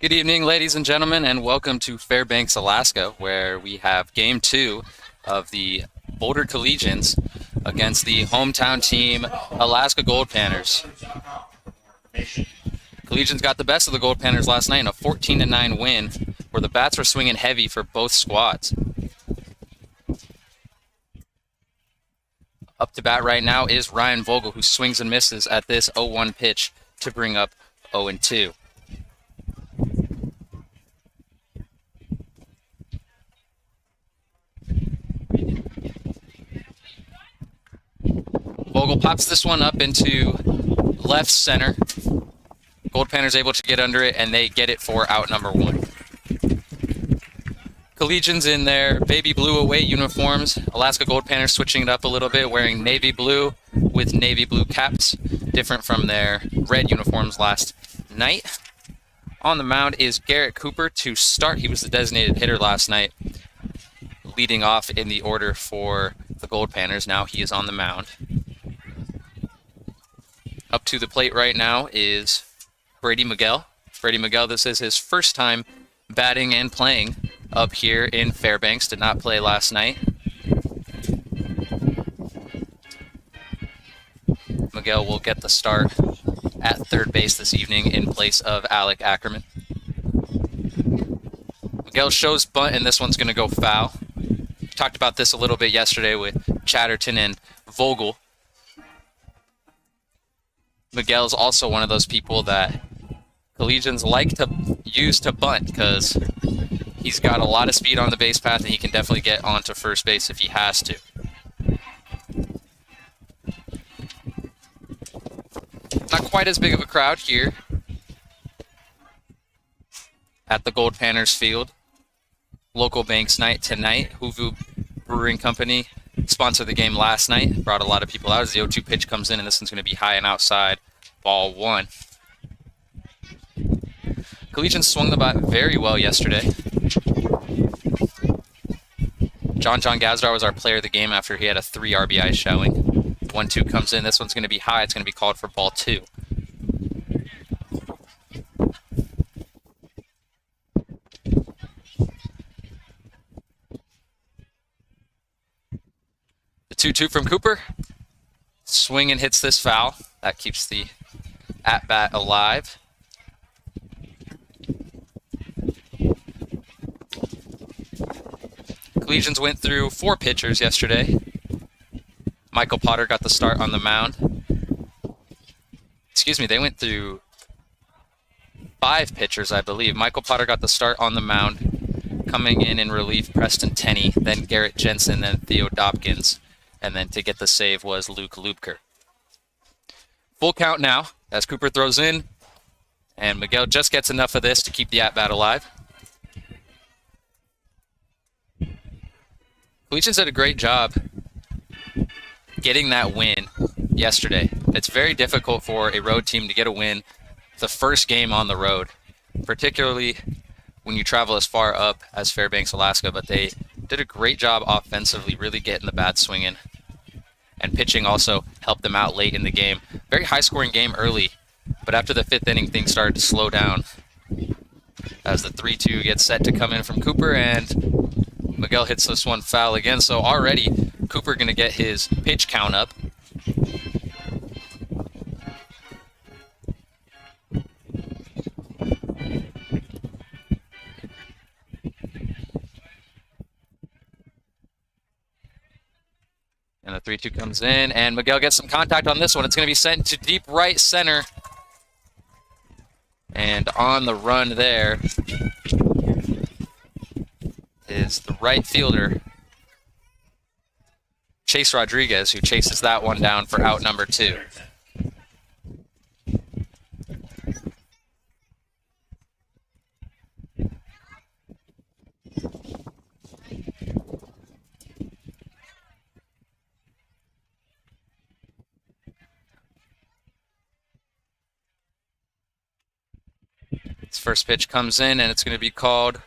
Good evening, ladies and gentlemen, and welcome to Fairbanks, Alaska, where we have Game 2 of the Boulder Collegians against the hometown team, Alaska Goldpanners. Collegians got the best of the Goldpanners last night in a 14-9 win, where the bats were swinging heavy for both squads. Up to bat right now is Ryan Vogel, who swings and misses at this 0-1 pitch to bring up 0-2. Vogel pops this one up into left center. Goldpanners able to get under it, and they get it for out number one. Collegians in their baby blue away uniforms. Alaska Goldpanners switching it up a little bit, wearing navy blue with navy blue caps, different from their red uniforms last night. On the mound is Garrett Cooper to start. He was the designated hitter last night, leading off in the order for the Goldpanners. Now he is on the mound. Up to the plate right now is Brady Miguel. Brady Miguel, this is his first time batting and playing up here in Fairbanks. Did not play last night. Miguel will get the start at third base this evening in place of Alec Ackerman. Miguel shows bunt, and this one's going to go foul. Talked about this a little bit yesterday with Chatterton and Vogel. Miguel's also one of those people that Collegians like to use to bunt because he's got a lot of speed on the base path, and he can definitely get onto first base if he has to. Not quite as big of a crowd here at the Goldpanners field. Local Banks night tonight. Hoovu Brewing Company sponsored the game last night. Brought a lot of people out as the 0-2 pitch comes in, and this one's going to be high and outside. Ball one. Collegians swung the bat very well yesterday. John Gazdar was our player of the game after he had a 3 RBI showing. 1-2 comes in. This one's going to be high. It's going to be called for ball 2. The 2-2 from Cooper. Swing and hits this foul. That keeps the at-bat alive. Collegians went through 4 pitchers yesterday. Michael Potter got the start on the mound. Excuse me, they went through 5 pitchers, I believe. Michael Potter got the start on the mound. Coming in relief, Preston Tenney, then Garrett Jensen, then Theo Dobkins. And then to get the save was Luke Lubker. Full count now as Cooper throws in. And Miguel just gets enough of this to keep the at-bat alive. Collegians did a great job getting that win yesterday. It's very difficult for a road team to get a win the first game on the road, particularly when you travel as far up as Fairbanks, Alaska. But they did a great job offensively, really getting the bat swinging. And pitching also helped them out late in the game. Very high-scoring game early, but after the 5th inning, things started to slow down as the 3-2 gets set to come in from Cooper, and Miguel hits this one foul again. So already Cooper going to get his pitch count up. And the 3-2 comes in, and Miguel gets some contact on this one. It's going to be sent to deep right center. And on the run there is the right fielder, Chase Rodriguez, who chases that one down for out number 2. This first pitch comes in, and it's going to be called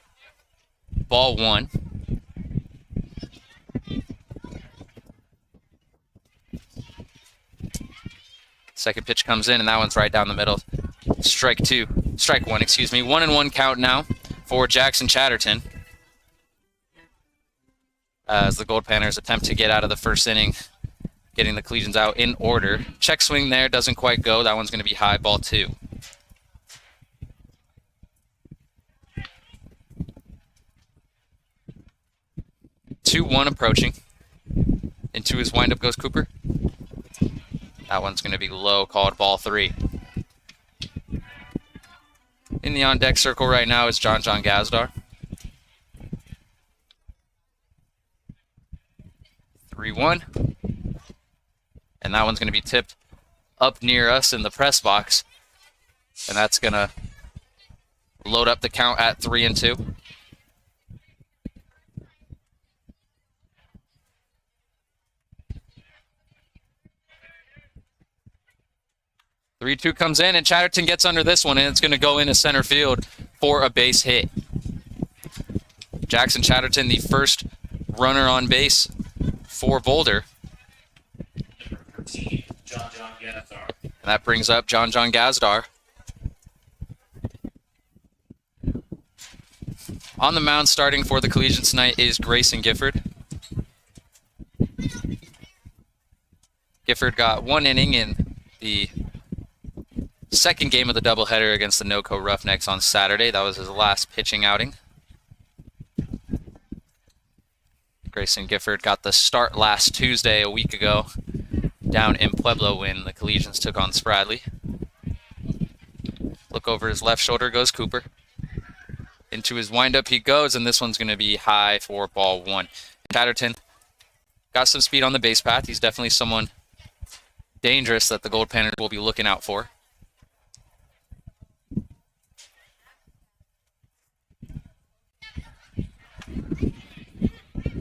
ball 1. Second pitch comes in, and that one's right down the middle. Strike 2. Strike one, excuse me. 1-1 count now for Jackson Chatterton, as the Goldpanners attempt to get out of the first inning, getting the Collegians out in order. Check swing there, doesn't quite go. That one's going to be high, ball 2. 2-1 approaching. Into his windup goes Cooper. That one's going to be low, called ball 3. In the on-deck circle right now is John Gazdar. 3-1. And that one's going to be tipped up near us in the press box. And that's going to load up the count at 3-2. Three-two comes in, and Chatterton gets under this one, and it's going to go into center field for a base hit. Jackson Chatterton, the first runner on base for Boulder. And that brings up John Gazdar. On the mound starting for the Collegians tonight is Grayson Gifford. Gifford got 1 inning in the second game of the doubleheader against the NoCo Roughnecks on Saturday. That was his last pitching outing. Grayson Gifford got the start last Tuesday, a week ago, down in Pueblo when the Collegians took on Spradley. Look over his left shoulder goes Cooper. Into his windup he goes, and this one's going to be high for ball 1. Chatterton got some speed on the base path. He's definitely someone dangerous that the Goldpanners will be looking out for.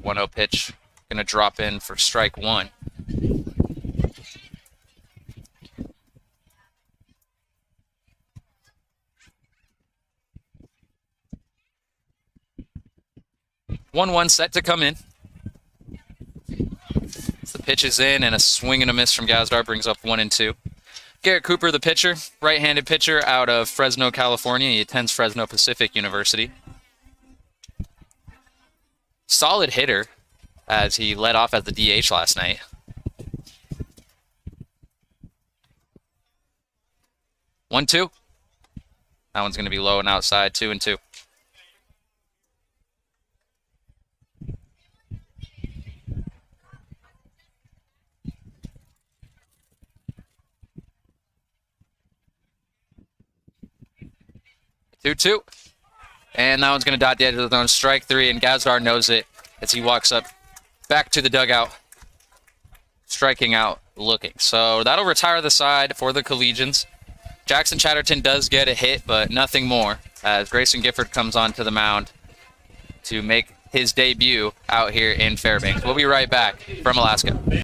1-0 pitch, going to drop in for strike 1. One set to come in. The pitch is in, and a swing and a miss from Gazdar brings up 1-2. Garrett Cooper, the pitcher, right-handed pitcher out of Fresno, California. He attends Fresno Pacific University. Solid hitter, as he led off as the DH last night. One, two. That one's going to be low and outside, 2-2. Two. And that one's going to dot the edge of the zone. Strike 3, and Gazdar knows it as he walks up back to the dugout, striking out, looking. So that'll retire the side for the Collegians. Jackson Chatterton does get a hit, but nothing more, as Grayson Gifford comes onto the mound to make his debut out here in Fairbanks. We'll be right back from Alaska.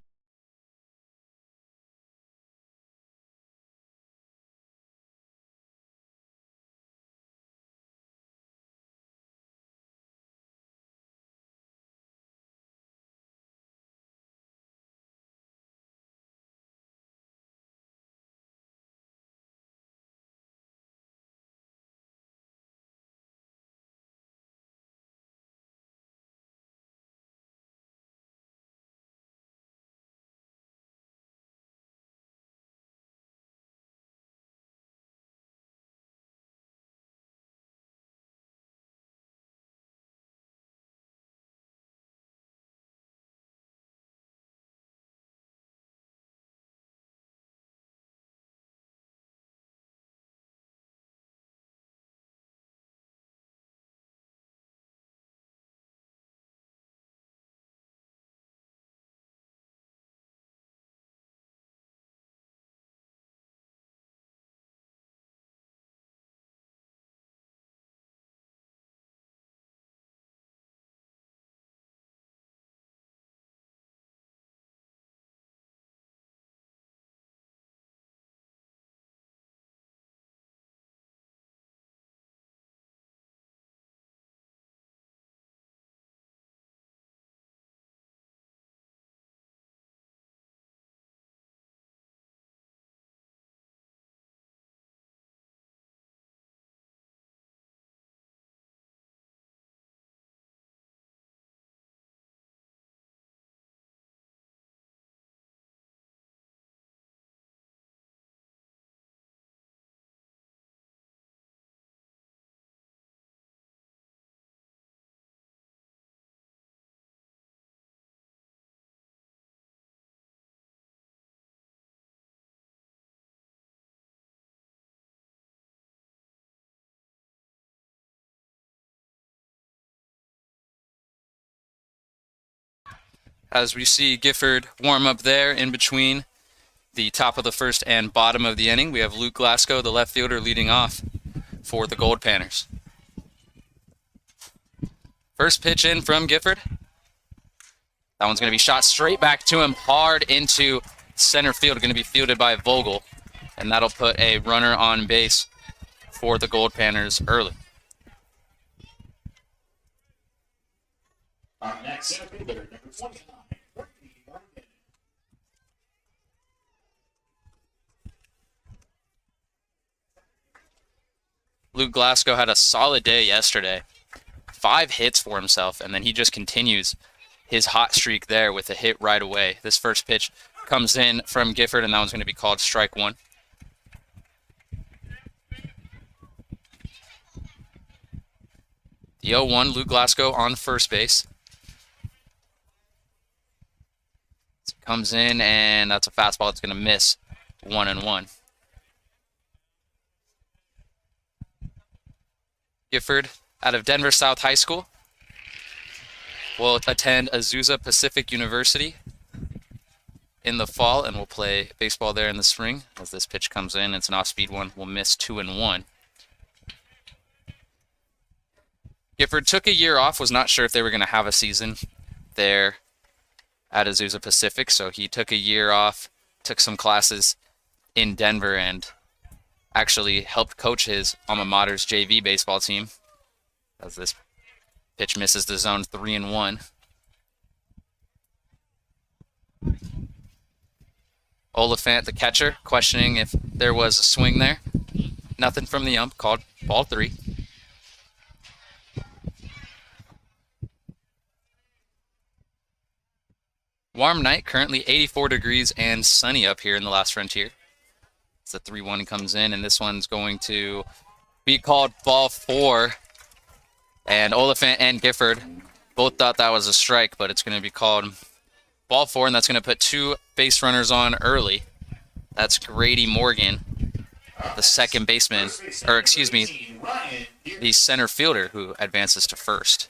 As we see Gifford warm up there in between the top of the first and bottom of the inning, we have Luke Glasgow, the left fielder, leading off for the Goldpanners. First pitch in from Gifford. That one's going to be shot straight back to him, hard into center field, going to be fielded by Vogel, and that'll put a runner on base for the Goldpanners early. Our next center fielder, number 29. Luke Glasgow had a solid day yesterday. 5 hits for himself, and then he just continues his hot streak there with a hit right away. This first pitch comes in from Gifford, and that one's going to be called strike 1. The 0-1, Luke Glasgow on first base. Comes in, and that's a fastball that's going to miss 1-1. Gifford, out of Denver South High School, will attend Azusa Pacific University in the fall and will play baseball there in the spring. As this pitch comes in, it's an off-speed one. Will miss 2-1. Gifford took a year off, was not sure if they were going to have a season there at Azusa Pacific, so he took a year off, took some classes in Denver, and actually helped coach his alma mater's JV baseball team. As this pitch misses the zone, 3-1. Oliphant, the catcher, questioning if there was a swing there. Nothing from the ump, called ball 3. Warm night, currently 84 degrees and sunny up here in the Last Frontier. It's a 3-1 comes in, and this one's going to be called ball 4. And Oliphant and Gifford both thought that was a strike, but it's going to be called ball 4, and that's going to put 2 base runners on early. That's Grady Morgan, the second baseman, or excuse me, the center fielder who advances to first.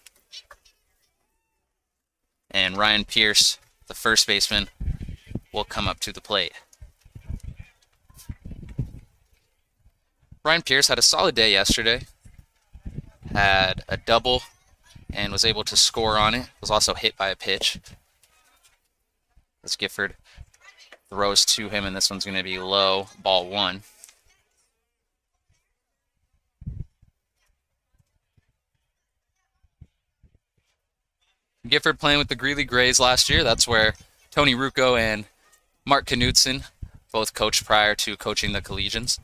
And Ryan Pierce, the first baseman, will come up to the plate. Ryan Pierce had a solid day yesterday. Had a double and was able to score on it. Was also hit by a pitch. As Gifford throws to him, and this one's going to be low, ball 1. Gifford playing with the Greeley Grays last year. That's where Tony Rucco and Mark Knudsen both coached prior to coaching the Collegians.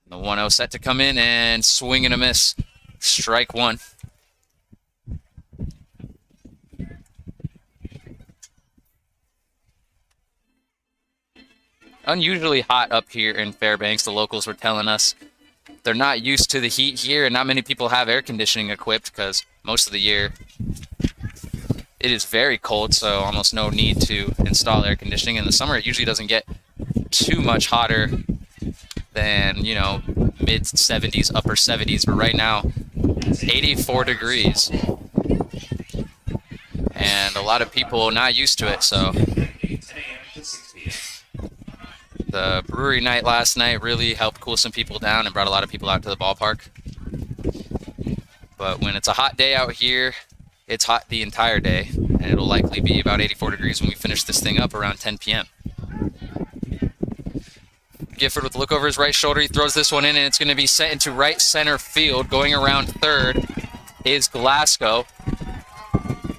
The 1-0 set to come in, and swing and a miss. Strike 1. Unusually hot up here in Fairbanks. The locals were telling us they're not used to the heat here, and not many people have air conditioning equipped because most of the year it is very cold, so almost no need to install air conditioning. In the summer, it usually doesn't get too much hotter than, you know, mid-70s, upper 70s, but right now, 84 degrees. And a lot of people not used to it, so the brewery night last night really helped cool some people down and brought a lot of people out to the ballpark. But when it's a hot day out here, it's hot the entire day, and it'll likely be about 84 degrees when we finish this thing up around 10 p.m. Gifford with a look over his right shoulder. He throws this one in, and it's going to be sent into right center field. Going around third is Glasgow.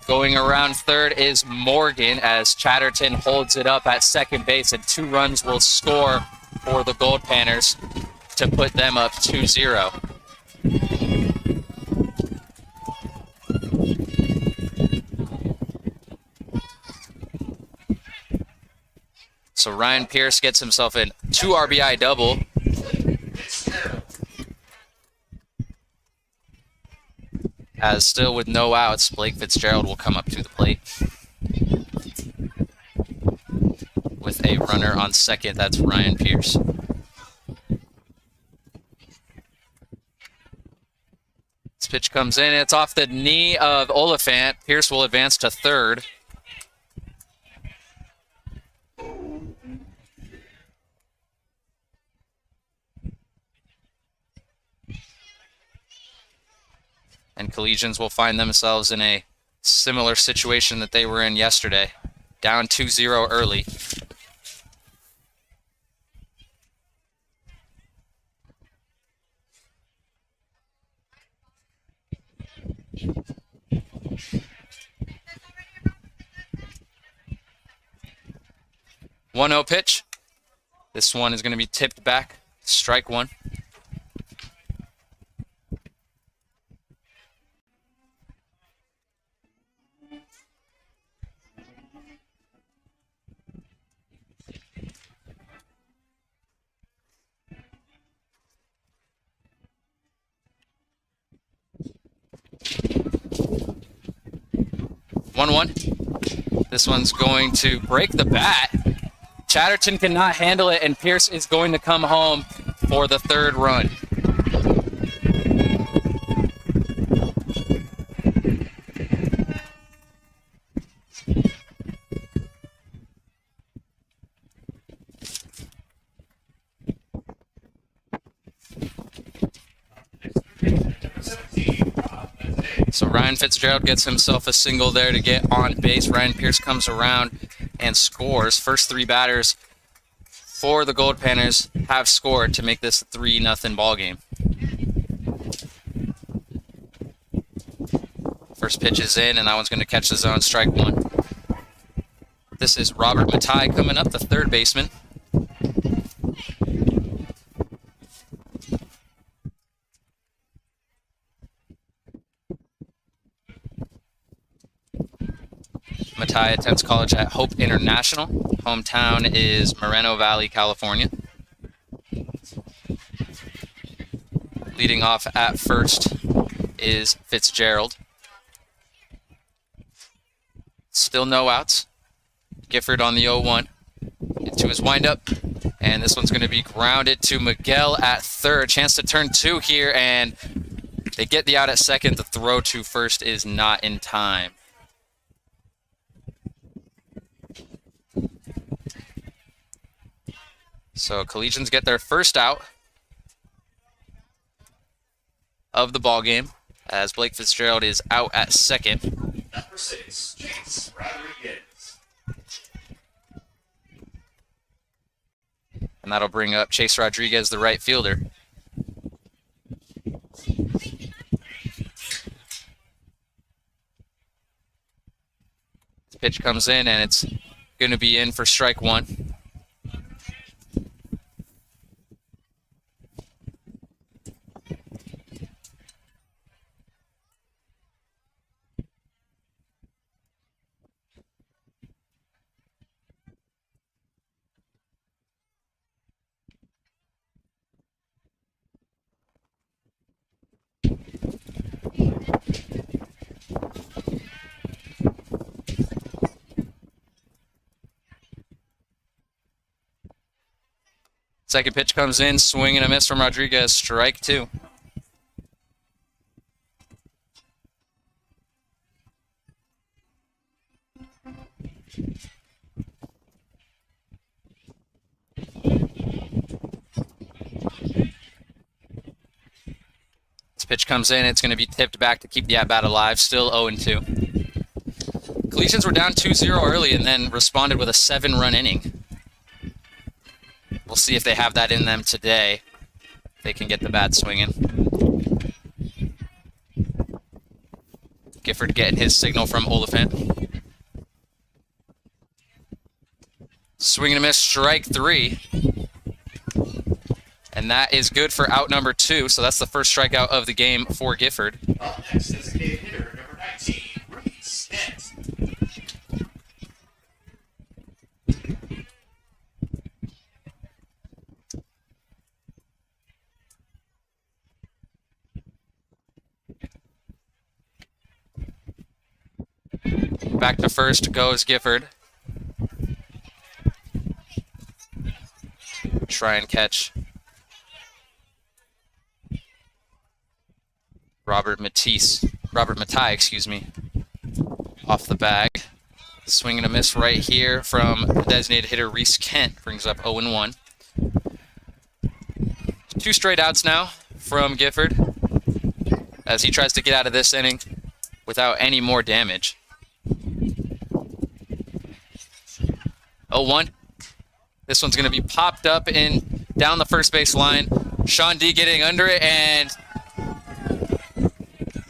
Going around third is Morgan as Chatterton holds it up at second base, and 2 runs will score for the Goldpanners to put them up 2-0. So Ryan Pierce gets himself a 2 RBI double. As still with no outs, Blake Fitzgerald will come up to the plate with a runner on second. That's Ryan Pierce. Pitch comes in. It's off the knee of Oliphant. Pierce will advance to third. And Collegians will find themselves in a similar situation that they were in yesterday. Down 2-0 early. One 0 pitch. This one is going to be tipped back. Strike one. One. This one's going to break the bat. Chatterton cannot handle it, and Pierce is going to come home for the third run. So Ryan Fitzgerald gets himself a single there to get on base. Ryan Pierce comes around and scores. First three batters for the Goldpanners have scored to make this a 3-0 ball game. First pitch is in, and that one's going to catch the zone. Strike one. This is Robert Matai coming up, the third baseman. Matai attends college at Hope International. Hometown is Moreno Valley, California. Leading off at first is Fitzgerald. Still no outs. Gifford on the 0-1. Into his windup. And this one's going to be grounded to Miguel at third. Chance to turn two here, and they get the out at second. The throw to first is not in time. So Collegians get their first out of the ball game as Blake Fitzgerald is out at second. Number 6, Chase Rodriguez. And that'll bring up Chase Rodriguez, the right fielder. This pitch comes in, and it's going to be in for strike one. Second pitch comes in, swing and a miss from Rodriguez, strike two. This pitch comes in, it's going to be tipped back to keep the at-bat alive, still 0-2. Collegians were down 2-0 early and then responded with a 7-run inning. We'll see if they have that in them today. They can get the bat swinging. Gifford getting his signal from Oliphant. Swing and a miss, strike three. And that is good for out number 2. So that's the first strikeout of the game for Gifford. Up next, designated hitter number 19, Reese Kent. Back to first goes Gifford. Try and catch Robert Matai, off the bag. Swing and a miss right here from the designated hitter Reese Kent, brings up 0-1. 2 straight outs now from Gifford as he tries to get out of this inning without any more damage. 0-1. This one's going to be popped up in down the first base line. Sean D getting under it, and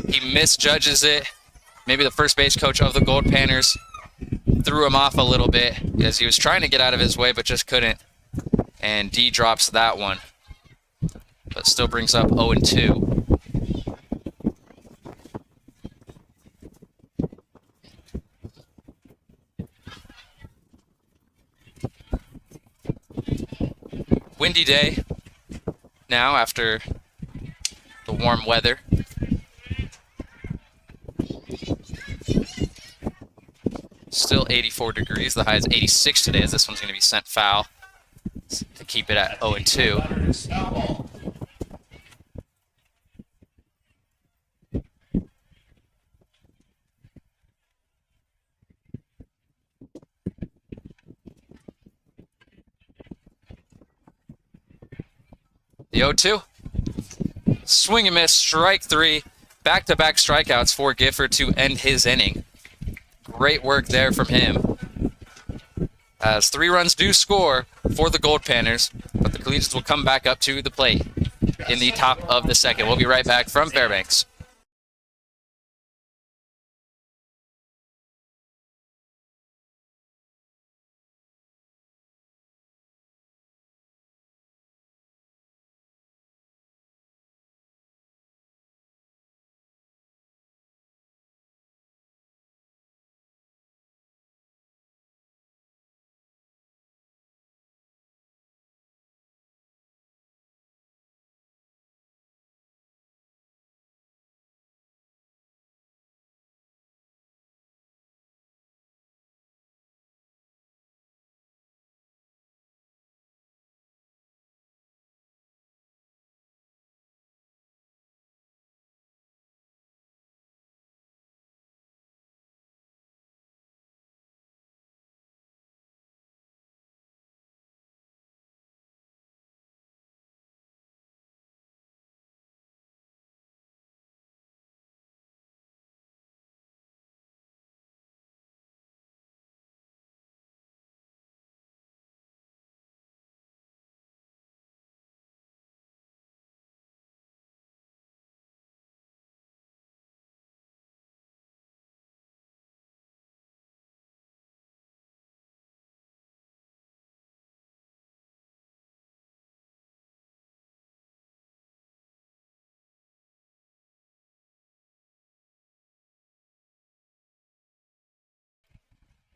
he misjudges it. Maybe the first base coach of the Goldpanners threw him off a little bit as he was trying to get out of his way but just couldn't. And D drops that one, but still brings up 0-2. Windy day now after the warm weather. Still 84 degrees. The high is 86 today as this one's going to be sent foul to keep it at 0-2. The 0-2. Swing and miss, strike 3. Back-to-back strikeouts for Gifford to end his inning. Great work there from him. As 3 runs do score for the Goldpanners, but the Collegians will come back up to the plate in the top of the second. We'll be right back from Fairbanks.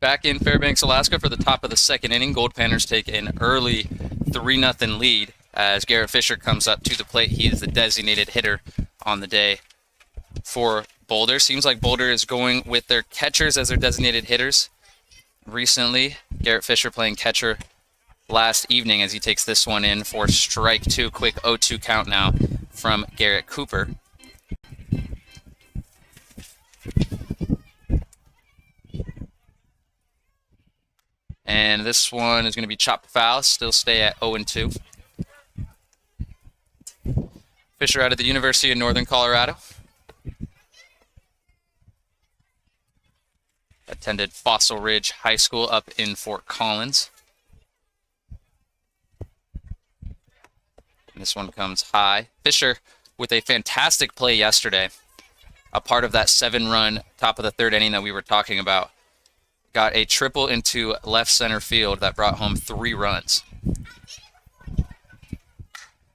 Back in Fairbanks, Alaska for the top of the second inning. Goldpanners take an early 3-0 lead as Garrett Fisher comes up to the plate. He is the designated hitter on the day for Boulder. Seems like Boulder is going with their catchers as their designated hitters recently. Garrett Fisher playing catcher last evening as he takes this one in for strike 2. Quick 0-2 count now from Garrett Cooper. And this one is going to be chopped foul, still stay at 0-2. Fisher out of the University of Northern Colorado. Attended Fossil Ridge High School up in Fort Collins. And this one comes high. Fisher with a fantastic play yesterday. A part of that 7-run top of the third inning that we were talking about. Got a triple into left center field that brought home 3 runs.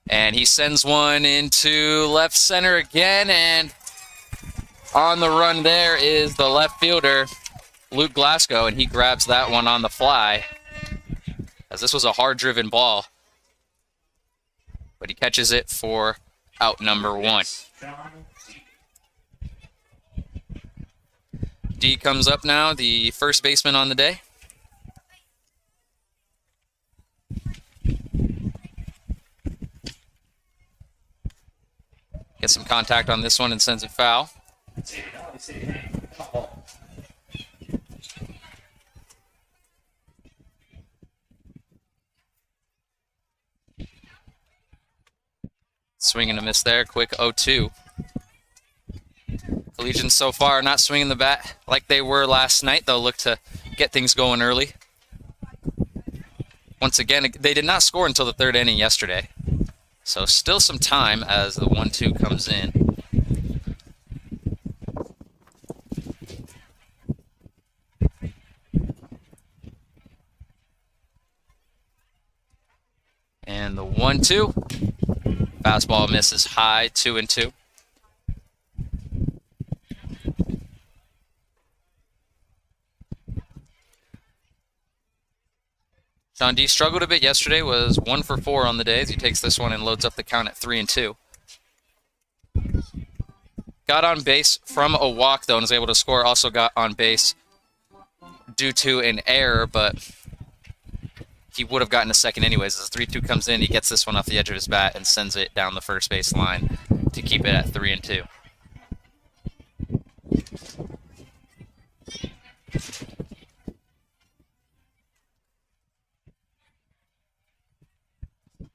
And he sends one into left center again, and on the run there is the left fielder, Luke Glasgow, and he grabs that one on the fly, as this was a hard-driven ball. But he catches it for out number 1. D comes up now, the first baseman on the day. Get some contact on this one and sends it foul. Swing and a miss there. Quick 0-2. Collegians so far not swinging the bat like they were last night. They'll look to get things going early. Once again, they did not score until the third inning yesterday. So still some time as the 1-2 comes in. And the 1-2. Fastball misses high, 2-2. Sean D struggled a bit yesterday, was 1 for 4 on the day as he takes this one and loads up the count at 3-2. Got on base from a walk, though, and was able to score. Also got on base due to an error, but he would have gotten a second anyways. As 3-2 comes in, he gets this one off the edge of his bat and sends it down the first base line to keep it at 3-2.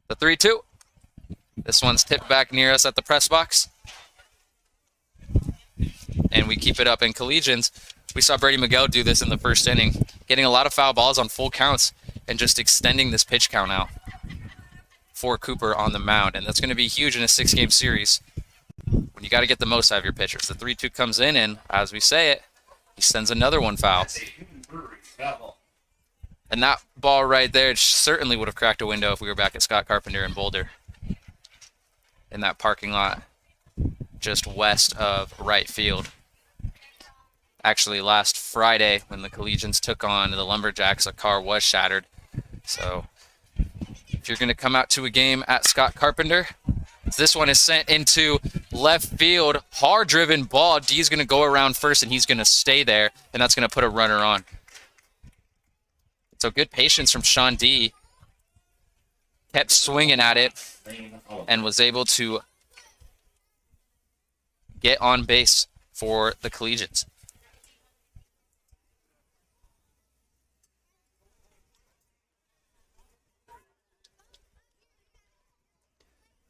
The 3-2. This one's tipped back near us at the press box. And we keep it up. In Collegians, we saw Brady Miguel do this in the first inning, getting a lot of foul balls on full counts and just extending this pitch count out for Cooper on the mound. And that's going to be huge in a 6-game series when you got to get the most out of your pitchers. The 3-2 comes in, and as we say it, he sends another one foul. And that ball right there certainly would have cracked a window if we were back at Scott Carpenter in Boulder in that parking lot just west of right field. Actually, last Friday when the Collegians took on the Lumberjacks, a car was shattered. So if you're going to come out to a game at Scott Carpenter, this one is sent into left field. Hard-driven ball. D's going to go around first, and he's going to stay there, and that's going to put a runner on. So good patience from Sean D. Kept swinging at it and was able to get on base for the Collegians.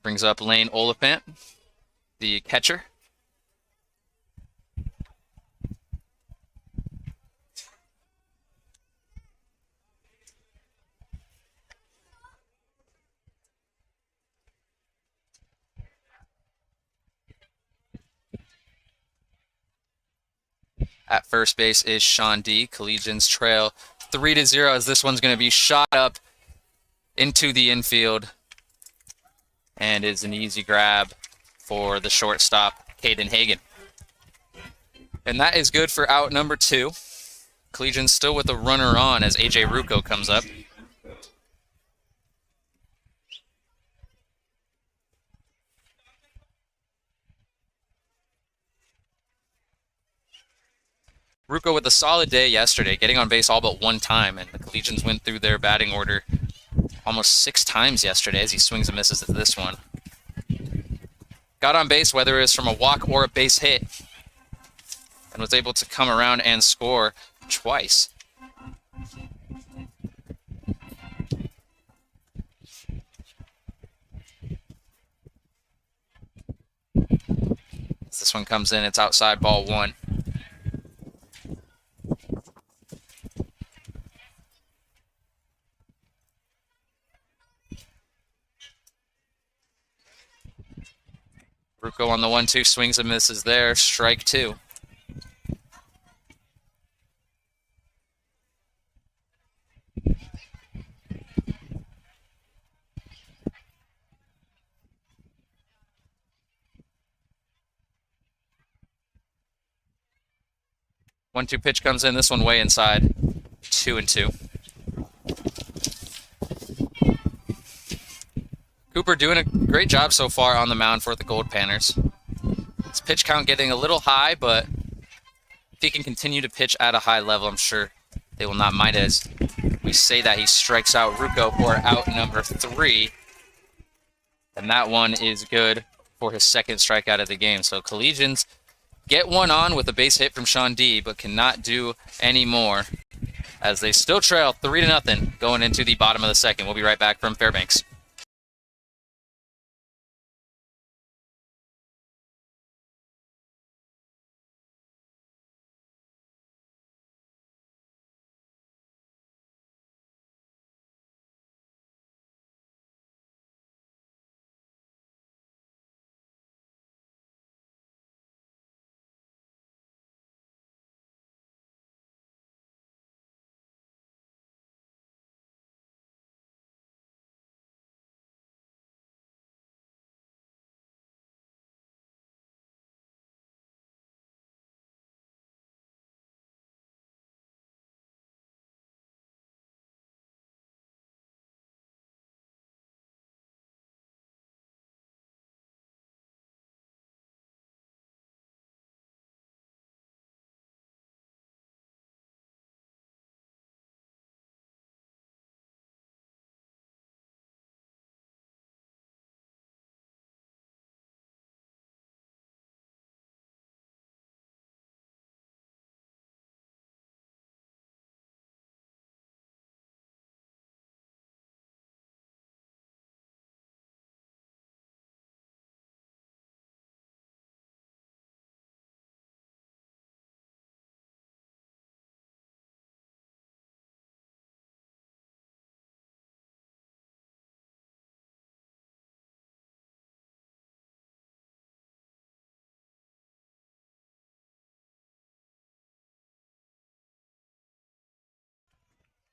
Brings up Lane Oliphant, the catcher. At first base is Sean D. Collegians trail 3-0 as this one's going to be shot up into the infield and is an easy grab for the shortstop, Caden Hagan. And that is good for out number 2. Collegians still with a runner on as AJ Rucco comes up. Rucco with a solid day yesterday, getting on base all but one time, and the Collegians went through their batting order almost 6 times yesterday as he swings and misses at this one. Got on base, whether it was from a walk or a base hit, and was able to come around and score twice. As this one comes in, it's outside, ball 1. Rucco on the 1-2, swings and misses there, strike 2. One-two pitch comes in, this one way inside, 2-2. Cooper doing a great job so far on the mound for the Goldpanners. His pitch count getting a little high, but if he can continue to pitch at a high level, I'm sure they will not mind it as we say that he strikes out Rucco for out number 3. And that one is good for his second strikeout of the game. So Collegians get one on with a base hit from Sean D, but cannot do any more as they still trail 3-0 going into the bottom of the second. We'll be right back from Fairbanks.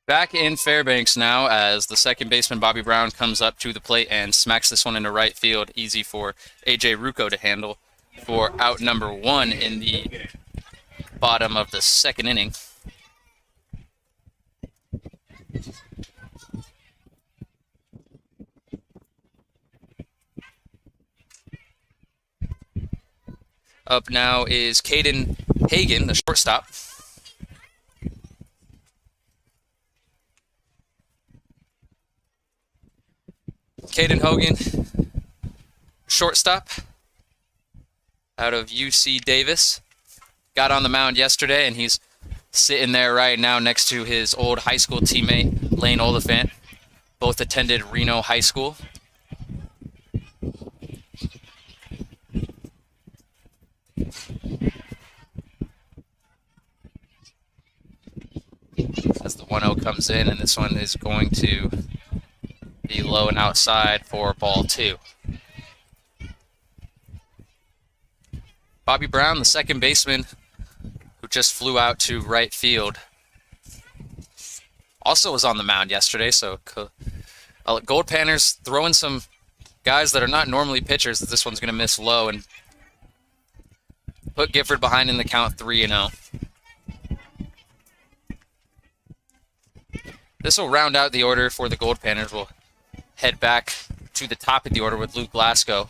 Back in Fairbanks now as the second baseman Bobby Brown comes up to the plate and smacks this one into right field. Easy for A.J. Rucco to handle for out number 1 in the bottom of the second inning. Up now is Caden Hagan, the shortstop. Caden Hogan, shortstop, out of UC Davis. Got on the mound yesterday, and he's sitting there right now next to his old high school teammate, Lane Oliphant. Both attended Reno High School. As the 1-0 comes in, and this one is going to be low and outside for ball 2. Bobby Brown, the second baseman, who just flew out to right field, also was on the mound yesterday. So Goldpanners throwing some guys that are not normally pitchers. This one's going to miss low and put Gifford behind in the count 3-0. This will round out the order for the Goldpanners. We'll head back to the top of the order with Luke Glasgow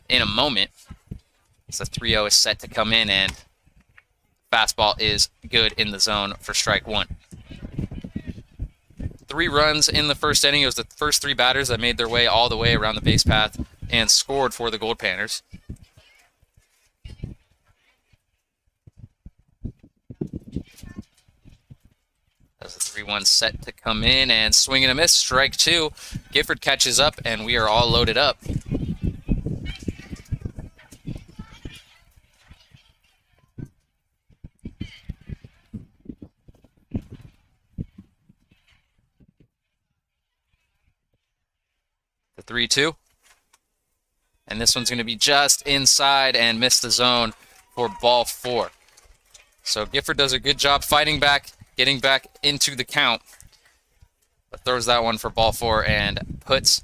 in a moment. So 3-0 is set to come in, and fastball is good in the zone for strike 1. 3 runs in the first inning. It was the first 3 batters that made their way all the way around the base path and scored for the Goldpanners. As the 3-1 set to come in, and swing and a miss, strike 2. Gifford catches up, and we are all loaded up. The 3-2. And this one's going to be just inside and miss the zone for ball 4. So Gifford does a good job fighting back, getting back into the count, but throws that one for ball 4 and puts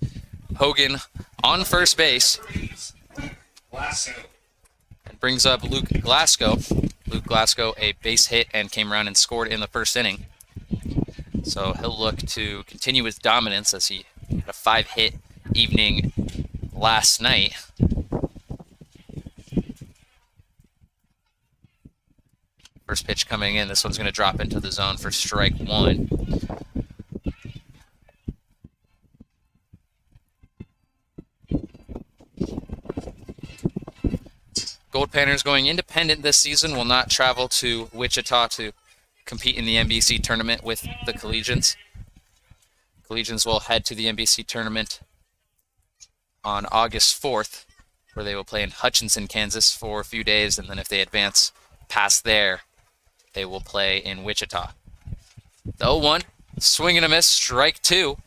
Hogan on first base and brings up Luke Glasgow. Luke Glasgow, a base hit, and came around and scored in the first inning. So he'll look to continue his dominance as he had a 5-hit evening last night. First pitch coming in. This one's going to drop into the zone for strike 1. Goldpanners going independent this season will not travel to Wichita to compete in the NBC tournament with the Collegians. Collegians will head to the NBC tournament on August 4th, where they will play in Hutchinson, Kansas for a few days, and then if they advance past there, they will play in Wichita. The 0-1, swing and a miss, strike two.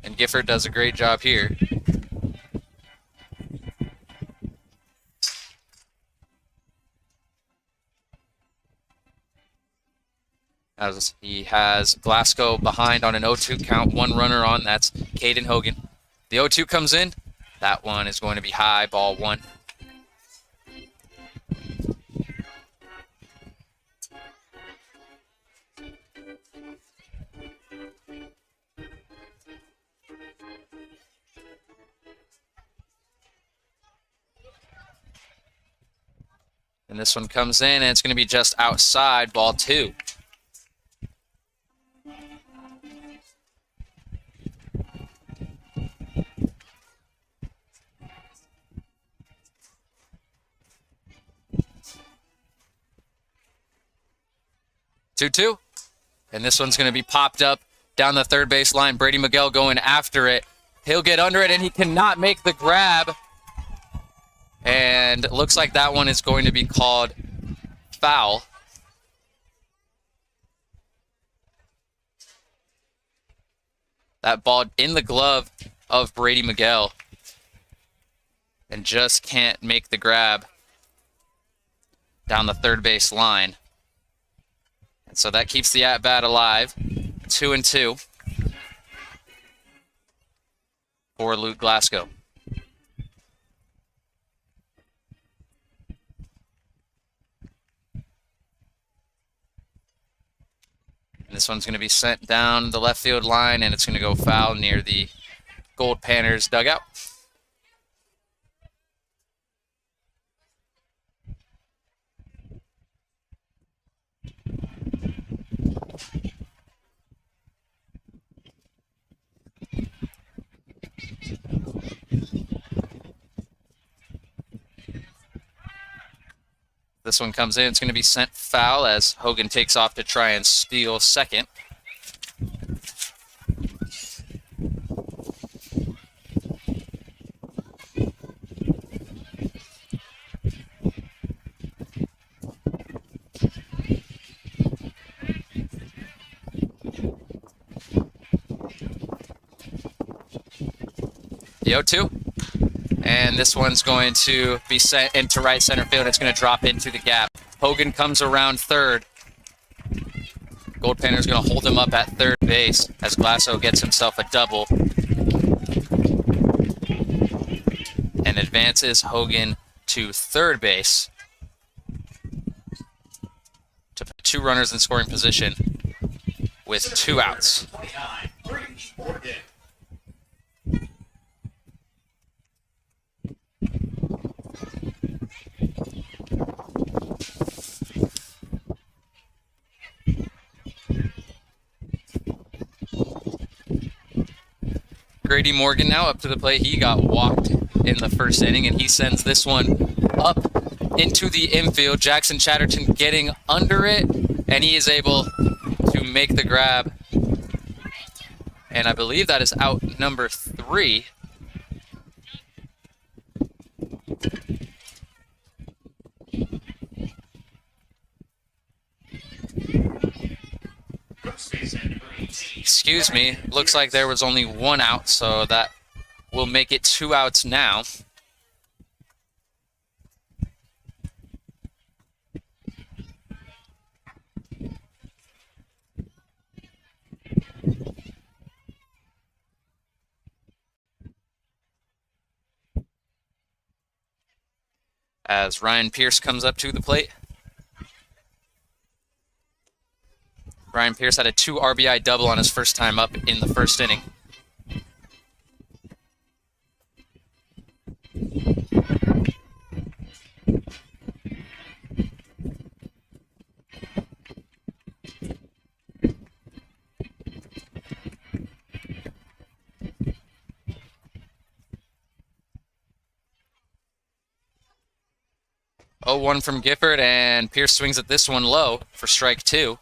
And Gifford does a great job here. As he has Glasgow behind on an 0-2 count, one runner on, that's Caden Hogan. The 0-2 comes in, that one is going to be high, ball one. And this one comes in, and it's going to be just outside, ball two. Two-two, and this one's going to be popped up down the third base line. Brady Miguel going after it. He'll get under it, and he cannot make the grab. And it looks like that one is going to be called foul. That ball in the glove of Brady Miguel, and just can't make the grab down the third base line. And so that keeps the at-bat alive. 2-2 for Luke Glasgow. And this one's going to be sent down the left field line, and it's going to go foul near the Goldpanners dugout. This one comes in, it's going to be sent foul as Hogan takes off to try and steal second. The 0-2. And this one's going to be sent into right center field. It's going to drop into the gap. Hogan comes around third. Goldpanners going to hold him up at third base as Glasgow gets himself a double. And advances Hogan to third base to put two runners in scoring position with two outs. 29, Brady Morgan. Grady Morgan now up to the plate. He got walked in the first inning, and he sends this one up into the infield. Jackson Chatterton getting under it, and he is able to make the grab. And I believe that is out number 3. Excuse me, looks like there was only one out, so that will make it 2 outs now. As Ryan Pierce comes up to the plate. Ryan Pierce had a 2 RBI double on his first time up in the first inning. 0-1 from Gifford, and Pierce swings at this one low for strike 2.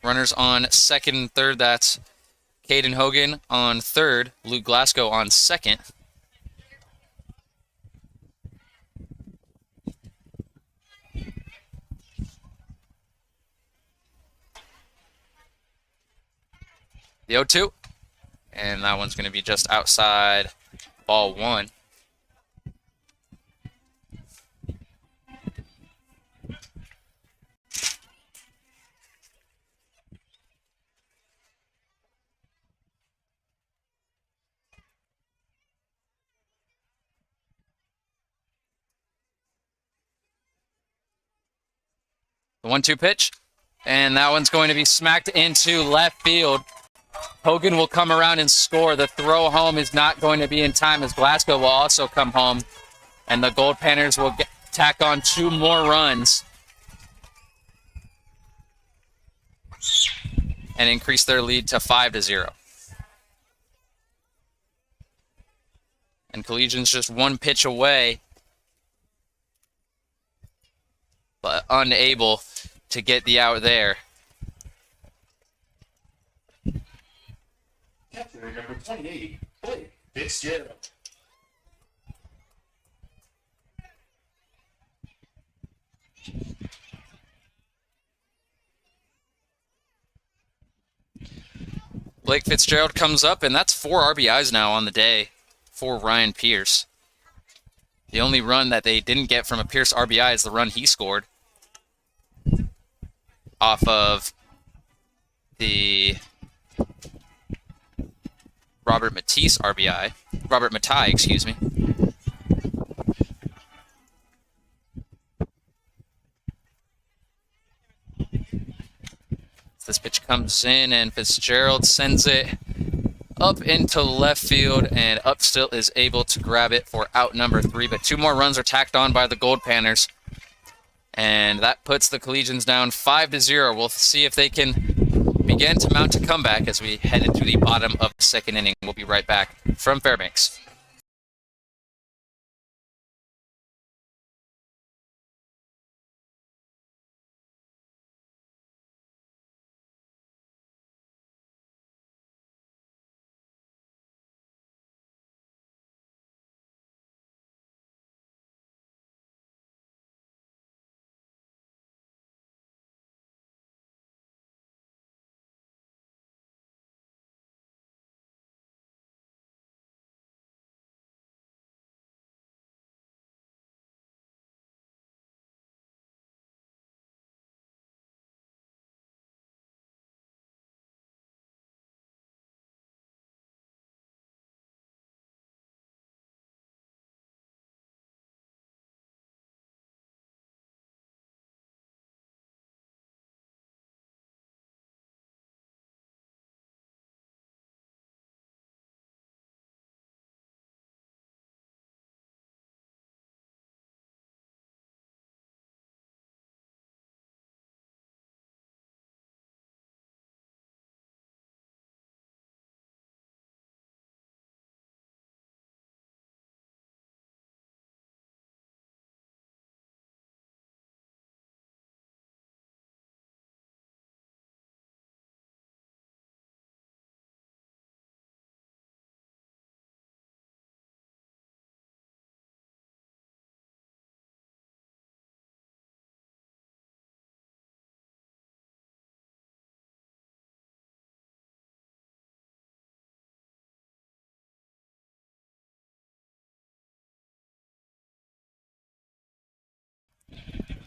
Runners on second and third. That's Caden Hogan on third, Luke Glasgow on second. The 0-2, and that one's going to be just outside, ball 1. The 1-2 pitch, and that one's going to be smacked into left field. Hogan will come around and score. The throw home is not going to be in time, as Glasgow will also come home, and the Goldpanners will tack on 2 more runs and increase their lead to 5-0. And Collegians just 1 pitch away, but unable to get the out there. Catcher number 28, Blake Fitzgerald. Blake Fitzgerald comes up, and that's 4 RBIs now on the day for Ryan Pierce. The only run that they didn't get from a Pierce RBI is the run he scored off of the Robert Matai, excuse me. This pitch comes in, and Fitzgerald sends it up into left field, and Upstill is able to grab it for out number 3. But 2 more runs are tacked on by the Goldpanners, and that puts the Collegians down 5-0. We'll see if they can begin to mount a comeback as we head into the bottom of the second inning. We'll be right back from Fairbanks.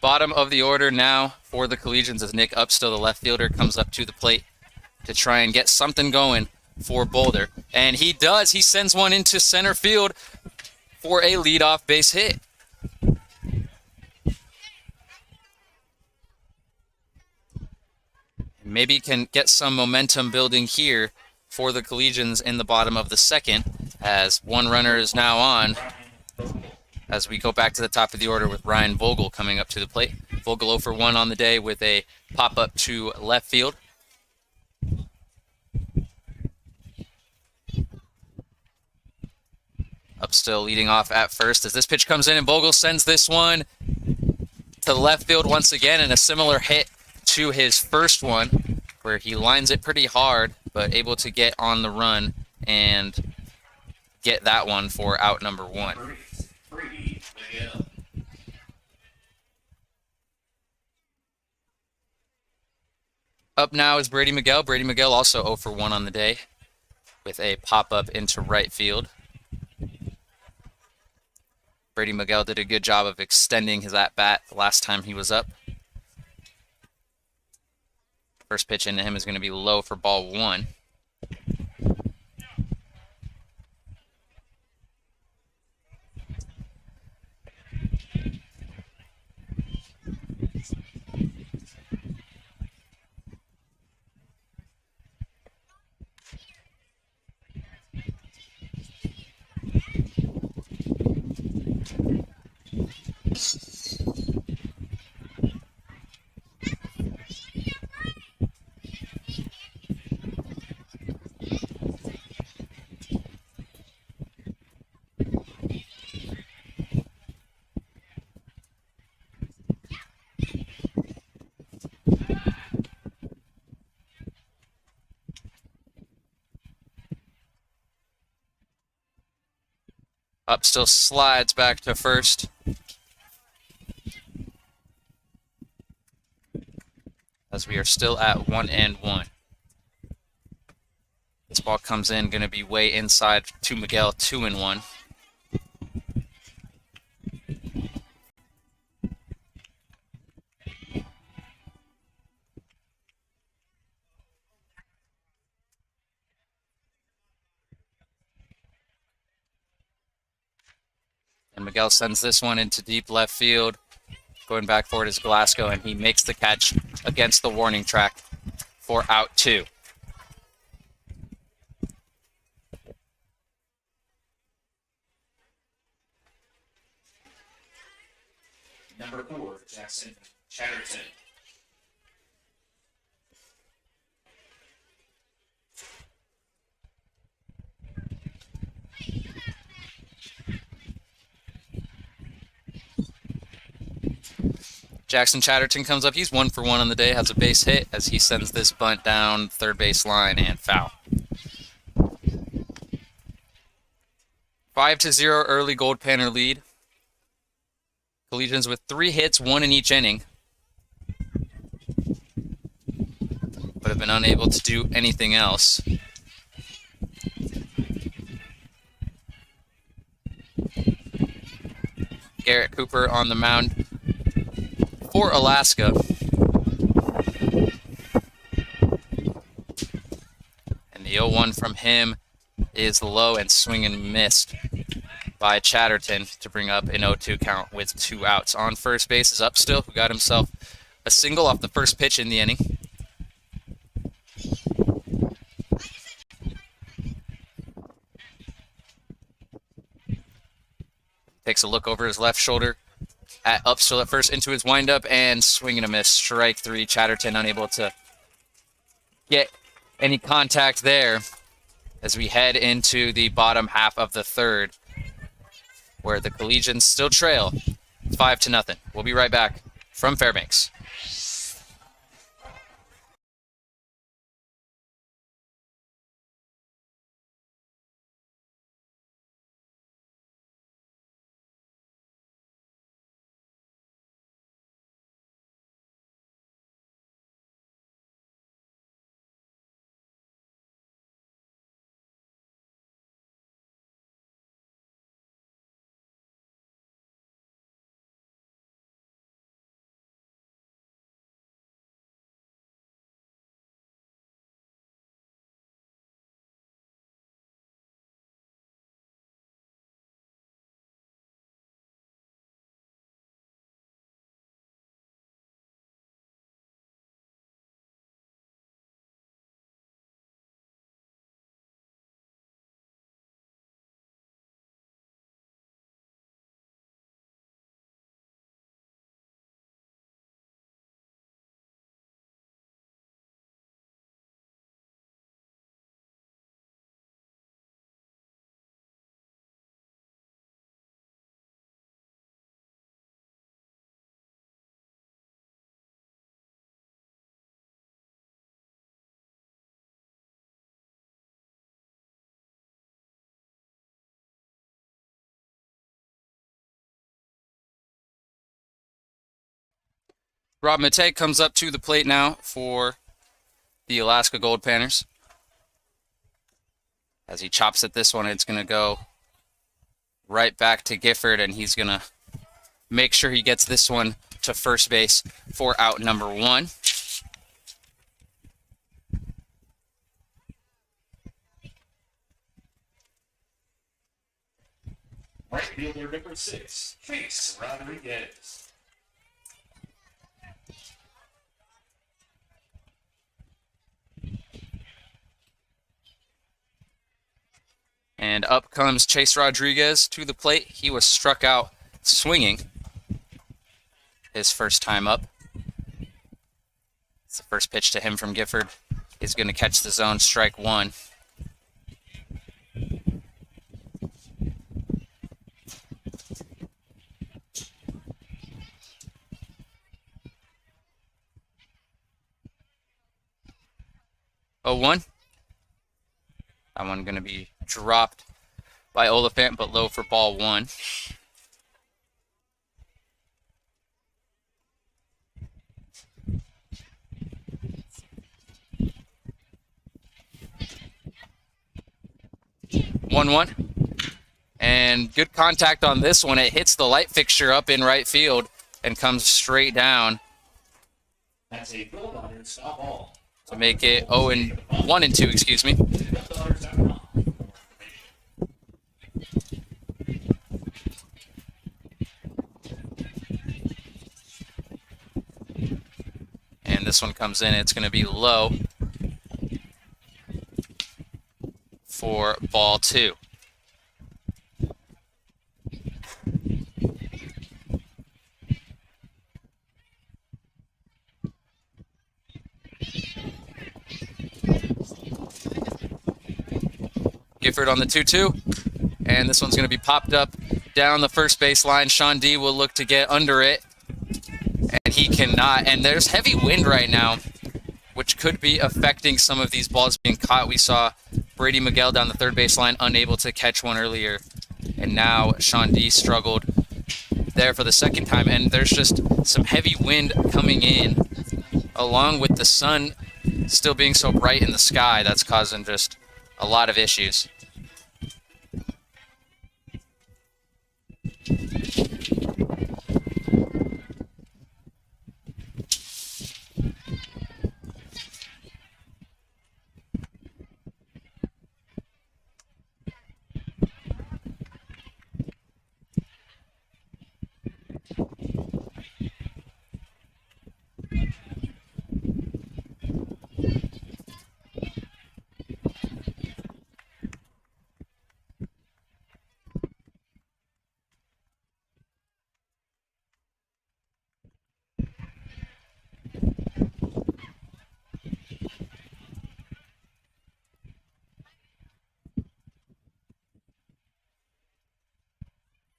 Bottom of the order now for the Collegians as Nick Upstill, the left fielder, comes up to the plate to try and get something going for Boulder. And he does. He sends one into center field for a leadoff base hit. Maybe can get some momentum building here for the Collegians in the bottom of the second, as 1 runner is now on, as we go back to the top of the order with Ryan Vogel coming up to the plate. Vogel 0 for 1 on the day with a pop-up to left field. Upstill leading off at first as this pitch comes in, and Vogel sends this one to left field once again, and a similar hit to his first one, where he lines it pretty hard, but able to get on the run and get that one for out number 1. Brady Miguel. Up now is Brady Miguel. Brady Miguel also 0 for 1 on the day with a pop-up into right field. Brady Miguel did a good job of extending his at-bat the last time he was up. First pitch into him is going to be low for ball 1. Up still slides back to first. As we are still at 1-1. This ball comes in, going to be way inside to Miguel, 2-1. And Miguel sends this one into deep left field. Going back forward is Glasgow, and he makes the catch against the warning track for out 2. Number 4, Jackson Chatterton. Jackson Chatterton comes up. He's 1 for 1 on the day, has a base hit as he sends this bunt down third base line and foul. 5-0 early Goldpanner lead. Collegians with 3 hits, 1 in each inning, but have been unable to do anything else. Garrett Cooper on the mound for Alaska. And the 0-1 from him is low and swing and missed by Chatterton to bring up an 0-2 count with 2 outs. On first base is Up still, who got himself a single off the first pitch in the inning. Takes a look over his left shoulder at Up still at first into his windup and swing and a miss. Strike 3. Chatterton unable to get any contact there as we head into the bottom half of the third, where the Collegians still trail 5-0. We'll be right back from Fairbanks. Rob Matei comes up to the plate now for the Alaska Goldpanners. As he chops at this one, it's going to go right back to Gifford, and he's going to make sure he gets this one to first base for out number 1. Right fielder number 6, Chase Rodriguez. And up comes Chase Rodriguez to the plate. He was struck out swinging his first time up. It's the first pitch to him from Gifford. He's going to catch the zone, strike 1. Oh, 1. That one going to be dropped by Oliphant, but low for ball 1. One. And good contact on this one. It hits the light fixture up in right field and comes straight down That's a Goldpanners stop ball. to make it 1 and 2, excuse me. And this one comes in. It's going to be low for ball 2. Gifford on the 2-2, and this one's going to be popped up down the first base line. Sean D will look to get under it, and he cannot. And there's heavy wind right now, which could be affecting some of these balls being caught. We saw Brady Miguel down the third base line unable to catch one earlier, and now Sean D struggled there for the second time. And there's just some heavy wind coming in, along with the sun still being so bright in the sky. That's causing just a lot of issues.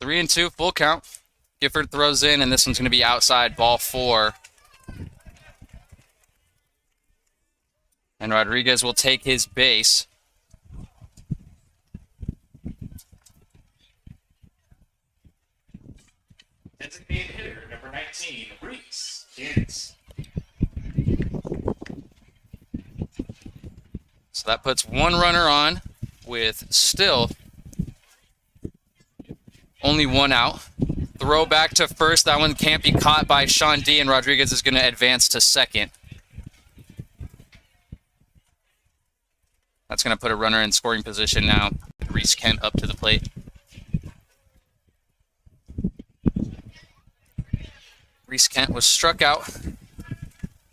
Three and 2, full count. Gifford throws in, and this one's going to be outside, ball 4. And Rodriguez will take his base. Designated hitter number 19, Reese Kids. So that puts 1 runner on with still only 1 out. Throw back to first. That one can't be caught by Sean D, and Rodriguez is going to advance to second. That's going to put a runner in scoring position now. Reese Kent up to the plate. Reese Kent was struck out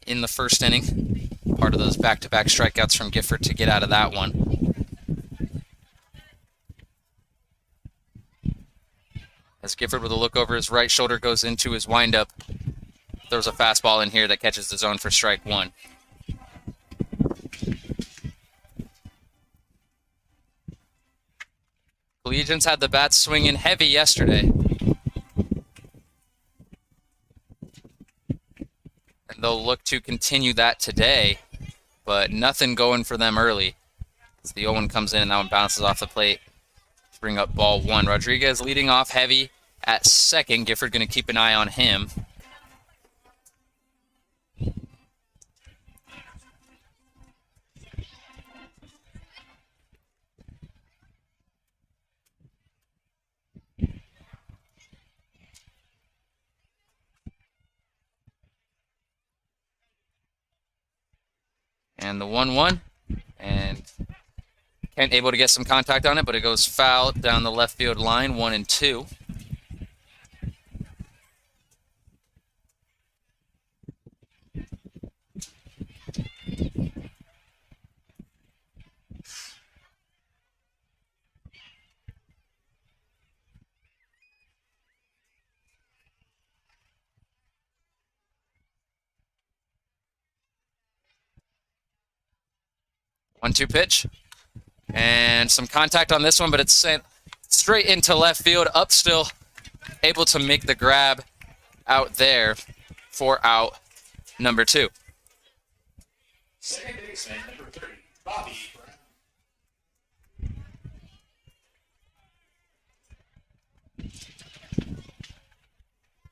in the first inning. Part of those back-to-back strikeouts from Gifford to get out of that one. As Gifford with a look over his right shoulder goes into his windup. There's a fastball in here that catches the zone for strike 1. Collegians had the bats swinging heavy yesterday. And they'll look to continue that today, but nothing going for them early. As the 0-1 comes in and that one bounces off the plate. Bring up ball 1. Rodriguez leading off heavy at second. Gifford going to keep an eye on him. And the 1-1. And Kent able to get some contact on it, but it goes foul down the left field line, 1-2. One-two pitch. And some contact on this one, but it's sent straight into left field. Up still, able to make the grab out there for out number 2. Second baseman, number 30, Bobby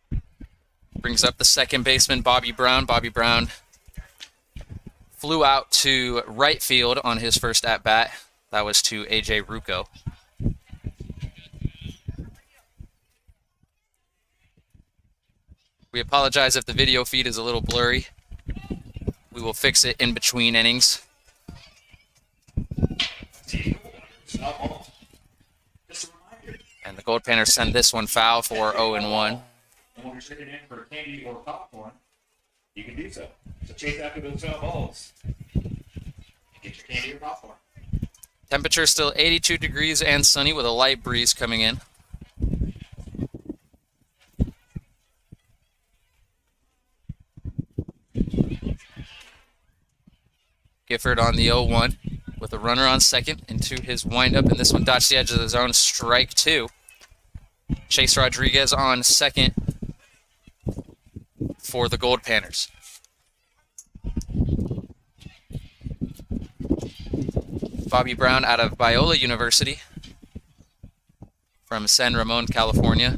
Brown. Brings up the second baseman, Bobby Brown. Bobby Brown flew out to right field on his first at-bat. That was to A.J. Rucco. We apologize if the video feed is a little blurry. We will fix it in between innings. And the Goldpanners send this one foul for 0-1. And when you're trading in for candy or popcorn, you can do so. So chase after those foul balls and get your candy or popcorn. Temperature still 82 degrees and sunny with a light breeze coming in. Gifford on the 0-1 with a runner on second into his windup, and this one dodged the edge of the zone, strike 2. Chase Rodriguez on second for the Goldpanners. Bobby Brown out of Biola University from San Ramon, California.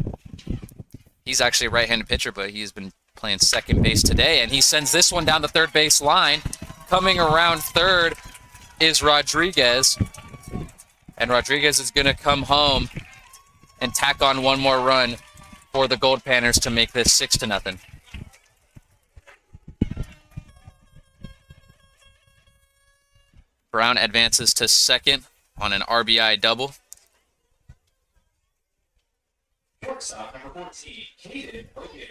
He's actually a right-handed pitcher, but he's been playing second base today, and he sends this one down the third base line. Coming around third is Rodriguez, and Rodriguez is going to come home and tack on one more run for the Goldpanners to make this 6-0. Brown advances to second on an RBI double. Shortstop, number 14, Caden Hogan.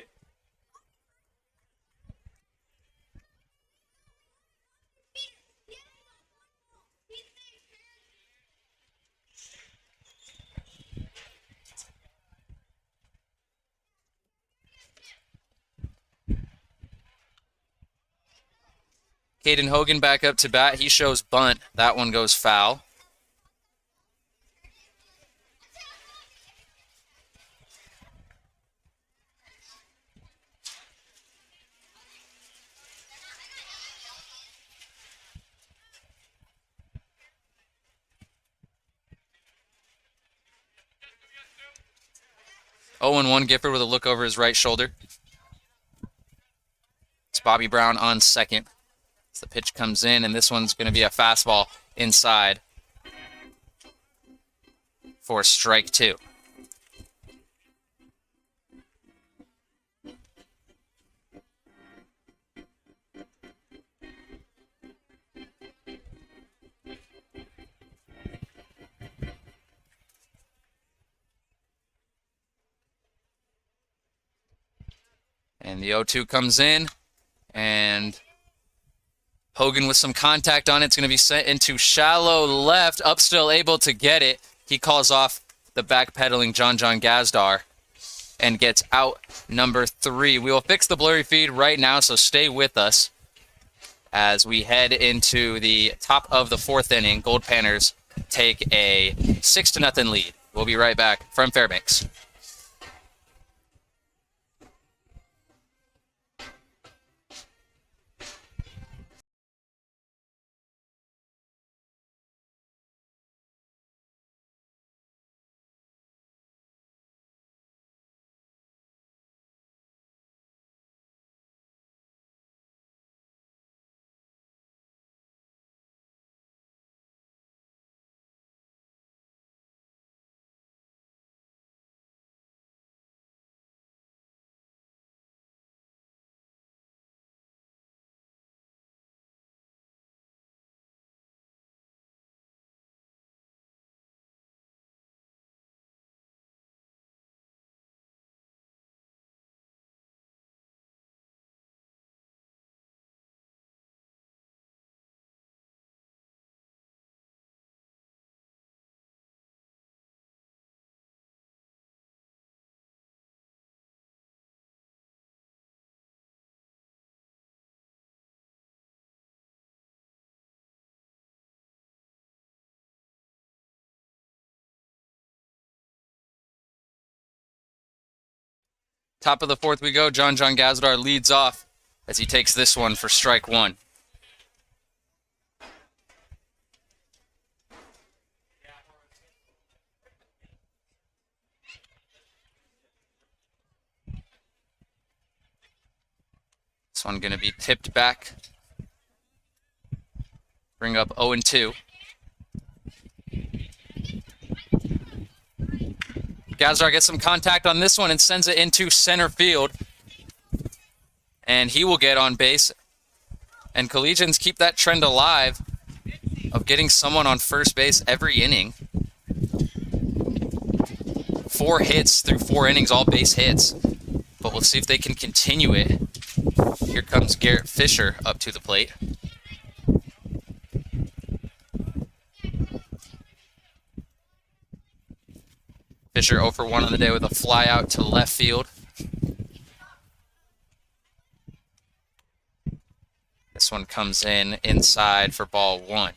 Caden Hogan back up to bat. He shows bunt. That one goes foul. Oh, and 1 Gifford with a look over his right shoulder. It's Bobby Brown on second. The pitch comes in, and this one's going to be a fastball inside for strike 2. And the 0-2 comes in, and Hogan with some contact on it. It's going to be sent into shallow left. Up still able to get it. He calls off the backpedaling John Gazdar and gets out number 3. We will fix the blurry feed right now, so stay with us as we head into the top of the 4th inning. Goldpanners take a 6-0 lead. We'll be right back from Fairbanks. Top of the fourth we go. John Gazdar leads off as he takes this one for strike one. This one going to be tipped back. Bring up 0-2. Gazdar gets some contact on this one and sends it into center field. And he will get on base. And Collegians keep that trend alive of getting someone on first base every inning. 4 hits through 4 innings, all base hits. But we'll see if they can continue it. Here comes Garrett Fisher up to the plate. Fisher 0 for 1 on the day with a fly out to left field. This one comes in inside for ball 1.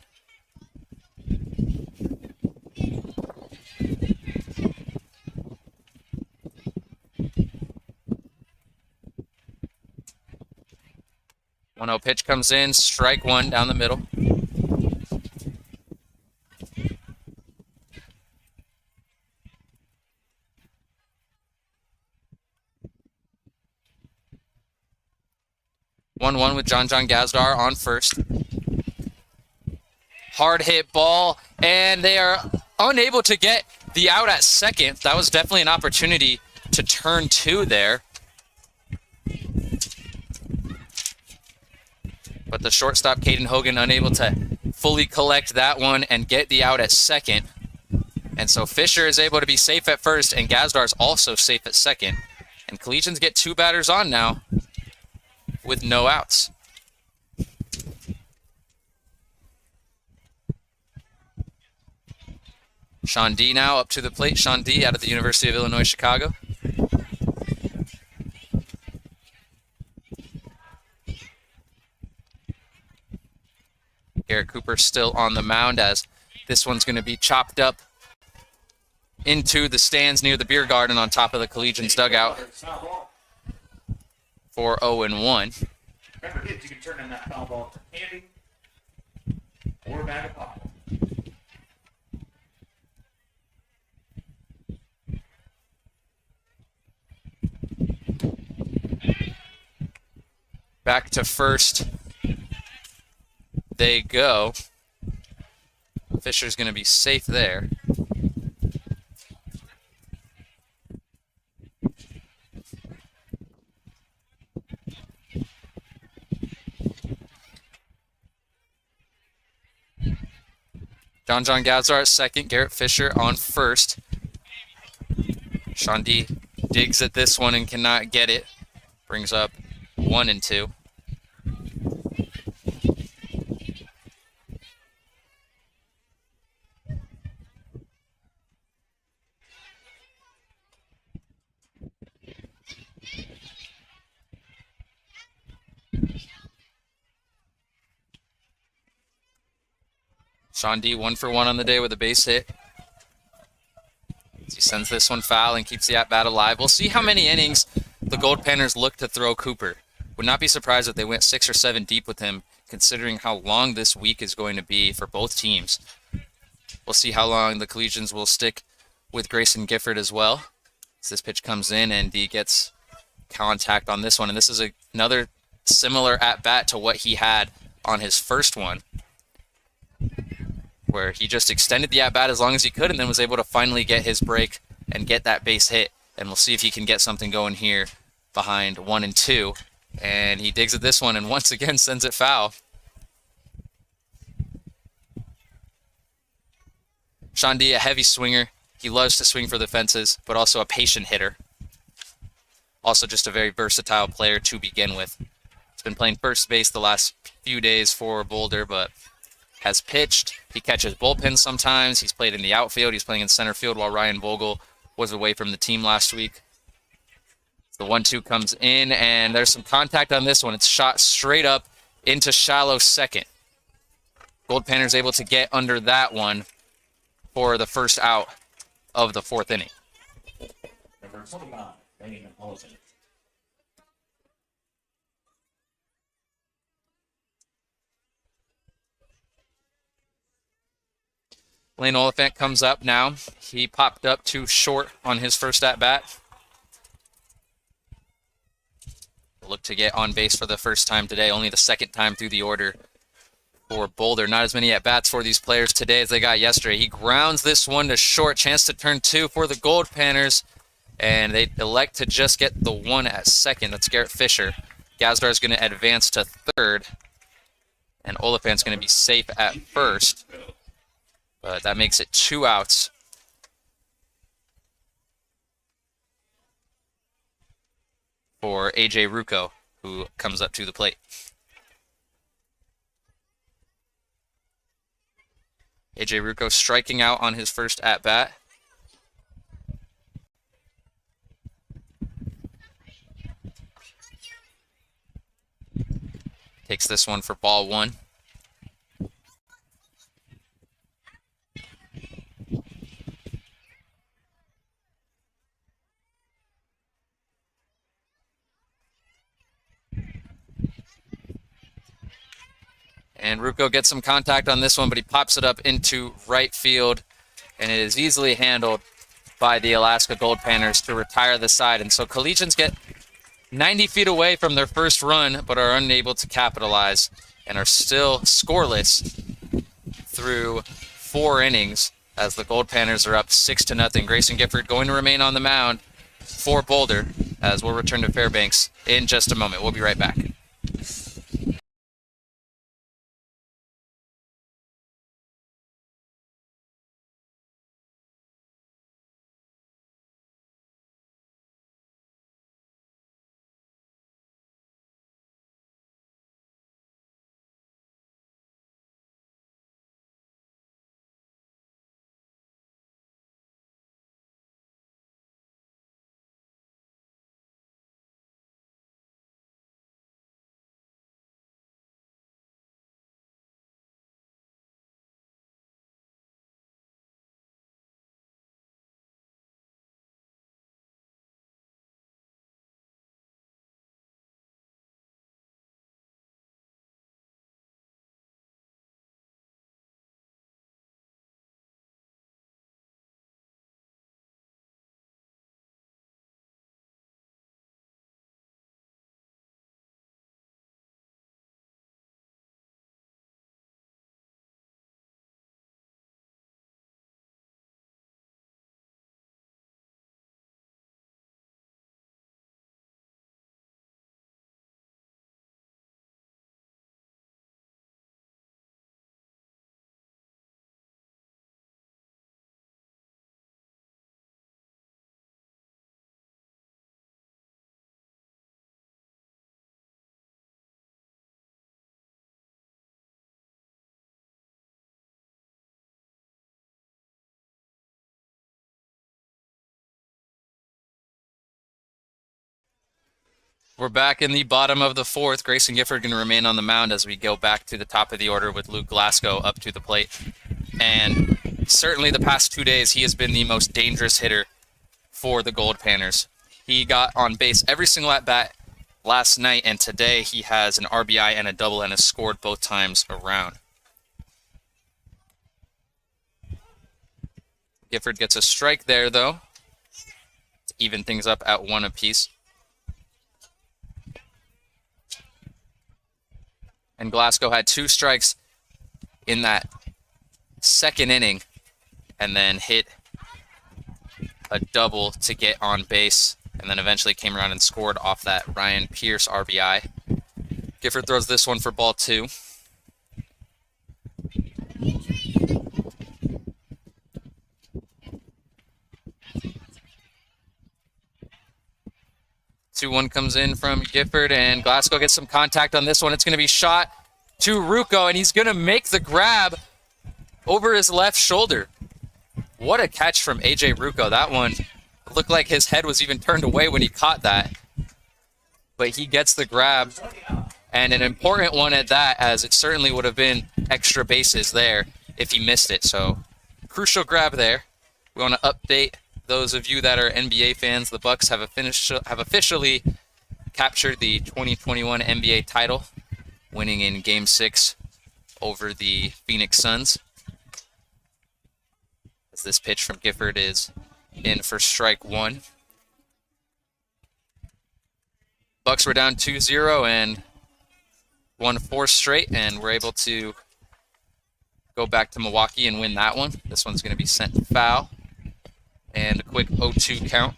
One 0 pitch comes in, strike 1 down the middle. One with John Gazdar on first. Hard hit ball, and they are unable to get the out at second. That was definitely an opportunity to turn 2 there. But the shortstop, Caden Hogan, unable to fully collect that one and get the out at second. And so Fisher is able to be safe at first, and Gazdar is also safe at second. And Collegians get 2 batters on now with no outs. Sean D now up to the plate. Sean D out of the University of Illinois, Chicago. Garrett Cooper still on the mound as this one's going to be chopped up into the stands near the beer garden on top of the Collegians dugout for 0-1. Remember, kids, you can turn in that foul ball for candy or a bag of popcorn. Back to first they go. Fisher's going to be safe there. John Gazdar at second, Garrett Fisher on first. Sean D digs at this one and cannot get it. Brings up 1-2. Sean D 1 for 1 on the day with a base hit. He sends this one foul and keeps the at-bat alive. We'll see how many innings the Goldpanners look to throw Cooper. Would not be surprised if they went 6 or 7 deep with him, considering how long this week is going to be for both teams. We'll see how long the Collegians will stick with Grayson Gifford as well. As this pitch comes in and D gets contact on this one. And this is another similar at-bat to what he had on his first one, where he just extended the at-bat as long as he could and then was able to finally get his break and get that base hit. And we'll see if he can get something going here behind 1-2. And he digs at this one and once again sends it foul. Sean D, a heavy swinger. He loves to swing for the fences, but also a patient hitter. Also just a very versatile player to begin with. He's been playing first base the last few days for Boulder, but has pitched. He catches bullpens sometimes. He's played in the outfield. He's playing in center field while Ryan Vogel was away from the team last week. The 1-2 comes in, and there's some contact on this one. It's shot straight up into shallow second. Goldpanners able to get under that one for the first out of the 4th inning. Number 29, Dane Olsen. Lane Oliphant comes up now. He popped up too short on his first at-bat. Look to get on base for the first time today, only the second time through the order for Boulder. Not as many at-bats for these players today as they got yesterday. He grounds this one to short. Chance to turn two for the Goldpanners, and they elect to just get the one at second. That's Garrett Fisher. Gazdar is going to advance to third, and Oliphant's going to be safe at first. But that makes it 2 outs. For AJ Rucco, who comes up to the plate. AJ Rucco striking out on his first at-bat. Takes this one for ball one. And Rucco gets some contact on this one, but he pops it up into right field, and it is easily handled by the Alaska Goldpanners to retire the side. And so Collegians get 90 feet away from their first run, but are unable to capitalize and are still scoreless through 4 innings as the Goldpanners are up 6-0. Grayson Gifford going to remain on the mound for Boulder, as we'll return to Fairbanks in just a moment. We'll be right back. We're back in the bottom of the fourth. Grayson Gifford going to remain on the mound as we go back to the top of the order with Luke Glasgow up to the plate. And certainly the past 2 days, he has been the most dangerous hitter for the Goldpanners. He got on base every single at-bat last night, and today he has an RBI and a double and has scored both times around. Gifford gets a strike there, though, to even things up at 1 apiece. And Glasgow had 2 strikes in that second inning and then hit a double to get on base, and then eventually came around and scored off that Ryan Pierce RBI. Gifford throws this one for ball 2. Two one comes in from Gifford, and Glasgow gets some contact on this one. It's going to be shot to Rucco, and he's going to make the grab over his left shoulder. What a catch from AJ Rucco. That one looked like his head was even turned away when he caught that. But he gets the grab, and an important one at that, as it certainly would have been extra bases there if he missed it. So crucial grab there. We want to update those of you that are NBA fans. The Bucks have officially captured the 2021 NBA title, winning in Game 6 over the Phoenix Suns. this pitch from Gifford is in for strike one. Bucks were down 2-0 and won 4 straight, and we're able to go back to Milwaukee and win that one. This one's going to be sent foul, and a quick 0-2 count.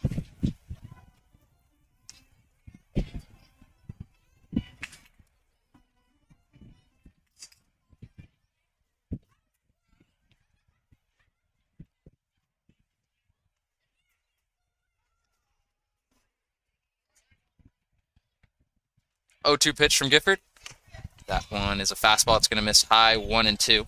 Oh-2 pitch from Gifford. That one is a fastball. It's going to miss high, 1-2.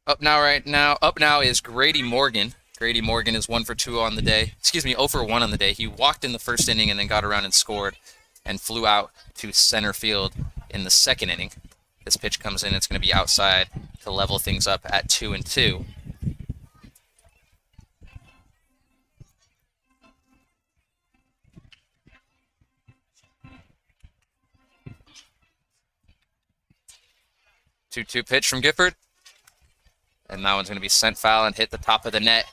Up now is Grady Morgan. Grady Morgan is 1 for 2 on the day. 0 for 1 on the day. He walked in the first inning and then got around and scored and flew out to center field in the second inning. This pitch comes in. It's going to be outside to level things up at 2-2. Two-two pitch from Gifford. And that one's going to be sent foul and hit the top of the net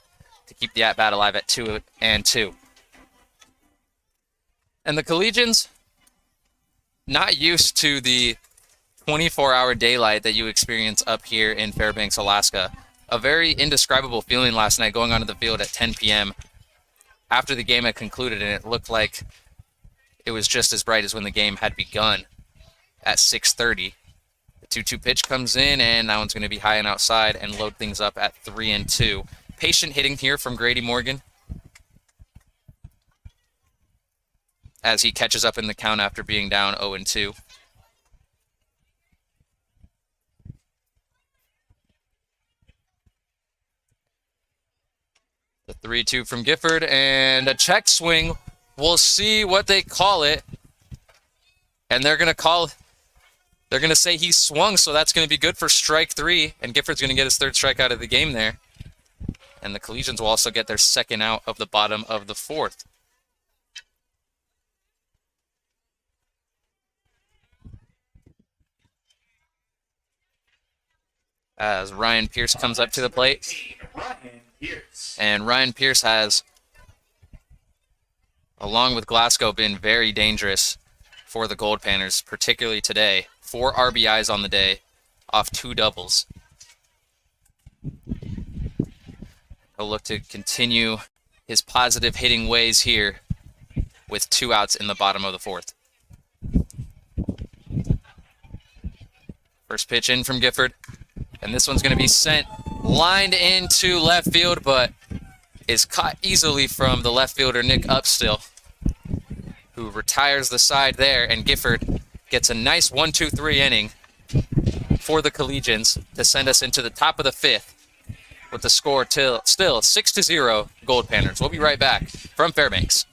to keep the at-bat alive at 2-2. And the Collegians, not used to the 24-hour daylight that you experience up here in Fairbanks, Alaska. A very indescribable feeling last night going onto the field at 10 p.m. after the game had concluded, and it looked like it was just as bright as when the game had begun at 6:30. The 2-2 pitch comes in, and that one's going to be high and outside and load things up at 3-2. Patient hitting here from Grady Morgan as he catches up in the count after being down 0-2. The 3-2 from Gifford, and a check swing. We'll see what they call it. And they're going to say he swung, so that's going to be good for strike 3, and Gifford's going to get his 3rd strikeout of the game there. And the Collegians will also get their 2nd out of the bottom of the 4th. As Ryan Pierce comes up to the plate. And Ryan Pierce has, along with Glasgow, been very dangerous for the Goldpanners, particularly today. 4 RBIs on the day off 2 doubles. He'll look to continue his positive hitting ways here with 2 outs in the bottom of the 4th. First pitch in from Gifford, and this one's going to be sent lined into left field, but is caught easily from the left fielder Nick Upstill, who retires the side there, and Gifford gets a nice 1-2-3 inning for the Collegians to send us into the top of the 5th with the score still 6-0 Goldpanners. We'll be right back from Fairbanks.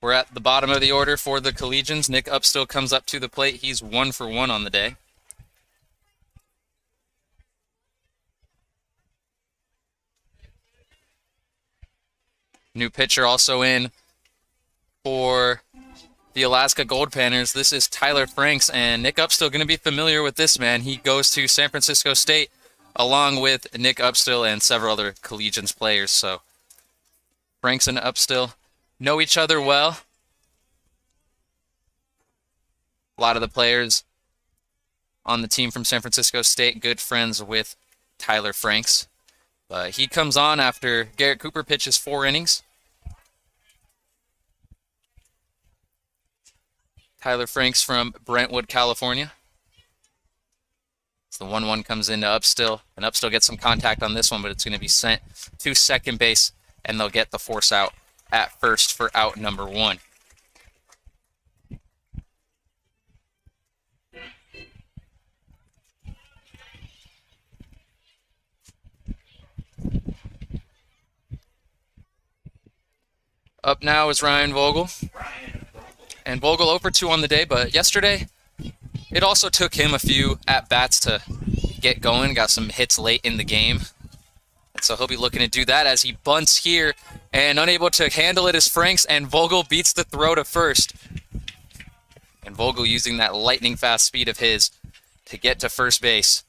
We're at the bottom of the order for the Collegians. Nick Upstill comes up to the plate. He's 1 for 1 on the day. New pitcher also in for the Alaska Goldpanners. This is Tyler Franks, and Nick Upstill going to be familiar with this man. He goes to San Francisco State along with Nick Upstill and several other Collegians players. So Franks and Upstill know each other well. A lot of the players on the team from San Francisco State, good friends with Tyler Franks. But he comes on after Garrett Cooper pitches 4 innings. Tyler Franks from Brentwood, California. So the 1-1 comes into Upstill, and Upstill gets some contact on this one, but it's going to be sent to second base, and they'll get the force out at first for out number 1. Up now is Ryan Vogel. And Vogel 0 for 2 on the day, but yesterday it also took him a few at-bats to get going. Got some hits late in the game. And so he'll be looking to do that as he bunts here, and unable to handle it is Franks, and Vogel beats the throw to first. And Vogel using that lightning fast speed of his to get to first base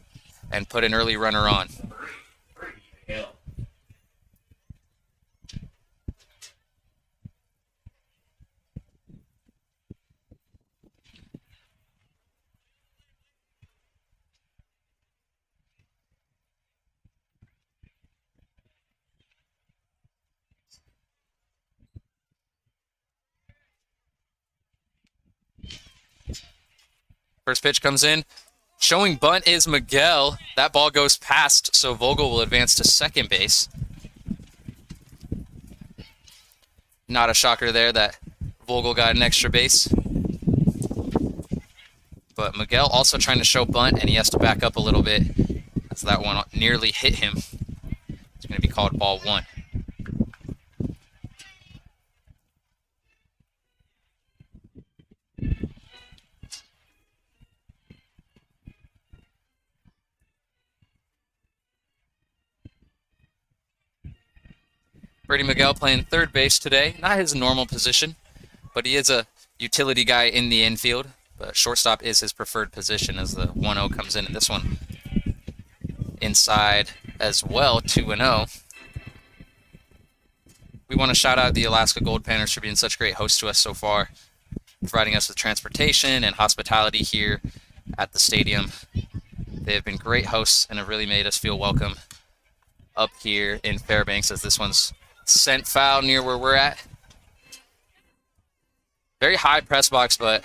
and put an early runner on. First pitch comes in. Showing bunt is Miguel. That ball goes past, so Vogel will advance to second base. Not a shocker there that Vogel got an extra base. But Miguel also trying to show bunt, and he has to back up a little bit as that one nearly hit him. It's going to be called ball 1. Brady Miguel playing third base today. Not his normal position, but he is a utility guy in the infield. But shortstop is his preferred position as the 1-0 comes in. And this one inside as well, 2-0. We want to shout out the Alaska Goldpanners for being such great hosts to us so far, providing us with transportation and hospitality here at the stadium. They have been great hosts and have really made us feel welcome up here in Fairbanks, as this one's sent foul near where we're at. Very high press box, but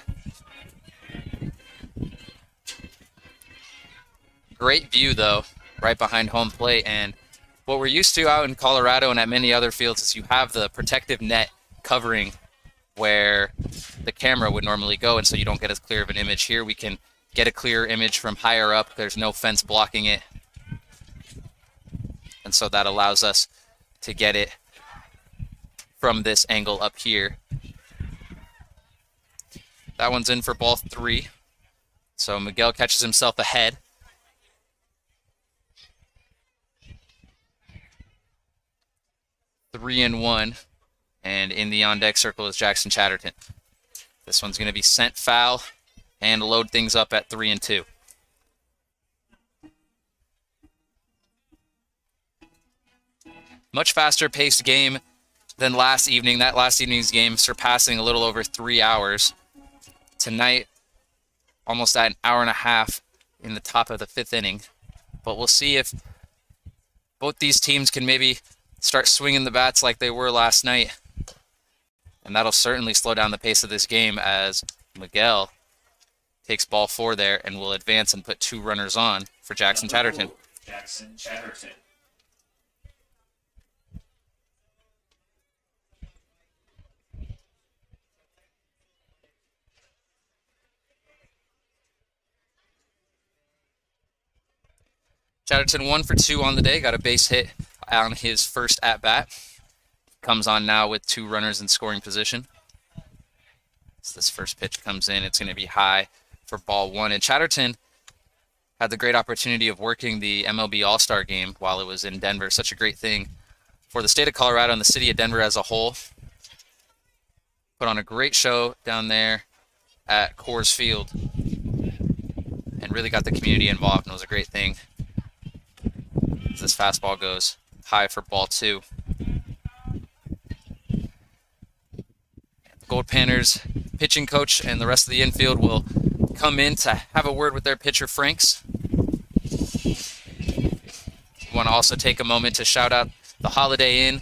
great view though, right behind home plate. And what we're used to out in Colorado and at many other fields is you have the protective net covering where the camera would normally go, and so you don't get as clear of an image. Here we can get a clearer image from higher up. There's no fence blocking it, and so that allows us to get it from this angle up here. That one's in for ball 3. So Miguel catches himself ahead. Three and 1. And in the on-deck circle is Jackson Chatterton. This one's going to be sent foul and load things up at 3 and 2. Much faster paced game than last evening. That last evening's game surpassing a little over 3 hours. Tonight, almost at an hour and a half in the top of the 5th inning. But we'll see if both these teams can maybe start swinging the bats like they were last night. And that'll certainly slow down the pace of this game as Miguel takes ball 4 there and will advance and put 2 runners on for Jackson Chatterton. Jackson Chatterton. Chatterton 1 for 2 on the day. Got a base hit on his first at-bat. Comes on now with 2 runners in scoring position. As this first pitch comes in, it's going to be high for ball one. And Chatterton had the great opportunity of working the MLB All-Star game while it was in Denver. Such a great thing for the state of Colorado and the city of Denver as a whole. Put on a great show down there at Coors Field and really got the community involved, and it was a great thing. As this fastball goes high for ball two. The Goldpanners pitching coach and the rest of the infield will come in to have a word with their pitcher, Franks. We want to also take a moment to shout out the Holiday Inn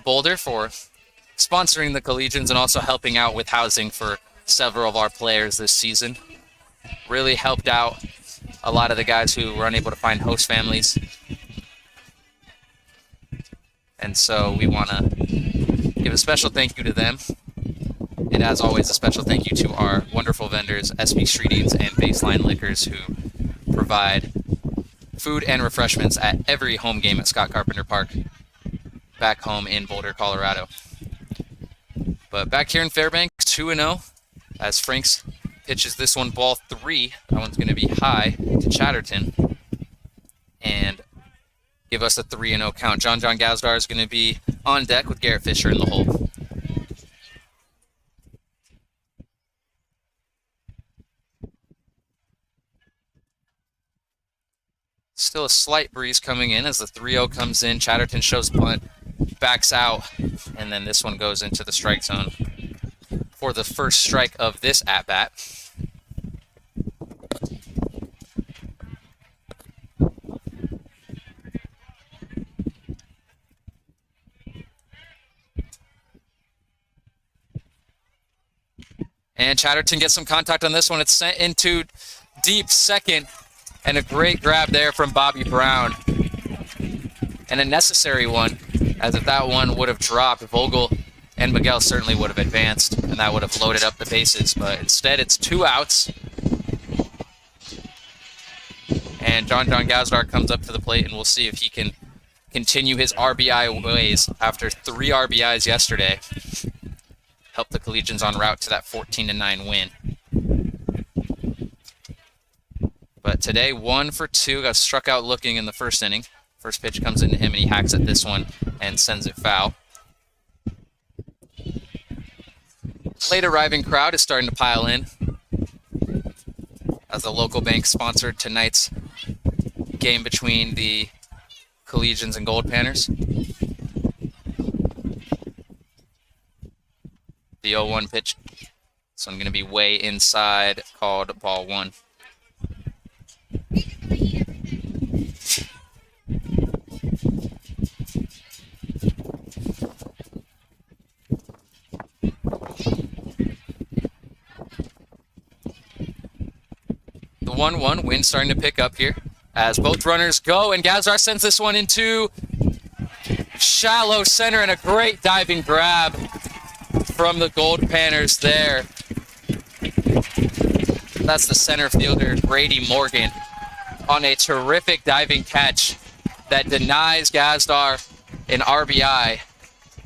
Boulder for sponsoring the Collegians and also helping out with housing for several of our players this season. Really helped out a lot of the guys who were unable to find host families. And so we want to give a special thank you to them. And as always, a special thank you to our wonderful vendors, SB Streetings and Baseline Liquors, who provide food and refreshments at every home game at Scott Carpenter Park, back home in Boulder, Colorado. But back here in Fairbanks, 2-0, as Franks pitches this one, ball three. That one's going to be high to Chatterton and give us a 3-0 count. John Gazdar is going to be on deck with Garrett Fisher in the hole. Still a slight breeze coming in as the 3-0 comes in. Chatterton shows bunt, backs out, and then this one goes into the strike zone for the first strike of this at-bat. And Chatterton gets some contact on this one. It's sent into deep second, and a great grab there from Bobby Brown. And a necessary one, as if that one would have dropped, Vogel and Miguel certainly would have advanced, and that would have loaded up the bases. But instead, it's 2 outs. And John Gazdar comes up to the plate, and we'll see if he can continue his RBI ways after 3 RBIs yesterday. Help the Collegians en route to that 14-9 win. But today, 1 for 2, got struck out looking in the first inning. First pitch comes into him, and he hacks at this one and sends it foul. Late arriving crowd is starting to pile in as the local bank sponsored tonight's game between the Collegians and Goldpanners. The 0-1 pitch. This one going to be way inside, called ball one. The 1-1 wind starting to pick up here as both runners go, and Gazdar sends this one into shallow center, and a great diving grab from the Goldpanners there. That's the center fielder, Brady Morgan, on a terrific diving catch that denies Gazdar an RBI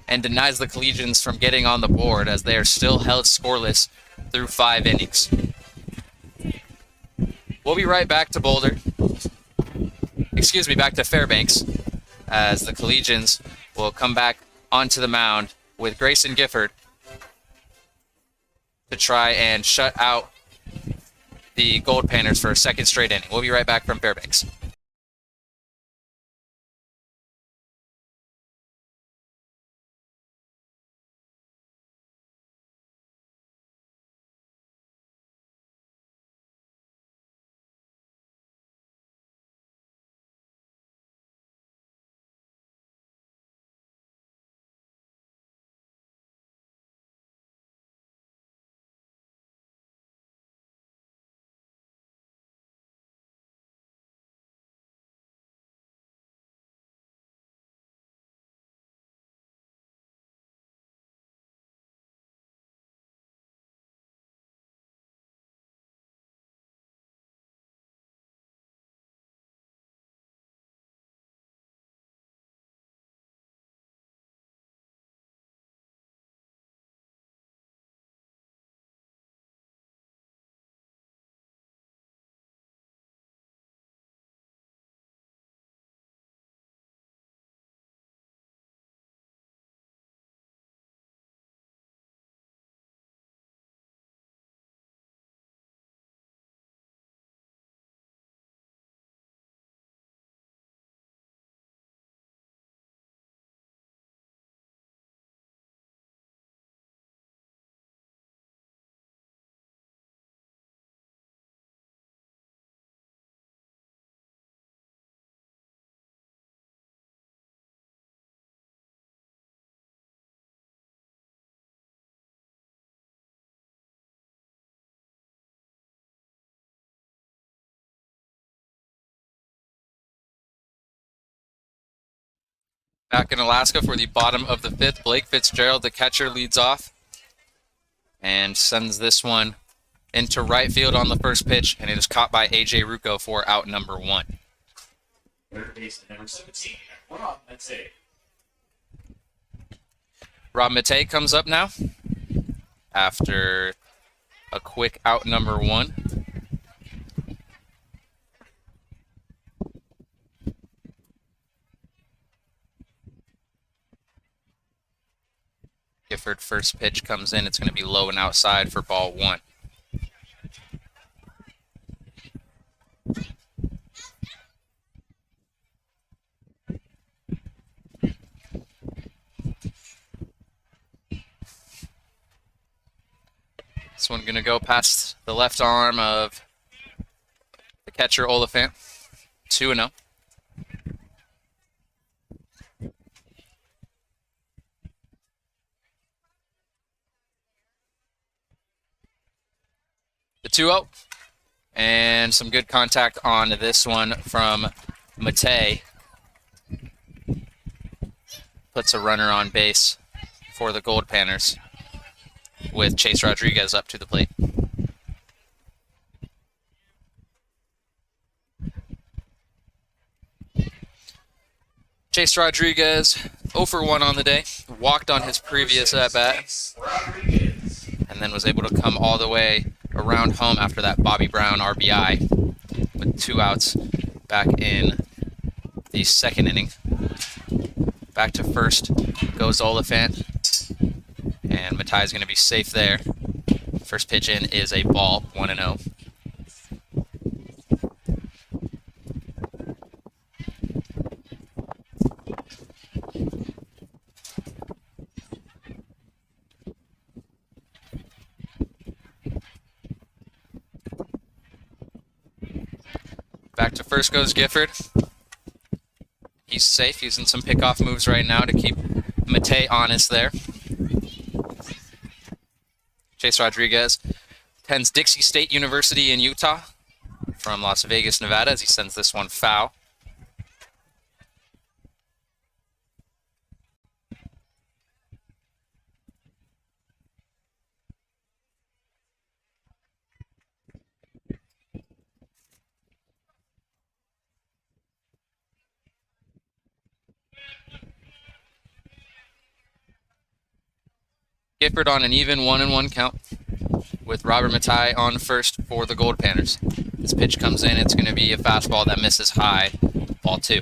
and denies the Collegians from getting on the board as they are still held scoreless through 5 innings. We'll be right back to Boulder. Back to Fairbanks, as the Collegians will come back onto the mound with Grayson Gifford to try and shut out the Goldpanners for a second straight inning. We'll be right back from Fairbanks. Back in Alaska for the bottom of the fifth, Blake Fitzgerald, the catcher, leads off and sends this one into right field on the first pitch, and it is caught by A.J. Rucco for out number 1. Third baseman, number 17, Rob Matei. Rob Matei comes up now after a quick out number 1. Gifford first pitch comes in. It's going to be low and outside for ball 1. This one going to go past the left arm of the catcher, Oliphant. 2-0. The 2-0. And some good contact on this one from Matei. Puts a runner on base for the Goldpanners, with Chase Rodriguez up to the plate. Chase Rodriguez, 0 for 1 on the day, walked on his previous at-bat, and then was able to come all the way around home after that Bobby Brown RBI with 2 outs back in the second inning. Back to first goes Oliphant, and Matai is going to be safe there. First pitch in is a ball, 1-0. Back to first goes Gifford. He's safe, using some pickoff moves right now to keep Matei honest there. Chase Rodriguez attends Dixie State University in Utah from Las Vegas, Nevada, as he sends this one foul. Gifford on an even 1-1 count with Robert Matei on first for the Goldpanners. This pitch comes in. It's going to be a fastball that misses high. Ball 2.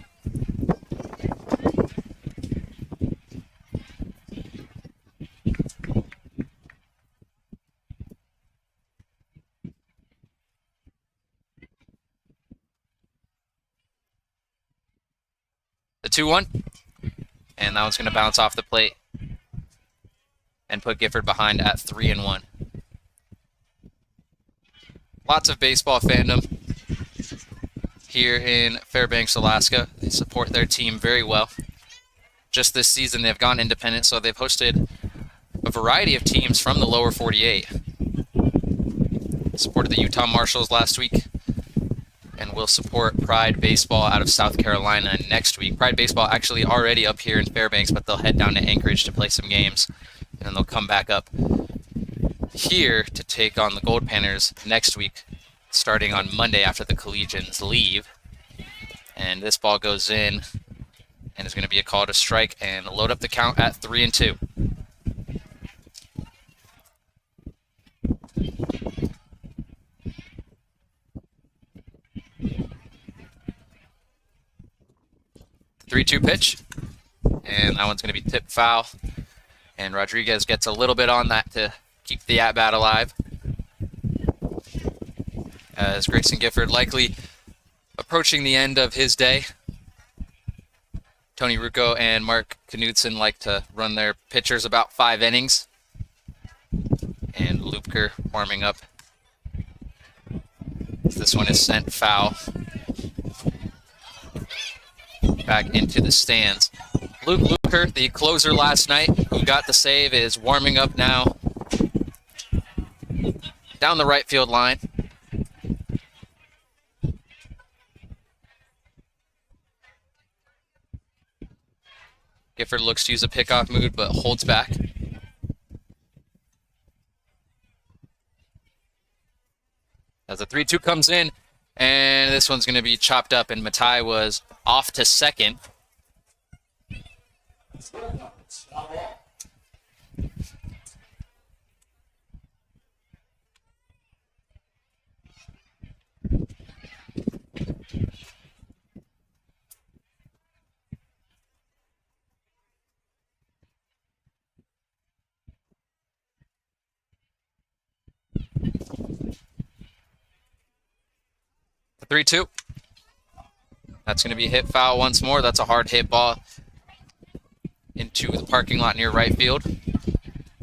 The 2-1. And that one's going to bounce off the plate and put Gifford behind at 3-1. Lots of baseball fandom here in Fairbanks, Alaska. They support their team very well. Just this season, they've gone independent, so they've hosted a variety of teams from the lower 48. Supported the Utah Marshals last week, and will support Pride Baseball out of South Carolina next week. Pride Baseball actually already up here in Fairbanks, but they'll head down to Anchorage to play some games, and then they'll come back up here to take on the Goldpanners next week, starting on Monday after the Collegians leave. And this ball goes in, and it's going to be a call to strike and load up the count at 3-2. The 3-2 pitch, and that one's going to be tipped foul. And Rodriguez gets a little bit on that to keep the at-bat alive, as Grayson Gifford likely approaching the end of his day. Tony Rucco and Mark Knudsen like to run their pitchers about 5 innings. And Lupker warming up. This one is sent foul back into the stands. Luke Lupker, the closer last night, who got the save, is warming up now down the right field line. Gifford looks to use a pickoff mood, but holds back. As the 3-2 comes in, and this one's going to be chopped up, and Matai was off to second. The 3-2. That's going to be hit foul once more. That's a hard hit ball into the parking lot near right field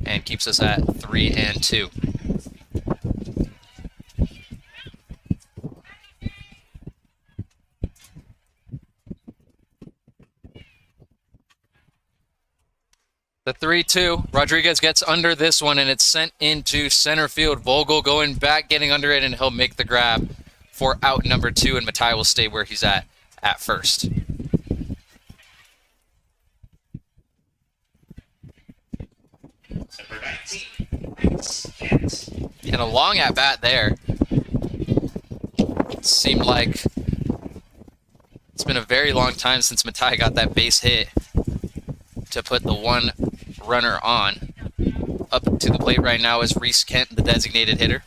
and keeps us at 3-2. The 3-2. Rodriguez gets under this one, and it's sent into center field. Vogel going back, getting under it, and he'll make the grab for out number 2, and Matai will stay where he's at first. Number 19. And a long at bat there. It seemed like it's been a very long time since Matai got that base hit to put the one runner on. Up to the plate right now is Reese Kent, the designated hitter,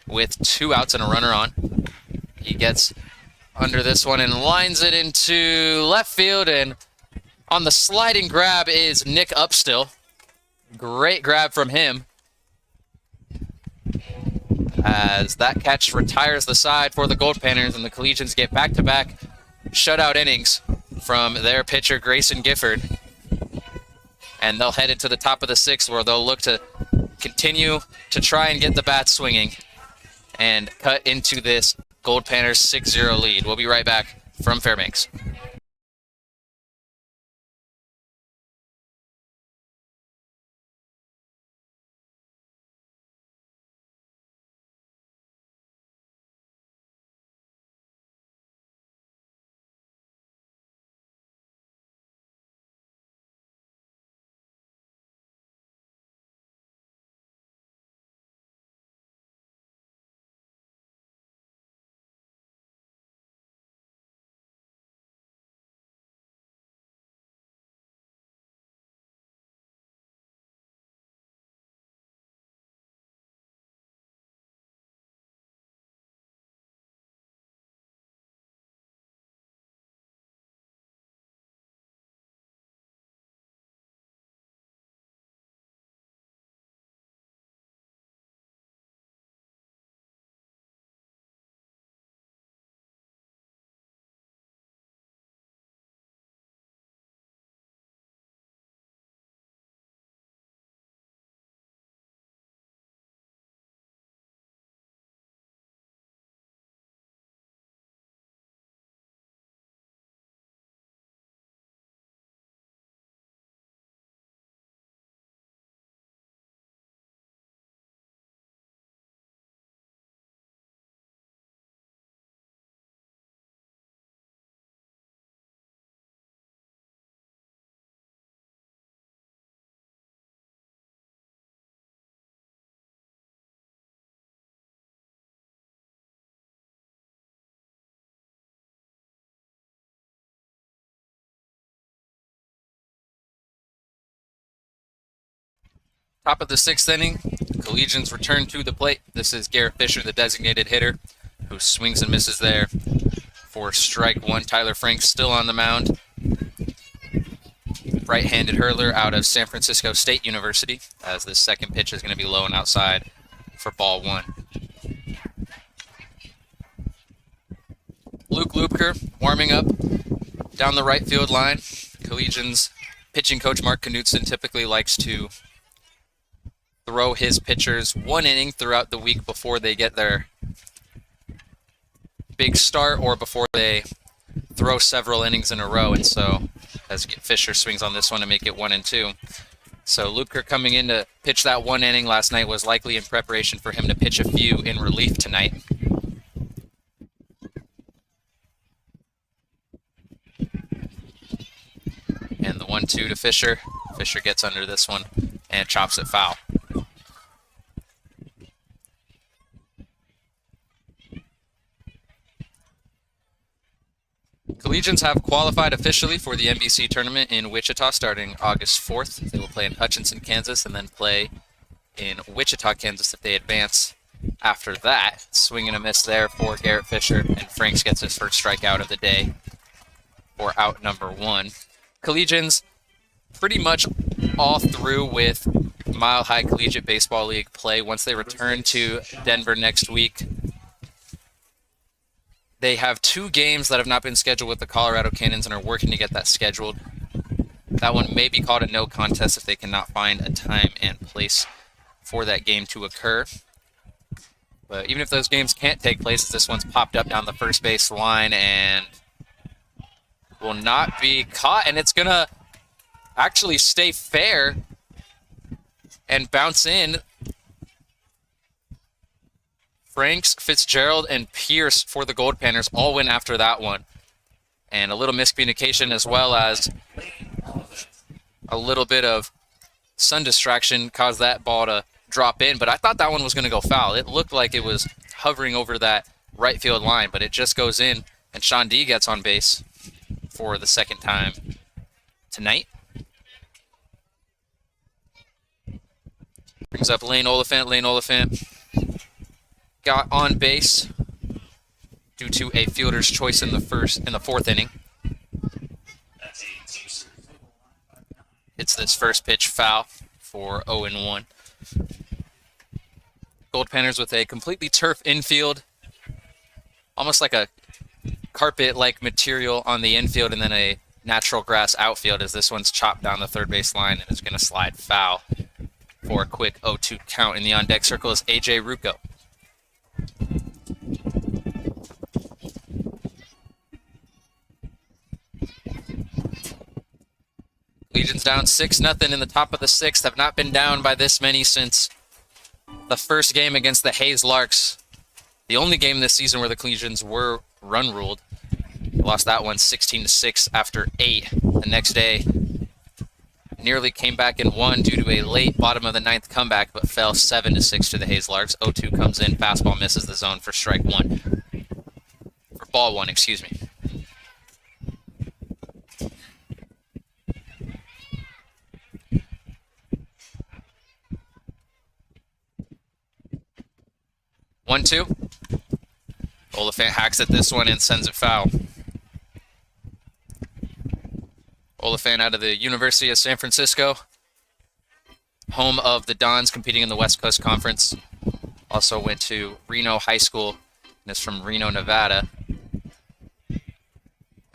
with 2 outs and a runner on. He gets under this one and lines it into left field, and on the sliding grab is Nick Upstill. Great grab from him, as that catch retires the side for the Goldpanners, and the Collegians get back-to-back shutout innings from their pitcher Grayson Gifford. And they'll head into the top of the 6th, where they'll look to continue to try and get the bat swinging and cut into this Goldpanners 6-0 lead. We'll be right back from Fairbanks. Top of the 6th inning, Collegians return to the plate. This is Garrett Fisher, the designated hitter, who swings and misses there for strike 1. Tyler Franks still on the mound. Right-handed hurler out of San Francisco State University, as this second pitch is going to be low and outside for ball 1. Luke Lupker warming up down the right field line. Collegians pitching coach Mark Knutson typically likes to throw his pitchers 1 inning throughout the week before they get their big start, or before they throw several innings in a row. And so as Fisher swings on this one to make it 1-2. So Lupker coming in to pitch that 1 inning last night was likely in preparation for him to pitch a few in relief tonight. And the 1-2 to Fisher. Fisher gets under this one and chops it foul. Collegians have qualified officially for the NBC tournament in Wichita starting August 4th. They will play in Hutchinson, Kansas, and then play in Wichita, Kansas if they advance. After that, swing and a miss there for Garrett Fisher, and Franks gets his first strikeout of the day for out number 1. Collegians pretty much all through with Mile High Collegiate Baseball League play. Once they return to Denver next week, they have 2 games that have not been scheduled with the Colorado Cannons and are working to get that scheduled. That one may be called a no contest if they cannot find a time and place for that game to occur. But even if those games can't take place, this one's popped up down the first base line and will not be caught. And it's going to actually stay fair and bounce in. Franks, Fitzgerald, and Pierce for the Goldpanners all win after that one. And a little miscommunication as well as a little bit of sun distraction caused that ball to drop in. But I thought that one was going to go foul. It looked like it was hovering over that right field line, but it just goes in. And Sean D gets on base for the second time tonight. Brings up Lane Oliphant. Lane Oliphant got on base due to a fielder's choice in the fourth inning. It's this first pitch foul for 0-1. Goldpanners with a completely turf infield, almost like a carpet-like material on the infield, and then a natural grass outfield as this one's chopped down the third base line and is going to slide foul for a quick 0-2 count. In the on-deck circle is A.J. Rucco. Collegians down 6-0 in the top of the 6th. Have not been down by this many since the first game against the Hayes Larks. The only game this season where the Collegians were run ruled. Lost that one 16-6 after 8. The next day, nearly came back and won due to a late bottom of the 9th comeback, but fell 7-6 to the Hayes Larks. 0-2 comes in, fastball misses the zone for strike 1. For ball 1, excuse me. One, two. Oliphant hacks at this one and sends it foul. Oliphant out of the University of San Francisco, home of the Dons competing in the West Coast Conference. Also went to Reno High School and is from Reno, Nevada.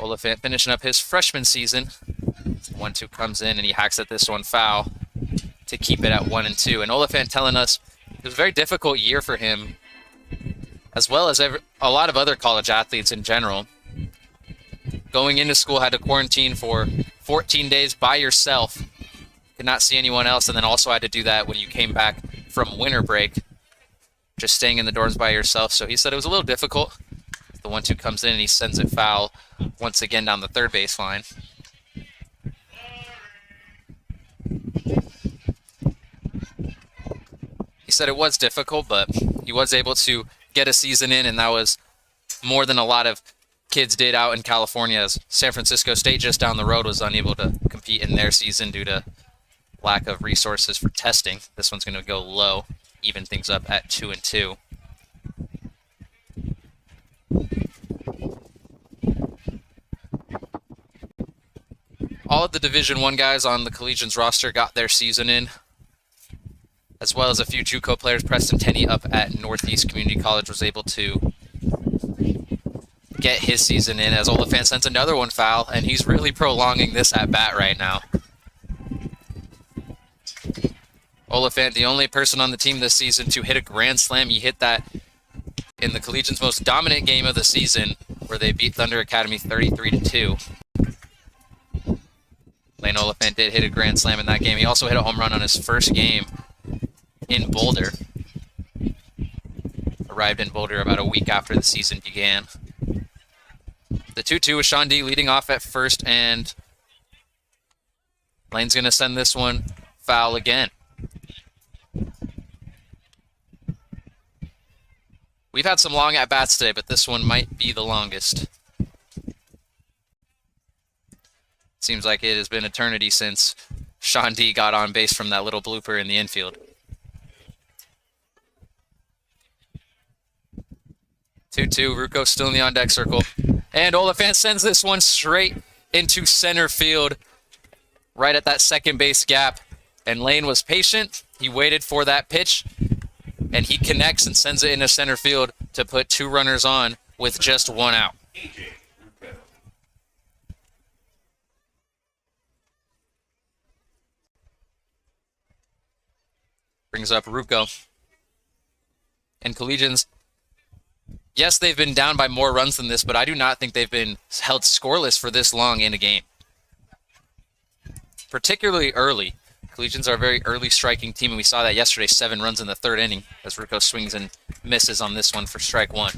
Oliphant finishing up his freshman season. 1-2 comes in and he hacks at this one foul to keep it at 1-2. And Oliphant telling us it was a very difficult year for him, as well as a lot of other college athletes in general. Going into school, had to quarantine for 14 days by yourself. Could not see anyone else, and then also had to do that when you came back from winter break, just staying in the dorms by yourself. So he said it was a little difficult. The 1-2 comes in and he sends it foul once again down the third base line. He said it was difficult, but he was able to get a season in, and that was more than a lot of kids did out in California, as San Francisco State just down the road was unable to compete in their season due to lack of resources for testing. This one's going to go low, even things up at 2-2. All of the Division I guys on the Collegians roster got their season in, as well as a few JUCO players. Preston Tenney up at Northeast Community College was able to get his season in, as Oliphant sends another one foul, and he's really prolonging this at bat right now. Oliphant, the only person on the team this season to hit a grand slam. He hit that in the Collegians' most dominant game of the season, where they beat Thunder Academy 33-2. Lane Oliphant did hit a grand slam in that game. He also hit a home run on his first game in Boulder. Arrived in Boulder about a week after the season began. The 2-2 with Sean D leading off at first, and Lane's going to send this one foul again. We've had some long at-bats today, but this one might be the longest. Seems like it has been eternity since Sean D got on base from that little blooper in the infield. 2-2, Ruocco still in the on-deck circle. And Oliphant sends this one straight into center field, right at that second base gap. And Lane was patient. He waited for that pitch, and he connects and sends it into center field to put 2 runners on with just 1 out. Brings up Ruocco. And Collegians, yes, they've been down by more runs than this, but I do not think they've been held scoreless for this long in a game. Particularly early. Collegians are a very early striking team, and we saw that yesterday, 7 runs in the 3rd inning, as Ruocco swings and misses on this one for strike 1.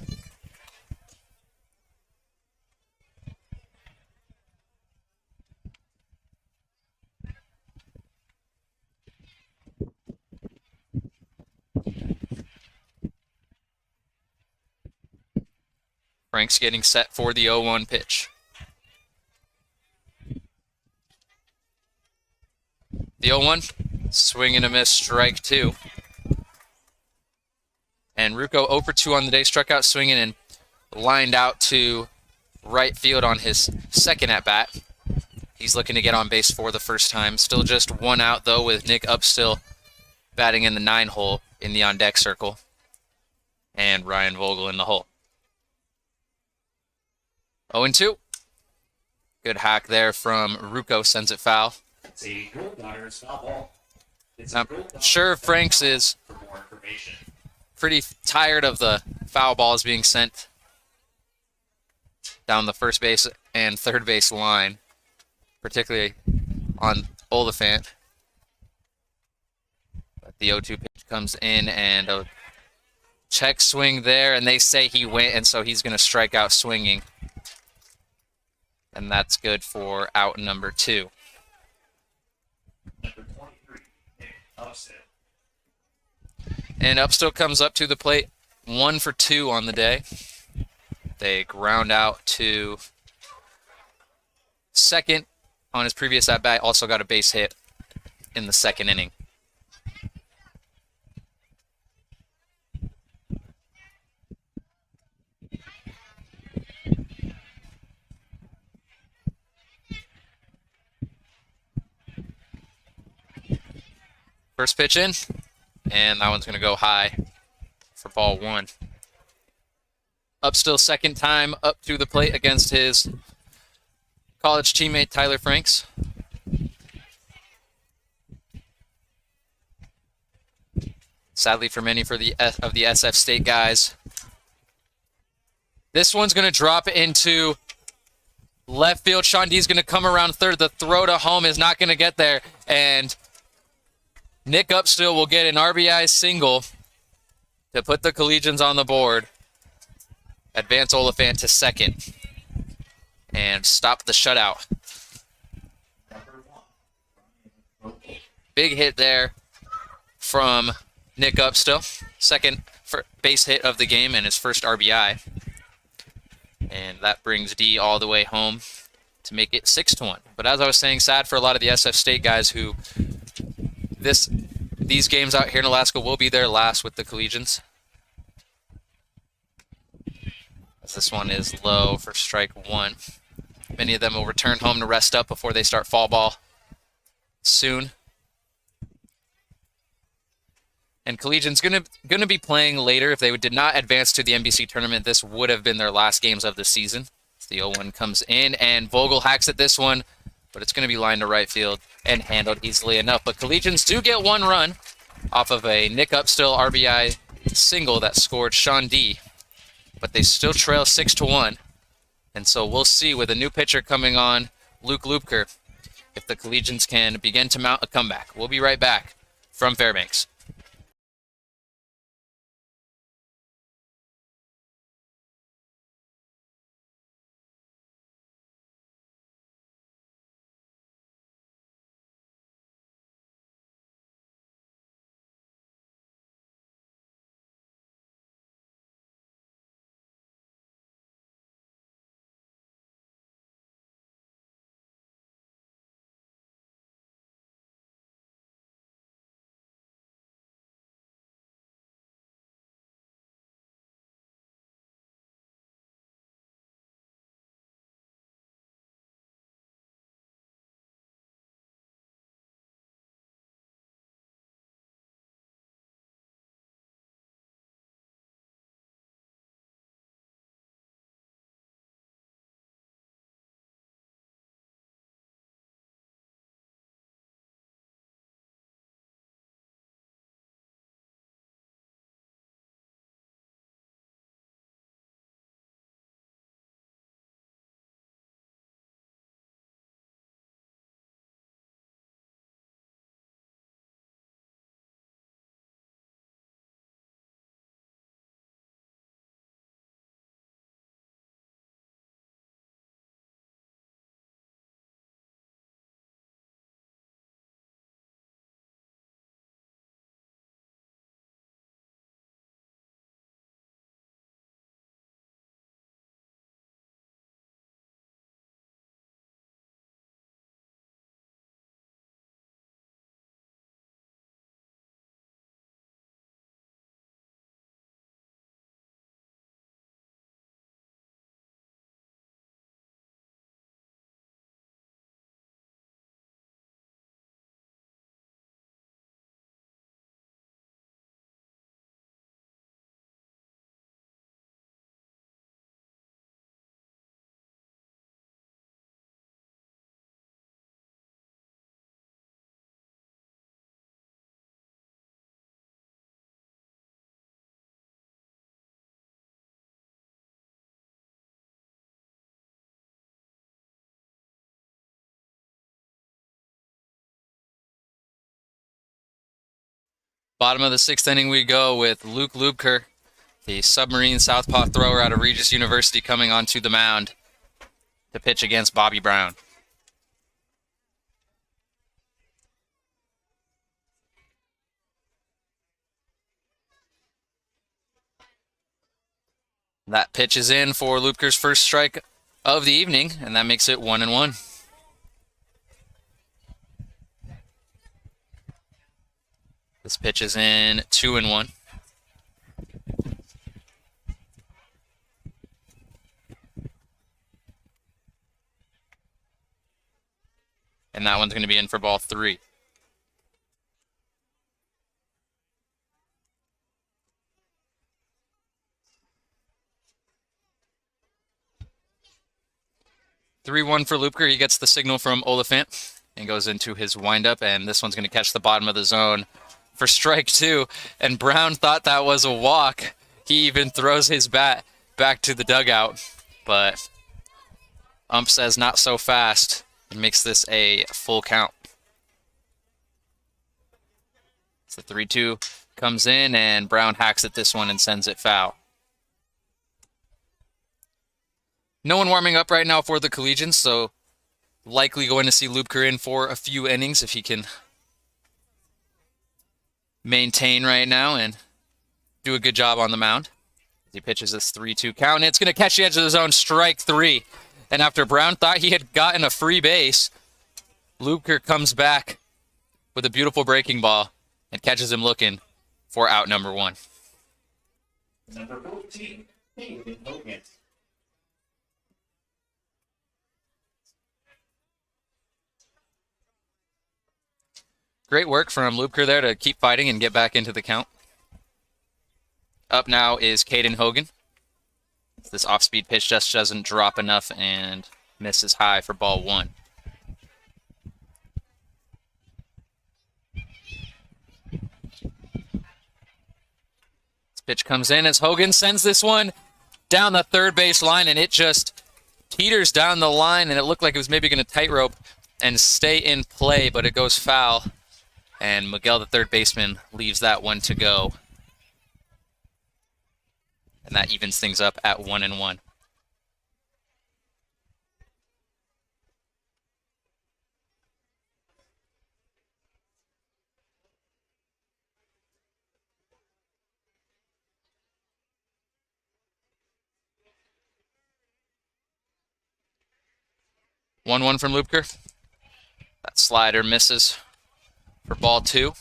Frank's getting set for the 0-1 pitch. The 0-1, swing and a miss, strike 2. And Ruocco 0 for 2 on the day, struck out swinging and lined out to right field on his second at-bat. He's looking to get on base for the first time. Still just 1 out, though, with Nick Upstill batting in the 9-hole in the on-deck circle. And Ryan Vogel in the hole. 0-2. Good hack there from Ruocco, sends it foul. It's a Goldpanners foul ball. I'm sure Franks is pretty tired of the foul balls being sent down the first base and third base line, particularly on Oliphant. But the 0-2 pitch comes in and a check swing there, and they say he went, and so he's going to strike out swinging. And that's good for out number 2. Number 23, Upstill. And Upstill comes up to the plate, 1 for 2 on the day. They ground out to second on his previous at-bat. Also got a base hit in the 2nd inning. First pitch in, and that one's going to go high for ball 1. Upstill second time up to the plate against his college teammate Tyler Franks. Sadly for many of the SF State guys, this one's going to drop into left field. Sean D's going to come around third. The throw to home is not going to get there, and Nick Upstill will get an RBI single to put the Collegians on the board. Advance Oliphant to second and stop the shutout. Big hit there from Nick Upstill. Second base hit of the game and his first RBI. And that brings D all the way home to make it 6-1. But as I was saying, sad for a lot of the SF State guys who these games out here in Alaska will be their last with the Collegians. As this one is low for strike 1. Many of them will return home to rest up before they start fall ball soon. And Collegians gonna be playing later. If they did not advance to the NBC tournament, this would have been their last games of the season. The 0-1 comes in, and Vogel hacks at this one, but it's going to be lined to right field and handled easily enough. But Collegians do get 1 run off of a Nick Upstill RBI single that scored Sean D. But they still trail 6-1. And so we'll see with a new pitcher coming on, Luke Lupker, if the Collegians can begin to mount a comeback. We'll be right back from Fairbanks. Bottom of the 6th inning we go with Luke Lubker, the submarine southpaw thrower out of Regis University, coming onto the mound to pitch against Bobby Brown. That pitch is in for Lubker's first strike of the evening, and that makes it 1-1. This pitch is in 2-1. And that one's going to be in for ball 3. (3-1) for Lubker. He gets the signal from Oliphant and goes into his windup, and this one's going to catch the bottom of the zone for strike 2. And Brown thought that was a walk. He even throws his bat back to the dugout, but ump says not so fast and makes this a full count. So 3-2 comes in, and Brown hacks at this one and sends it foul. No one warming up right now for the Collegians, so likely going to see Lubker in for a few innings if he can maintain right now and do a good job on the mound. He pitches this 3-2 count, and it's going to catch the edge of the zone, strike 3. And after Brown thought he had gotten a free base, Lubker comes back with a beautiful breaking ball and catches him looking for out number 1. Number 14, Hayden Hogan. Great work from Lubker there to keep fighting and get back into the count. Up now is Caden Hogan. This off-speed pitch just doesn't drop enough and misses high for ball 1. This pitch comes in as Hogan sends this one down the third base line, and it just teeters down the line, and it looked like it was maybe going to tightrope and stay in play, but it goes foul. And Miguel, the third baseman, leaves that one to go. And that evens things up at 1-1. (1-1) from Lubker. That slider misses for ball 2.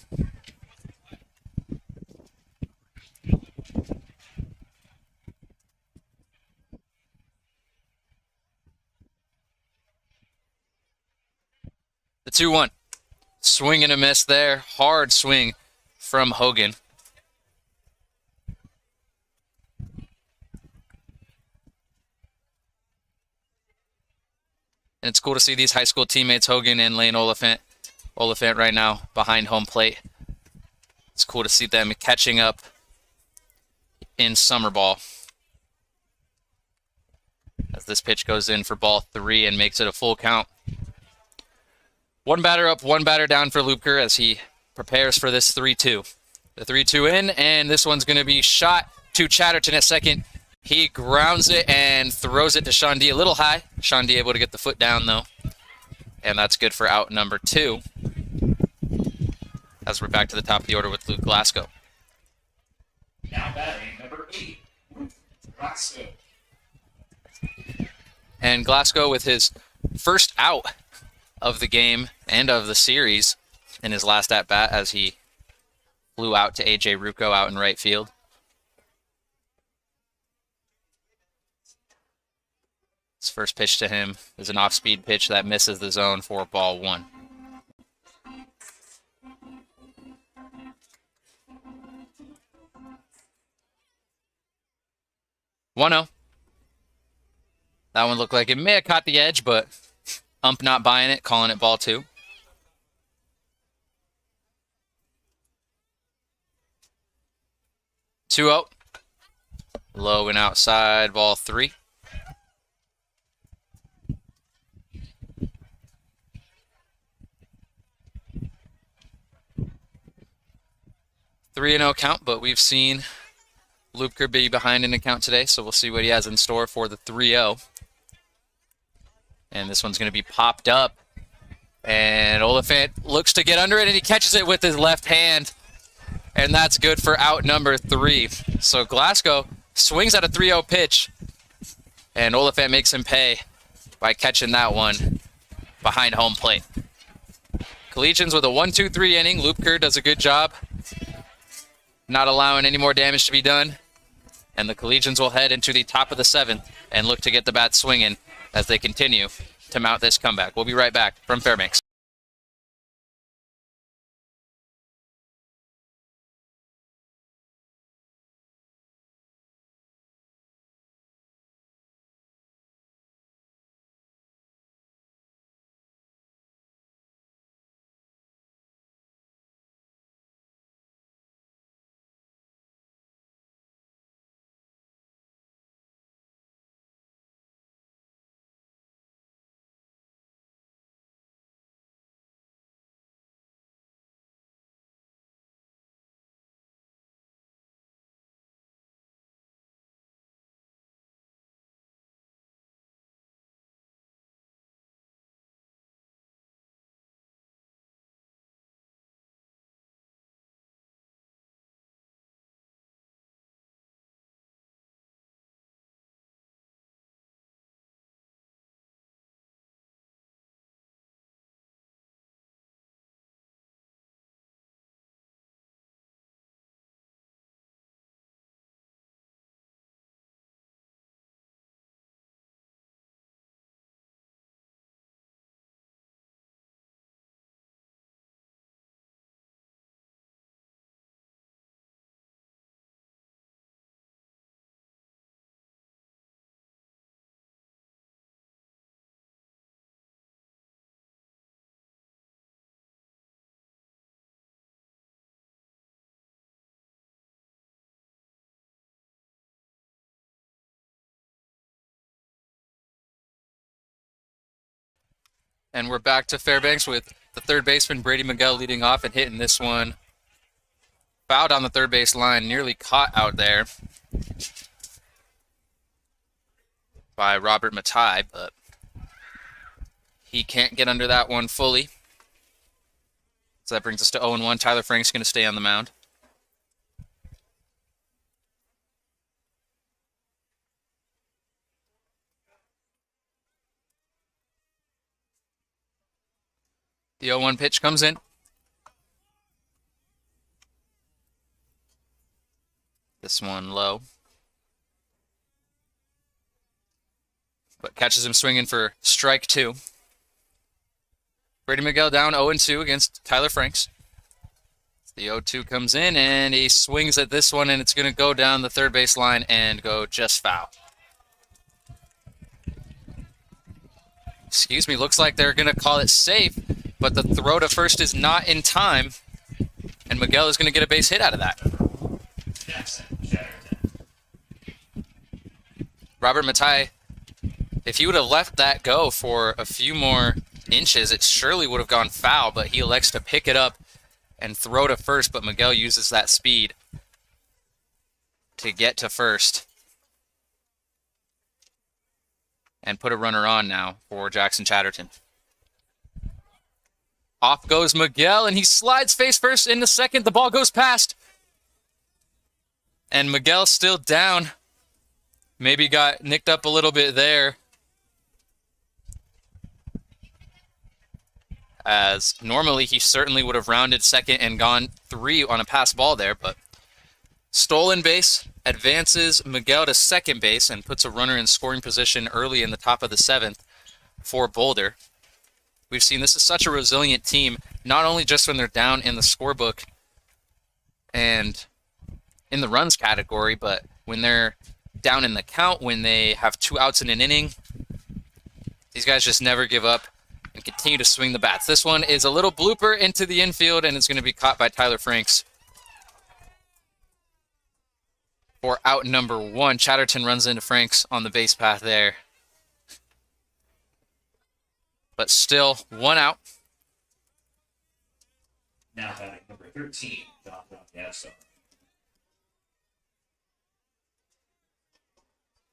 The 2-1. Swing and a miss there. Hard swing from Hogan. And it's cool to see these high school teammates, Hogan and Lane Oliphant right now behind home plate. It's cool to see them catching up in summer ball. As this pitch goes in for ball 3 and makes it a full count. One batter up, one batter down for Lubker as he prepares for this 3-2. The 3-2 in, and this one's going to be shot to Chatterton at second. He grounds it and throws it to Sean D a little high. Sean D able to get the foot down, though. And that's good for out number 2. As we're back to the top of the order with Luke Glasgow. Now batting number 8, Glasgow. And Glasgow with his first out of the game and of the series in his last at-bat as he flew out to A.J. Rucco out in right field. His first pitch to him is an off-speed pitch that misses the zone for ball 1. (1-0). That one looked like it may have caught the edge, but ump not buying it, calling it ball 2. (2-0). Low and outside, ball 3. 3-0 count, but we've seen Lupker be behind in the count today, so we'll see what he has in store for the 3-0. And this one's going to be popped up. And Oliphant looks to get under it, and he catches it with his left hand. And that's good for out number 3. So Glasgow swings at a 3-0 pitch, and Oliphant makes him pay by catching that one behind home plate. Collegians with a 1-2-3 inning. Lupker does a good job not allowing any more damage to be done. And the Collegians will head into the top of the 7th and look to get the bat swinging as they continue to mount this comeback. We'll be right back from Fairbanks. And we're back to Fairbanks with the third baseman, Brady Miguel, leading off and hitting this one. Fouled on the third base line, nearly caught out there by Robert Matai, but he can't get under that one fully. So that brings us to 0-1. Tyler Frank's going to stay on the mound. The 0-1 pitch comes in. This one low. But catches him swinging for strike 2. Brady Miguel down 0-2 against Tyler Franks. The 0-2 comes in, and he swings at this one, and it's going to go down the third base line and go just foul. Excuse me, looks like they're going to call it safe, but the throw to first is not in time, and Miguel is going to get a base hit out of that. Robert Matai, if he would have left that go for a few more inches, it surely would have gone foul, but he elects to pick it up and throw to first, but Miguel uses that speed to get to first and put a runner on now for Jackson Chatterton. Off goes Miguel, and he slides face first into second. The ball goes past, and Miguel still down. Maybe got nicked up a little bit there, as normally he certainly would have rounded second and gone 3 on a pass ball there, but stolen base advances Miguel to second base and puts a runner in scoring position early in the top of the 7th for Boulder. We've seen this is such a resilient team, not only just when they're down in the scorebook and in the runs category, but when they're down in the count, when they have 2 outs in an inning. These guys just never give up and continue to swing the bats. This one is a little blooper into the infield, and it's going to be caught by Tyler Franks for out number 1. Chatterton runs into Franks on the base path there. But still 1 out. Now batting number 13, John Gadsar.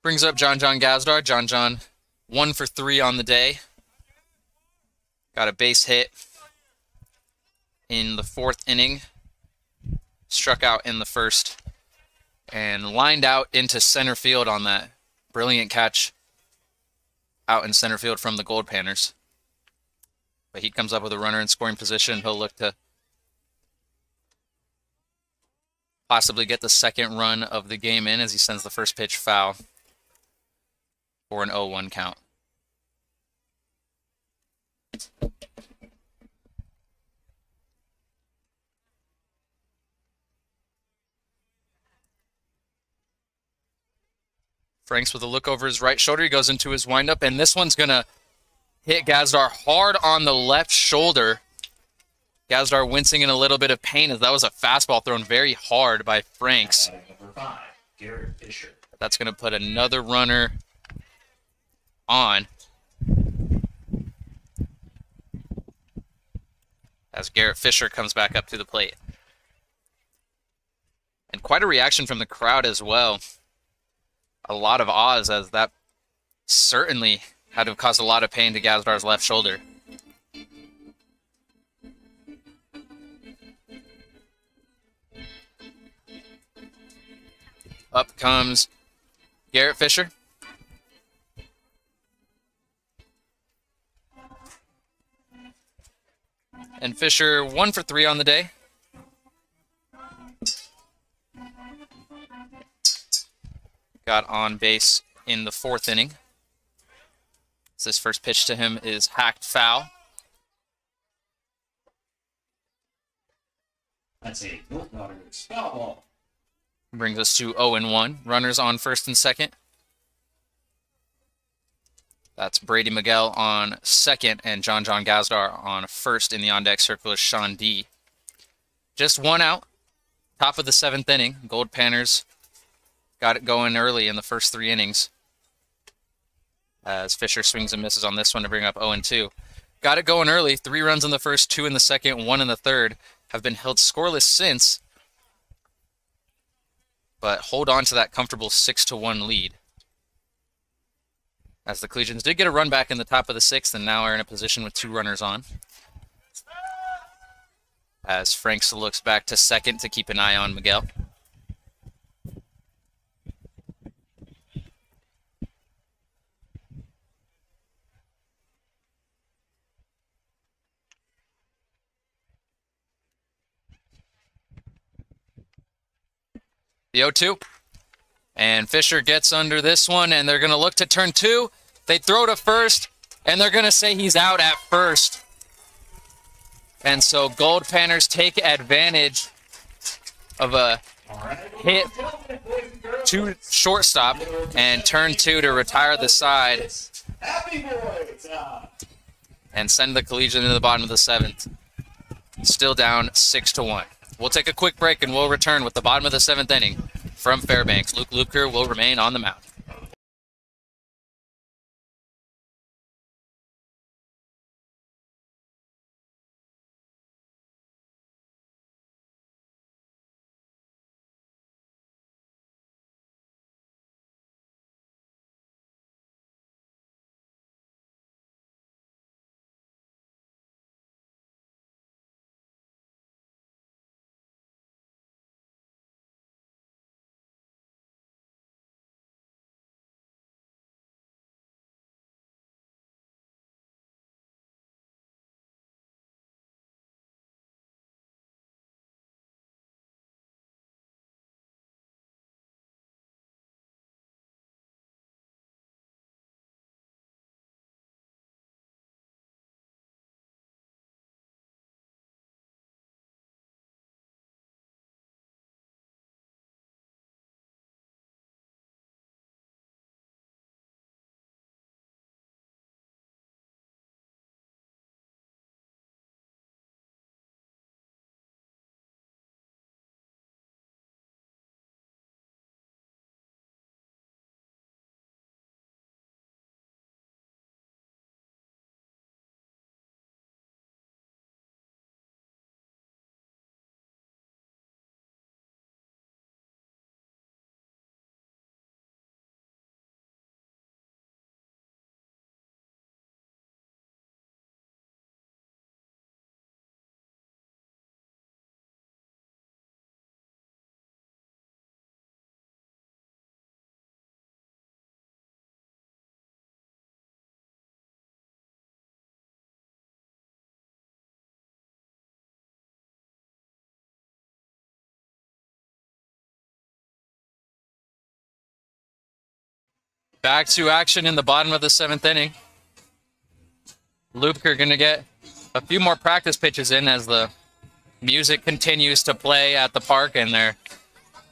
Brings up John Gazdar. John 1 for 3 on the day. Got a base hit in the 4th inning. Struck out in the 1st. And lined out into center field on that brilliant catch out in center field from the Goldpanners. But he comes up with a runner in scoring position. He'll look to possibly get the second run of the game in as he sends the first pitch foul for an 0-1 count. Franks with a look over his right shoulder. He goes into his windup, and this one's going to hit Gazdar hard on the left shoulder. Gazdar wincing in a little bit of pain as that was a fastball thrown very hard by Franks. Number 5, Garrett Fisher. That's going to put another runner on as Garrett Fisher comes back up to the plate. And quite a reaction from the crowd as well. A lot of ahs as that certainly had to have caused a lot of pain to Gazdar's left shoulder. Up comes Garrett Fisher. And Fisher 1 for 3 on the day. Got on base in the 4th inning. So this first pitch to him is hacked foul. That's a Goldpanners foul ball. Brings us to 0-1. Runners on first and second. That's Brady Miguel on second and John Gazdar on first. In the on-deck circle is Sean D. Just 1 out. Top of the 7th inning. Goldpanners got it going early in the first 3 innings. As Fisher swings and misses on this one to bring up 0-2. Got it going early. 3 runs in the first, 2 in the second, 1 in the third. Have been held scoreless since. But hold on to that comfortable 6-1 lead. As the Collegians did get a run back in the top of the 6th and now are in a position with 2 runners on. As Franks looks back to second to keep an eye on Miguel. The 0-2. And Fisher gets under this one, and they're going to look to turn 2. They throw to first, and they're going to say he's out at first. And so Goldpanners take advantage of a hit to shortstop and turn 2 to retire the side and send the Collegian to the bottom of the 7th. Still down 6-1. We'll take a quick break, and we'll return with the bottom of the 7th inning from Fairbanks. Luke Lupker will remain on the mound. Back to action in the bottom of the 7th inning. Lubker going to get a few more practice pitches in as the music continues to play at the park, and they're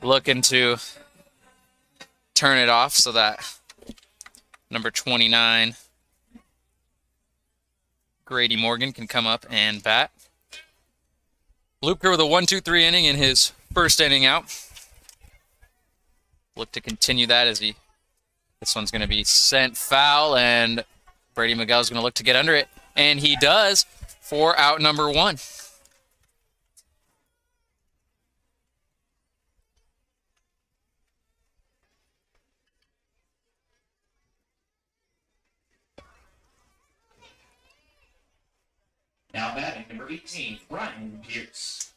looking to turn it off so that number 29, Grady Morgan, can come up and bat. Lubker with a 1-2-3 inning in his first inning out. Look to continue that as this one's going to be sent foul, and Brady Miguel's going to look to get under it, and he does for out number 1. Now batting, number 18, Ryan Pierce.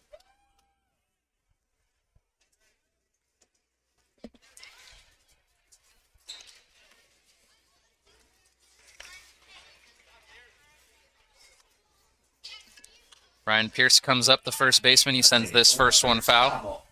Ryan Pierce comes up, the first baseman. He sends this first one foul.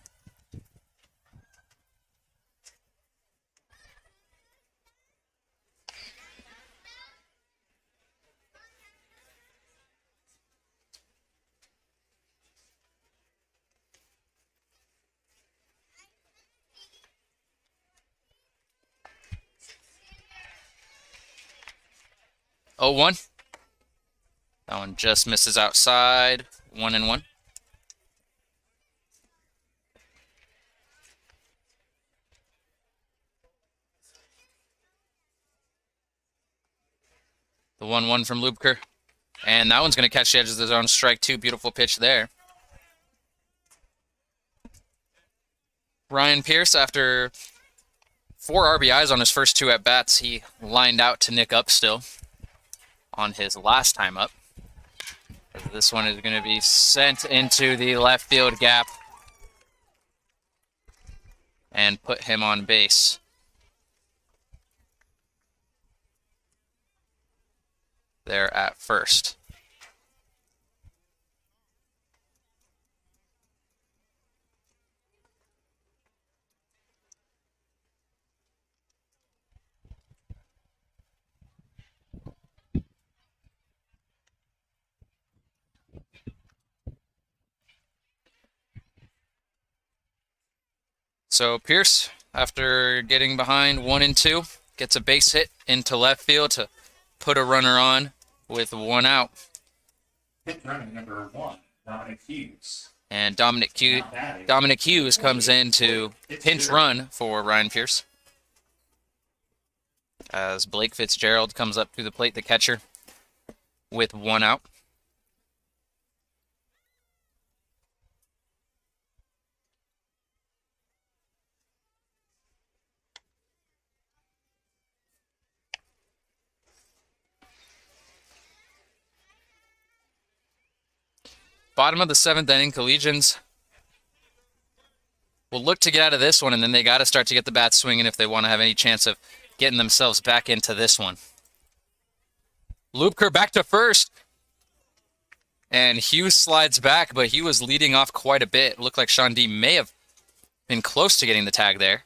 Oh, 1. That one just misses outside. 1-1. The 1-1 from Lubker. And that one's going to catch the edge of the zone. Strike 2. Beautiful pitch there. Ryan Pierce, after 4 RBIs on his first 2 at-bats, he lined out to Nick Upstill on his last time up. This one is going to be sent into the left field gap and put him on base. There at first. So Pierce, after getting behind 1-2, gets a base hit into left field to put a runner on with 1 out. Hit running number 1, Dominic Hughes. And Dominic Hughes comes in to pinch run for Ryan Pierce. As Blake Fitzgerald comes up to the plate, the catcher, with 1 out. Bottom of the 7th inning, Collegians will look to get out of this one, and then they got to start to get the bats swinging if they want to have any chance of getting themselves back into this one. Lubker back to first. And Hughes slides back, but he was leading off quite a bit. It looked like Sean D may have been close to getting the tag there.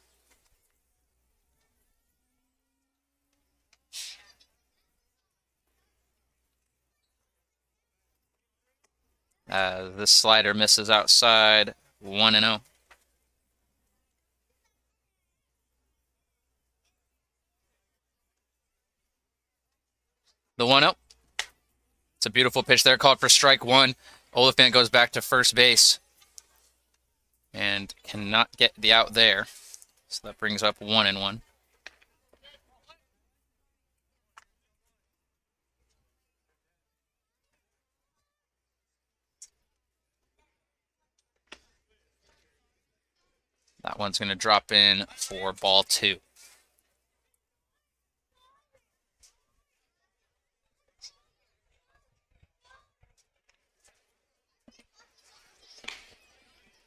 This slider misses outside. 1-0. The 1-0. It's a beautiful pitch there, called for strike 1. Oliphant goes back to first base and cannot get the out there. So that brings up 1-1. That one's going to drop in for ball 2.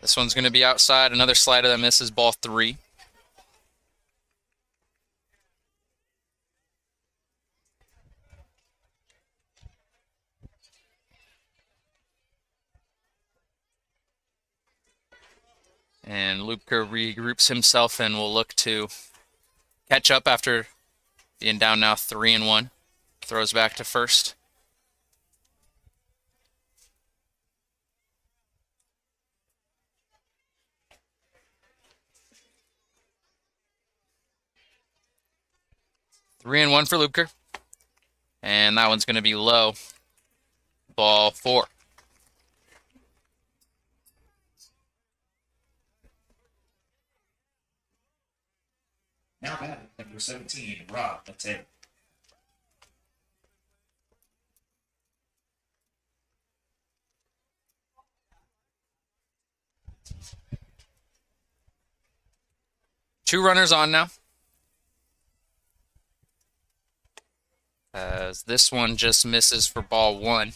This one's going to be outside. Another slider that misses, ball 3. And Lubker regroups himself and will look to catch up after Being down now 3-1. Throws back to first. Three and one for Lubker. And that one's going to be low. Ball 4. Now batting, number 17, Rob Mateo. Two runners on now. As this one just misses for ball 1.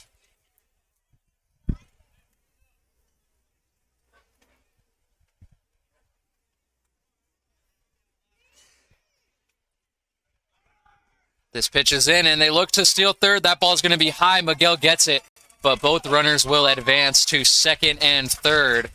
This pitch is in, and they look to steal third. That ball's going to be high. Miguel gets it, but both runners will advance to second and third.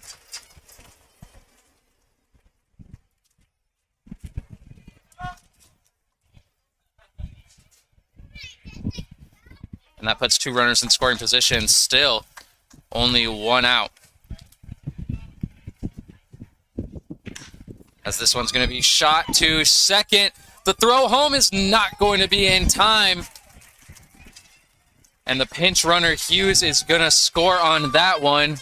And that puts two runners in scoring position. Still, only one out. As this one's going to be shot to second. The throw home is not going to be in time. And the pinch runner, Hughes, is going to score on that one.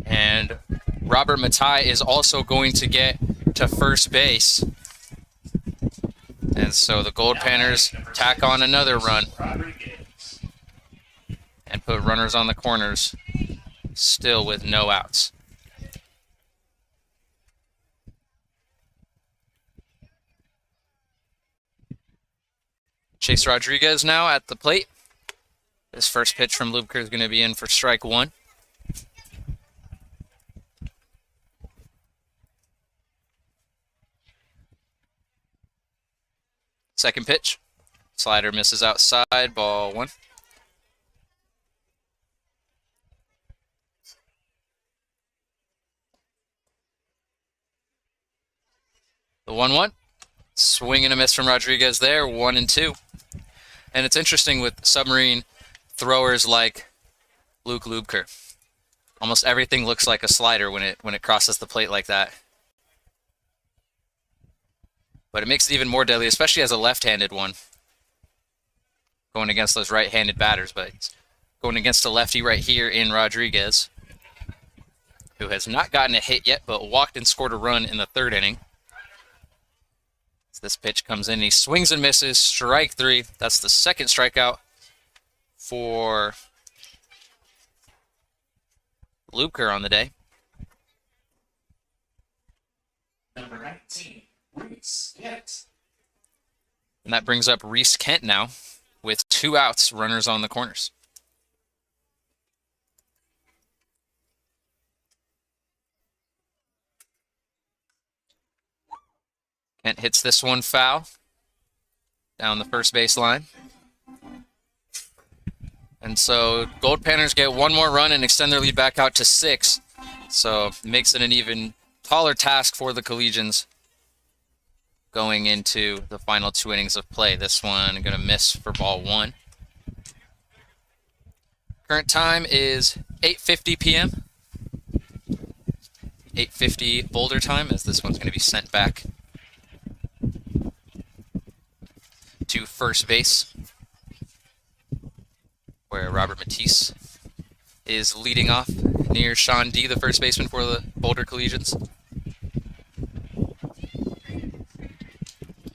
And Robert Matai is also going to get to first base. And so the Goldpanners tack on another run and put runners on the corners, still with no outs. Chase Rodriguez now at the plate. This first pitch from Lubker is going to be in for strike 1. Second pitch. Slider misses outside, ball 1. The 1-1. Swing and a miss from Rodriguez there, 1-2. And it's interesting with submarine throwers like Luke Lubker. Almost everything looks like a slider when it crosses the plate like that. But it makes it even more deadly, especially as a left-handed one. Going against those right-handed batters, but it's going against a lefty right here in Rodriguez, who has not gotten a hit yet, but walked and scored a run in the 3rd inning. As this pitch comes in, he swings and misses, strike 3. That's the second strikeout for Lubker on the day. Number 19. Reese Kent. And that brings up Reese Kent now with 2 outs, runners on the corners. Kent hits this one foul down the first base line. And so Goldpanners get one more run and extend their lead back out to 6. So it makes it an even taller task for the Collegians going into the final 2 innings of play. This one going to miss for ball 1. Current time is 8:50 p.m. 8:50 Boulder time, as this one's going to be sent back to first base, where Robert Matisse is leading off near Sean D., the first baseman for the Boulder Collegians.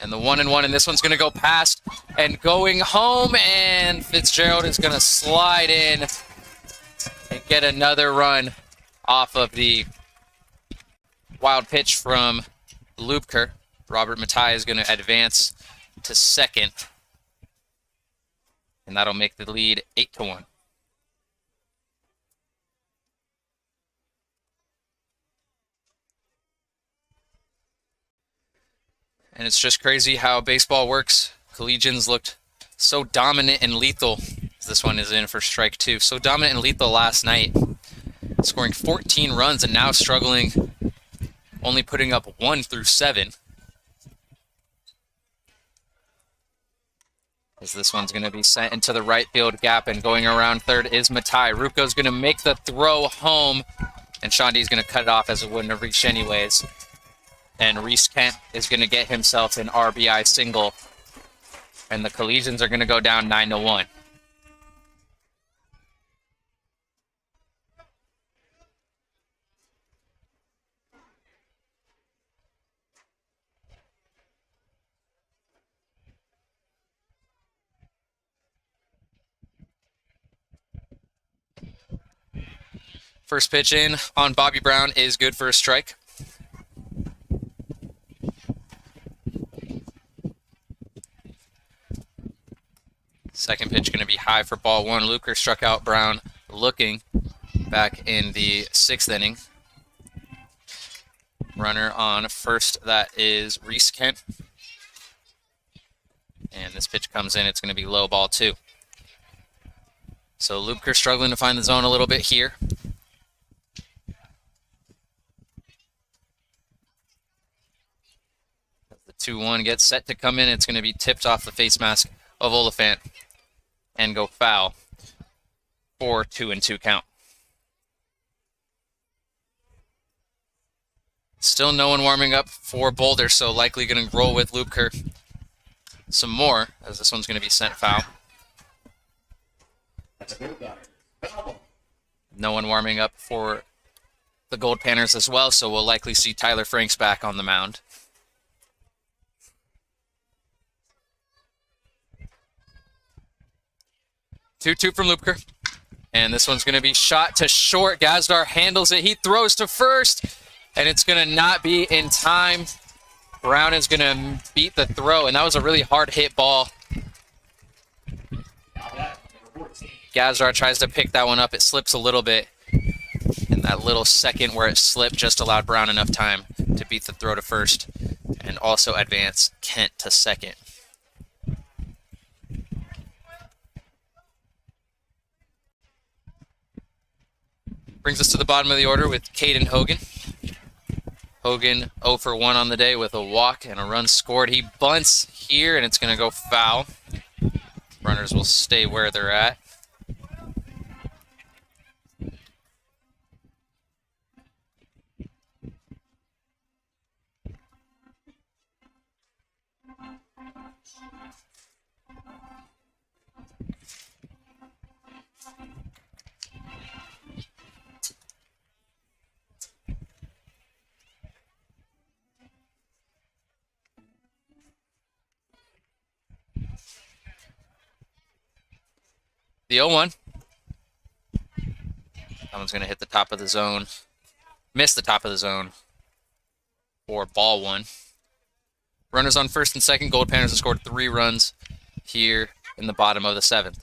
And the 1-1, and this one's going to go past and going home, and Fitzgerald is going to slide in and get another run off of the wild pitch from Lubker. Robert Matai is going to advance to second, and that'll make the lead 8-1. And it's just crazy how baseball works. Collegians looked so dominant and lethal. This one is in for strike 2. So dominant and lethal last night, scoring 14 runs and now struggling only putting up 1 through 7. As this one's going to be sent into the right field gap, and going around third is Matai. Ruko's going to make the throw home, and Shandi's going to cut it off as it wouldn't have reached anyways. And Reese Kent is going to get himself an RBI single, and the Collegians are going to go down 9-1. First pitch in on Bobby Brown is good for a strike. Second pitch going to be high for ball 1. Luker struck out Brown looking back in the 6th inning. Runner on first, that is Reese Kent. And this pitch comes in, it's going to be low, ball 2. So Luker struggling to find the zone a little bit here. The 2-1 gets set to come in. It's going to be tipped off the face mask of Oliphant and go foul for 2-2 count. Still no one warming up for Boulder, so likely going to roll with Luker some more, as this one's going to be sent foul. That's a good guy. Foul. No one warming up for the Goldpanners as well, so we'll likely see Tyler Franks back on the mound. Two from Lupker. And this one's going to be shot to short. Gazdar handles it. He throws to first, and it's going to not be in time. Brown is going to beat the throw, and that was a really hard hit ball. Gazdar tries to pick that one up. It slips a little bit. And that little second where it slipped just allowed Brown enough time to beat the throw to first and also advance Kent to second. Brings us to the bottom of the order with Caden Hogan. Hogan 0 for 1 on the day with a walk and a run scored. He bunts here, and it's going to go foul. Runners will stay where they're at. The 0-1. That one's going to hit the top of the zone. Miss the top of the zone for ball 1. Runners on first and second. Goldpanners have scored 3 runs here in the bottom of the 7th.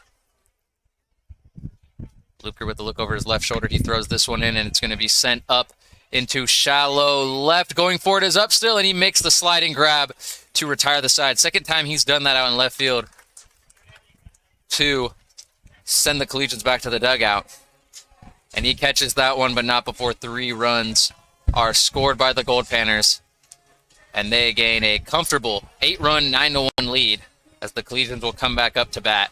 Luker with the look over his left shoulder. He throws this one in, and it's going to be sent up into shallow left. Going for it is up still, and he makes the sliding grab to retire the side. Second time he's done that out in left field to send the Collegians back to the dugout. And he catches that one, but not before 3 runs are scored by the Goldpanners. And they gain a comfortable 8-run, 9-1 lead as the Collegians will come back up to bat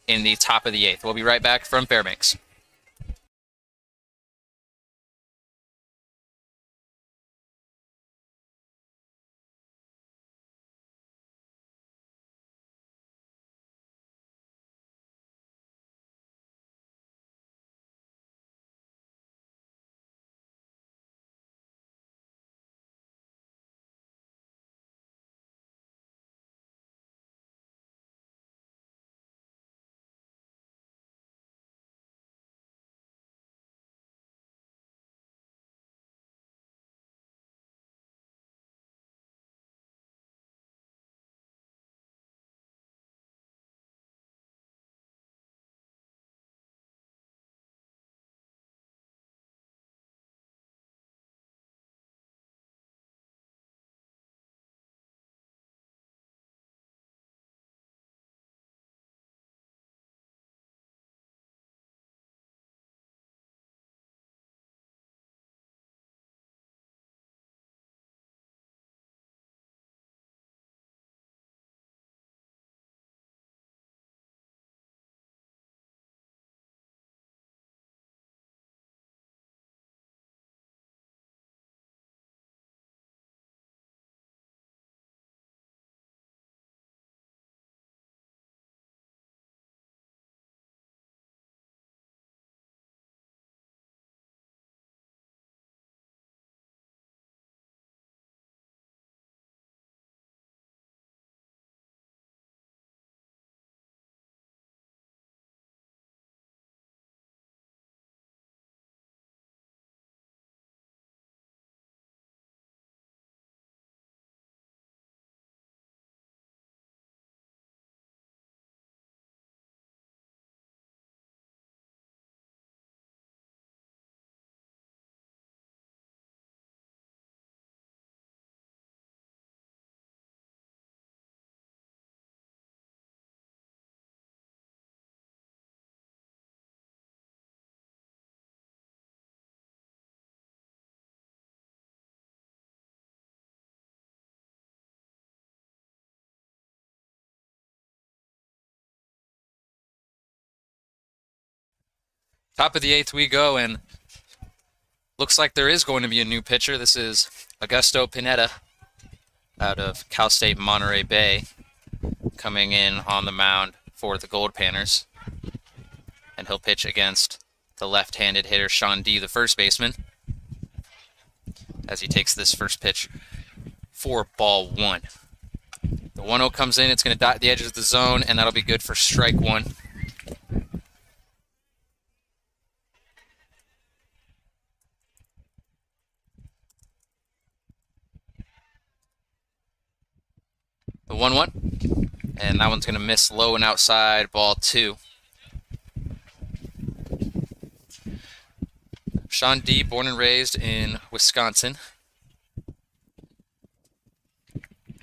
in the top of the 8th. We'll be right back from Fairbanks. Top of the 8th we go, and looks like there is going to be a new pitcher. This is Augusto Pineda out of Cal State Monterey Bay, coming in on the mound for the Goldpanners. And he'll pitch against the left-handed hitter Sean D., the first baseman, as he takes this first pitch for ball 1. The 1-0 comes in. It's going to dot the edges of the zone, and that'll be good for strike 1. The 1-1, and that one's going to miss low and outside, ball 2. Sean D., born and raised in Wisconsin,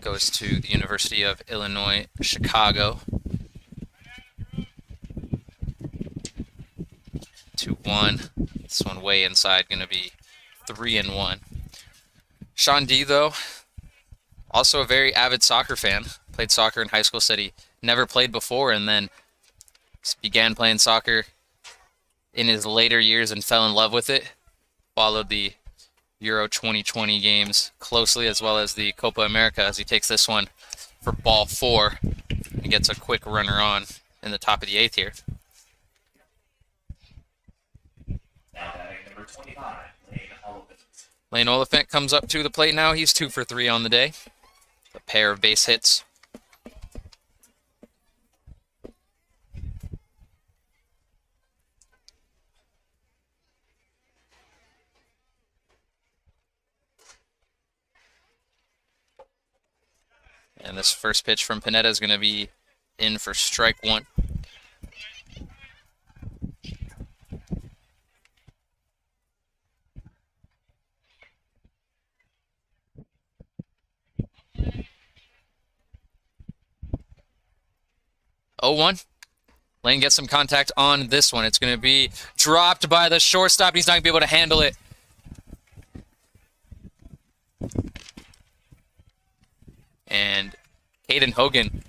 goes to the University of Illinois, Chicago. 2-1. This one way inside, going to be 3-1. Sean D., though, also a very avid soccer fan. Played soccer in high school, said he never played before, and then began playing soccer in his later years and fell in love with it. Followed the Euro 2020 games closely, as well as the Copa America, as he takes this one for ball 4 and gets a quick runner on in the top of the 8th here. Now batting number 25, Lane Oliphant. Lane Oliphant comes up to the plate now. He's 2 for 3 on the day. A pair of base hits. And this first pitch from Pineda is going to be in for strike 1. Oh, 1. Lane gets some contact on this one. It's going to be dropped by the shortstop. He's not going to be able to handle it. And Caden Hogan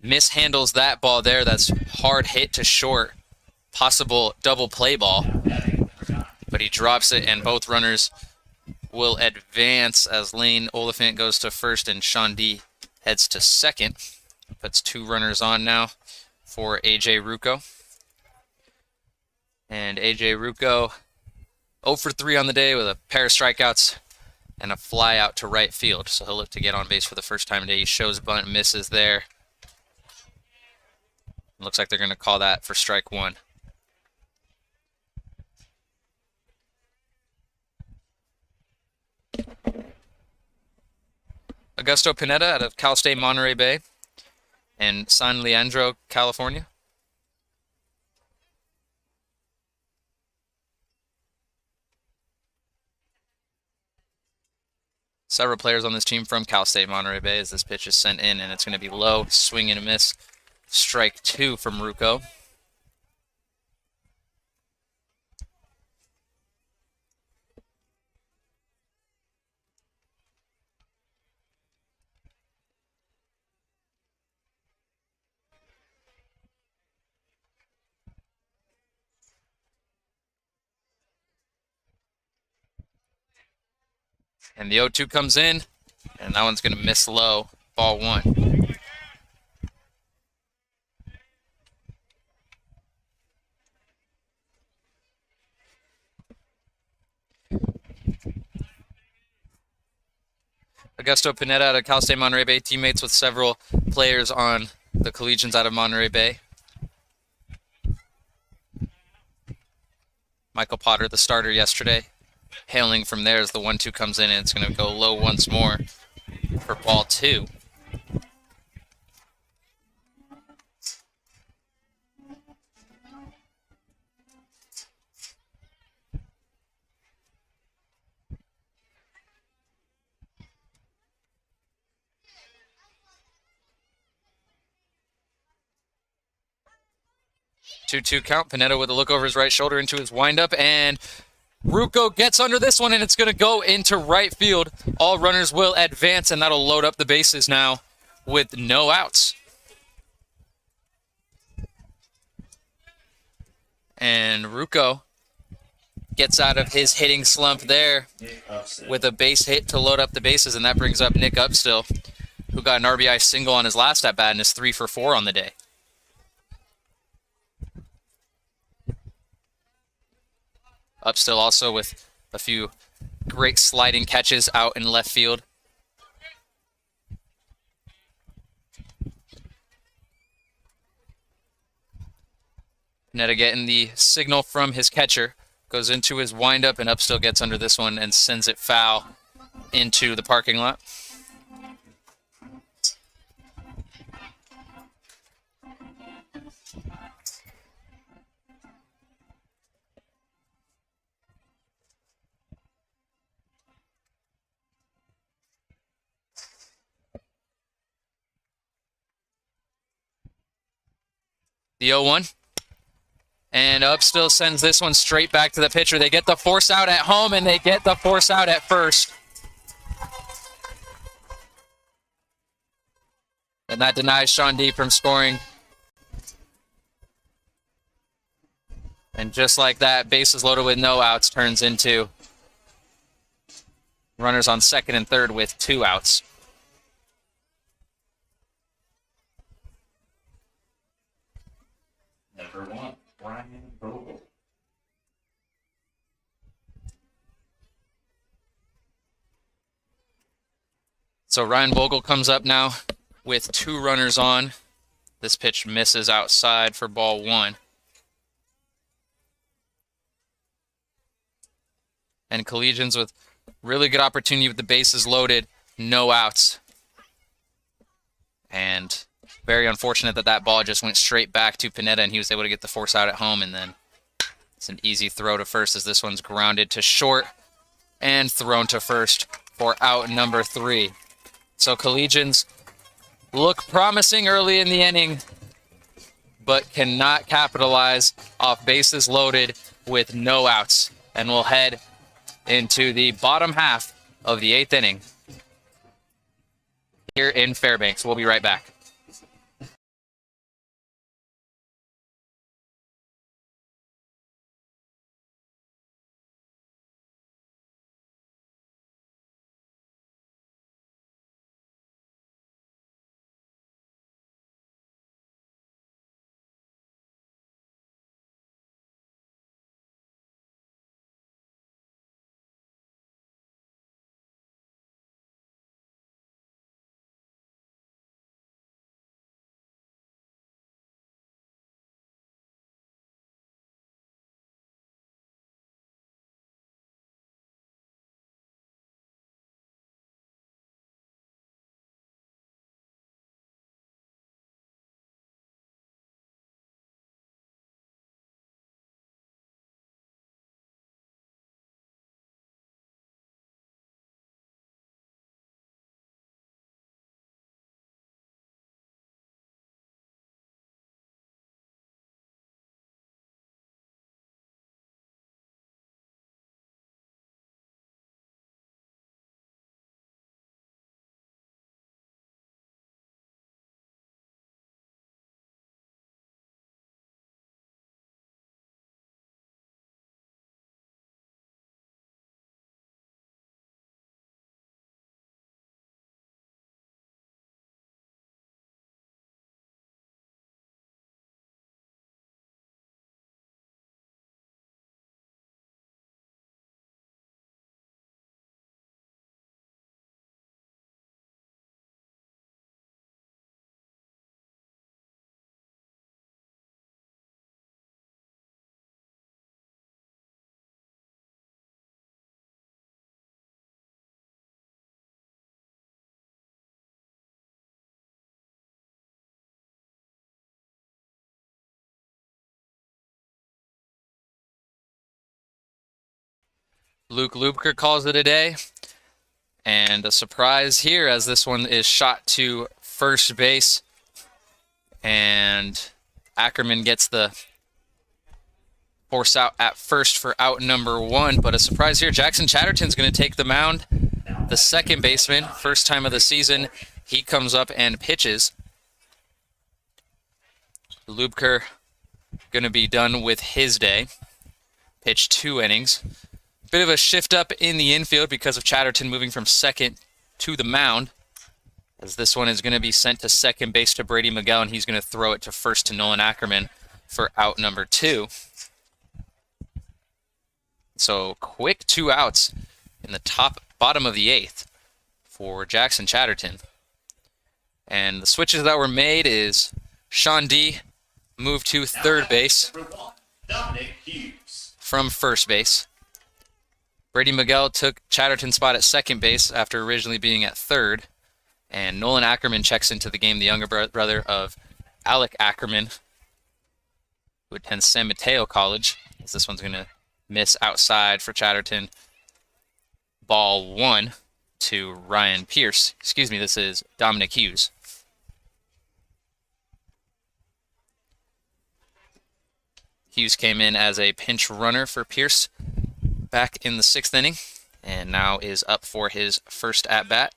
mishandles that ball there. That's hard hit to short. Possible double play ball. But he drops it, and both runners will advance as Lane Oliphant goes to first and Sean D. heads to second. Puts 2 runners on now for A.J. Rucco. And A.J. Rucco 0 for 3 on the day with a pair of strikeouts and a fly out to right field. So he'll look to get on base for the first time today. He shows bunt, misses there. Looks like they're going to call that for strike 1. Augusto Pineda out of Cal State Monterey Bay and San Leandro, California. Several players on this team from Cal State Monterey Bay as this pitch is sent in, and it's going to be low, swing and a miss. Strike 2 from Rucco. And the 0-2 comes in, and that one's going to miss low, ball 1. Augusto Pineda out of Cal State Monterey Bay, teammates with several players on the Collegians out of Monterey Bay. Michael Potter, the starter yesterday, hailing from there as the 1-2 comes in, and it's going to go low once more for ball 2. Two-two count. Pineda with a look over his right shoulder into his windup, and Rucco gets under this one, and it's going to go into right field. All runners will advance, and that'll load up the bases now with no outs. And Ruocco gets out of his hitting slump there with a base hit to load up the bases, and that brings up Nick Upstill, who got an RBI single on his last at-bat and is 3 for 4 on the day. Upstill also with a few great sliding catches out in left field. Pineda getting the signal from his catcher. Goes into his windup, and Upstill gets under this one and sends it foul into the parking lot. The 0-1. And Upstill sends this one straight back to the pitcher. They get the force out at home, and they get the force out at first. And that denies Sean D from scoring. And just like that, bases loaded with no outs turns into runners on second and third with 2 outs. Number 1, Ryan Bogle. So Ryan Bogle comes up now with 2 runners on. This pitch misses outside for ball 1. And Collegians with really good opportunity with the bases loaded, no outs. And very unfortunate that that ball just went straight back to Pineda, and he was able to get the force out at home, and then it's an easy throw to first as this one's grounded to short and thrown to first for out number 3. So Collegians look promising early in the inning, but cannot capitalize off bases loaded with no outs, and will head into the bottom half of the 8th inning here in Fairbanks. We'll be right back. Luke Lubker calls it a day. And a surprise here as this one is shot to first base. And Ackerman gets the force out at first for out number 1. But a surprise here, Jackson Chatterton's going to take the mound. The second baseman, first time of the season. He comes up and pitches. Lubker going to be done with his day. Pitched 2 innings. Bit of a shift up in the infield because of Chatterton moving from second to the mound, as this one is going to be sent to second base to Brady Miguel, and he's going to throw it to first to Nolan Ackerman for out number 2. So quick 2 outs in the bottom of the 8th for Jackson Chatterton. And the switches that were made is Sean D moved to third base from first base. Brady Miguel took Chatterton's spot at second base after originally being at third. And Nolan Ackerman checks into the game, the younger brother of Alec Ackerman, who attends San Mateo College. As this one's going to miss outside for Chatterton. Ball 1 to Ryan Pierce. Excuse me, this is Dominic Hughes. Hughes came in as a pinch runner for Pierce back in the 6th inning, and now is up for his first at-bat.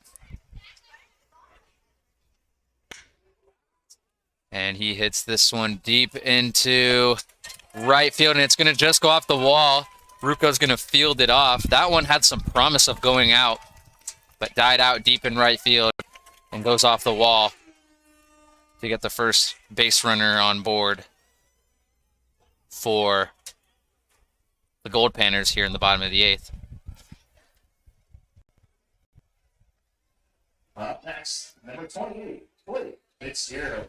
And he hits this one deep into right field, and it's going to just go off the wall. Rucco's going to field it off. That one had some promise of going out, but died out deep in right field and goes off the wall to get the first base runner on board for the Goldpanners here in the bottom of the 8th. Up next, number 28, Blake Fitzgerald.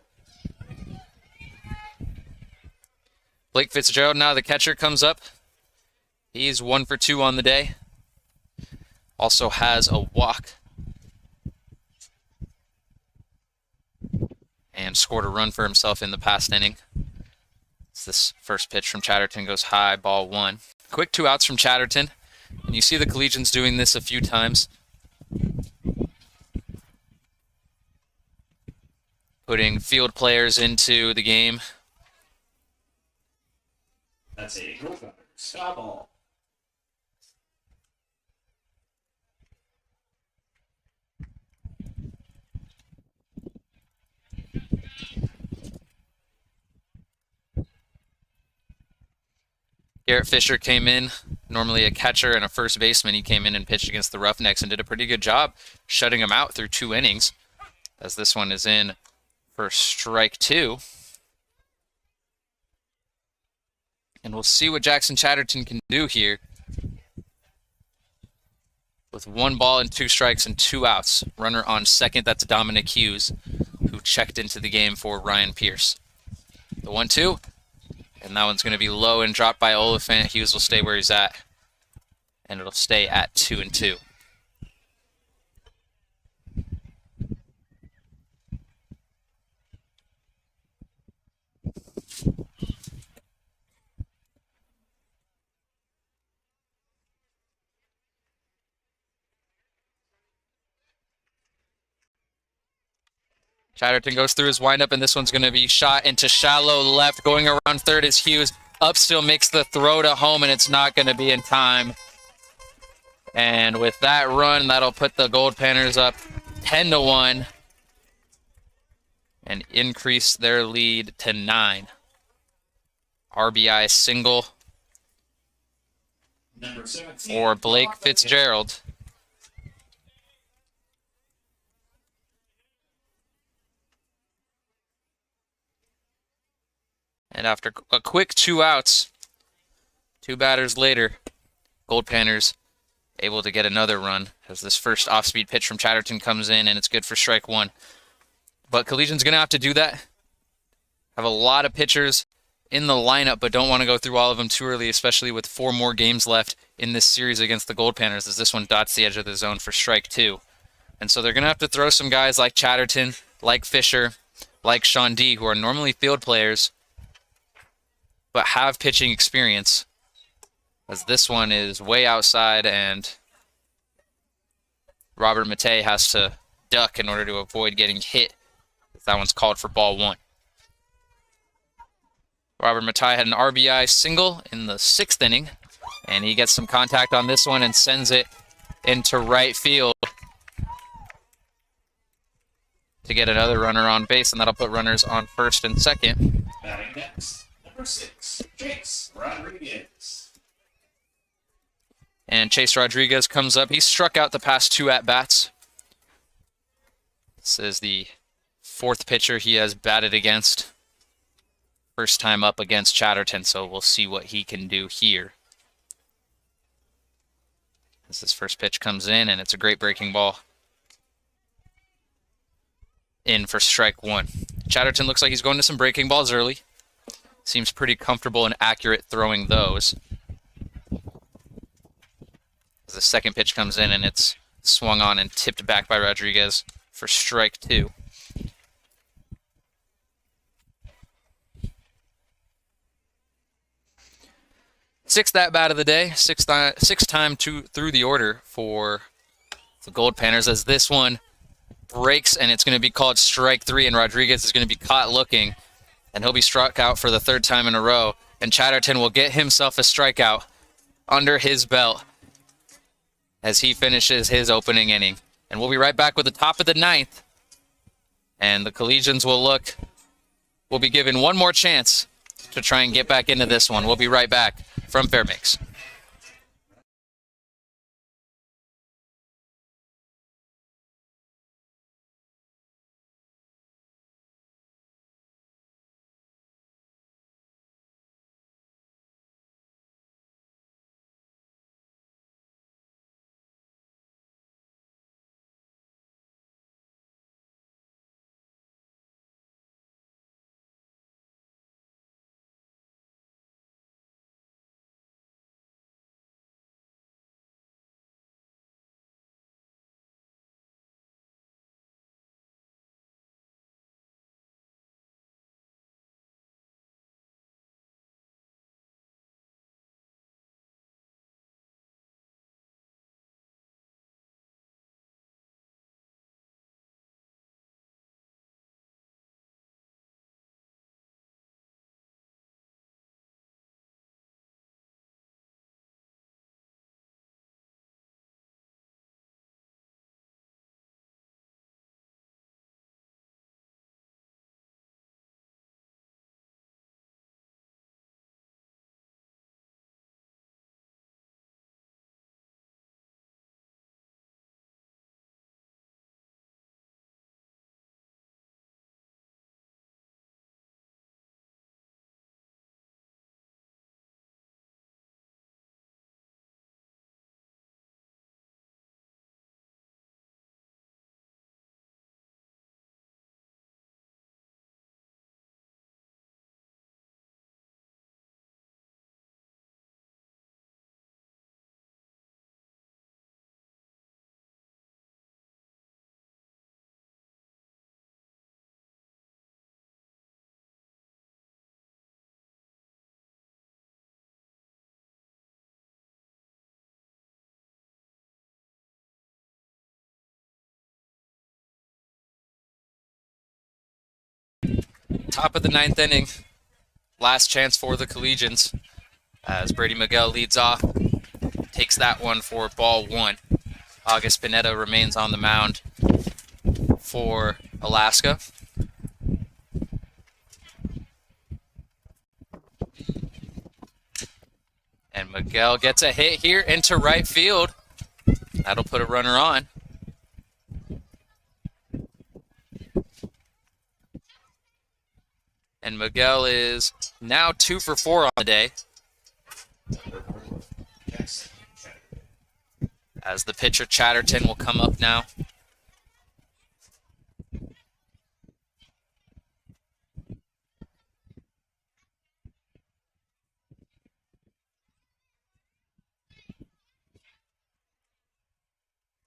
Blake Fitzgerald, now the catcher, comes up. He's 1 for 2 on the day. Also has a walk. And scored a run for himself in the past inning. This first pitch from Chatterton goes high, ball 1. Quick 2 outs from Chatterton. And you see the Collegians doing this a few times. Putting field players into the game. That's a Goldpanners foul ball. Garrett Fisher came in, normally a catcher and a first baseman. He came in and pitched against the Roughnecks and did a pretty good job shutting him out through 2 innings, as this one is in for strike 2. And we'll see what Jackson Chatterton can do here with 1 ball and 2 strikes and 2 outs. Runner on second, that's Dominic Hughes, who checked into the game for Ryan Pierce. The 1-2. And that one's going to be low and dropped by Oliphant. Hughes will stay where he's at. And it'll stay at 2-2. Chatterton goes through his windup, and this one's going to be shot into shallow left. Going around third is Hughes. Up still makes the throw to home, and it's not going to be in time. And with that run, that'll put the Goldpanners up 10-1 and increase their lead to 9. RBI single Number 17, for Blake Fitzgerald. And after a quick 2 outs, 2 batters later, Goldpanners able to get another run as this first off-speed pitch from Chatterton comes in, and it's good for strike 1. But Collegian's going to have to do that. Have a lot of pitchers in the lineup, but don't want to go through all of them too early, especially with 4 more games left in this series against the Goldpanners, as this one dots the edge of the zone for strike 2. And so they're going to have to throw some guys like Chatterton, like Fisher, like Sean D, who are normally field players, but have pitching experience, as this one is way outside and Robert Matei has to duck in order to avoid getting hit. That one's called for ball 1. Robert Matei had an RBI single in the 6th inning, and he gets some contact on this one and sends it into right field to get another runner on base, and that'll put runners on first and second. batting next, number number 6, Chase Rodriguez. And Chase Rodriguez comes up. He struck out the past 2 at-bats. This is the 4th pitcher he has batted against. First time up against Chatterton, so we'll see what he can do here. As this first pitch comes in, and it's a great breaking ball. In for strike 1. Chatterton looks like he's going to some breaking balls early. Seems pretty comfortable and accurate throwing those. As the second pitch comes in, and it's swung on and tipped back by Rodriguez for strike 2. Sixth at-bat of the day, sixth time through the order for the Goldpanners, as this one breaks, and it's going to be called strike 3, and Rodriguez is going to be caught looking, and he'll be struck out for the 3rd time in a row, and Chatterton will get himself a strikeout under his belt as he finishes his opening inning. And we'll be right back with the top of the 9th, and the Collegians will be given one more chance to try and get back into this one. We'll be right back from Fairbanks. Top of the 9th inning. Last chance for the Collegians as Brady Miguel leads off. Takes that one for ball 1. August Pineda remains on the mound for Alaska. And Miguel gets a hit here into right field. That'll put a runner on. And Miguel is now 2 for 4 on the day. As the pitcher Chatterton will come up now.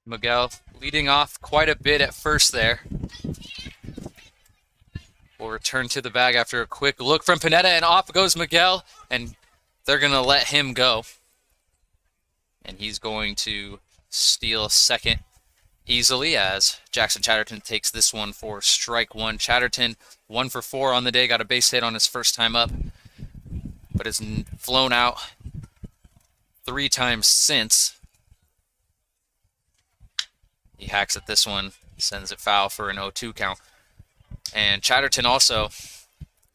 Miguel leading off quite a bit at first there. Will return to the bag after a quick look from Pineda, and off goes Miguel, and they're going to let him go. And he's going to steal second easily as Jackson Chatterton takes this one for strike 1. Chatterton 1 for 4 on the day, got a base hit on his first time up, but has flown out 3 times since. He hacks at this one, sends it foul for an 0-2 count. And Chatterton also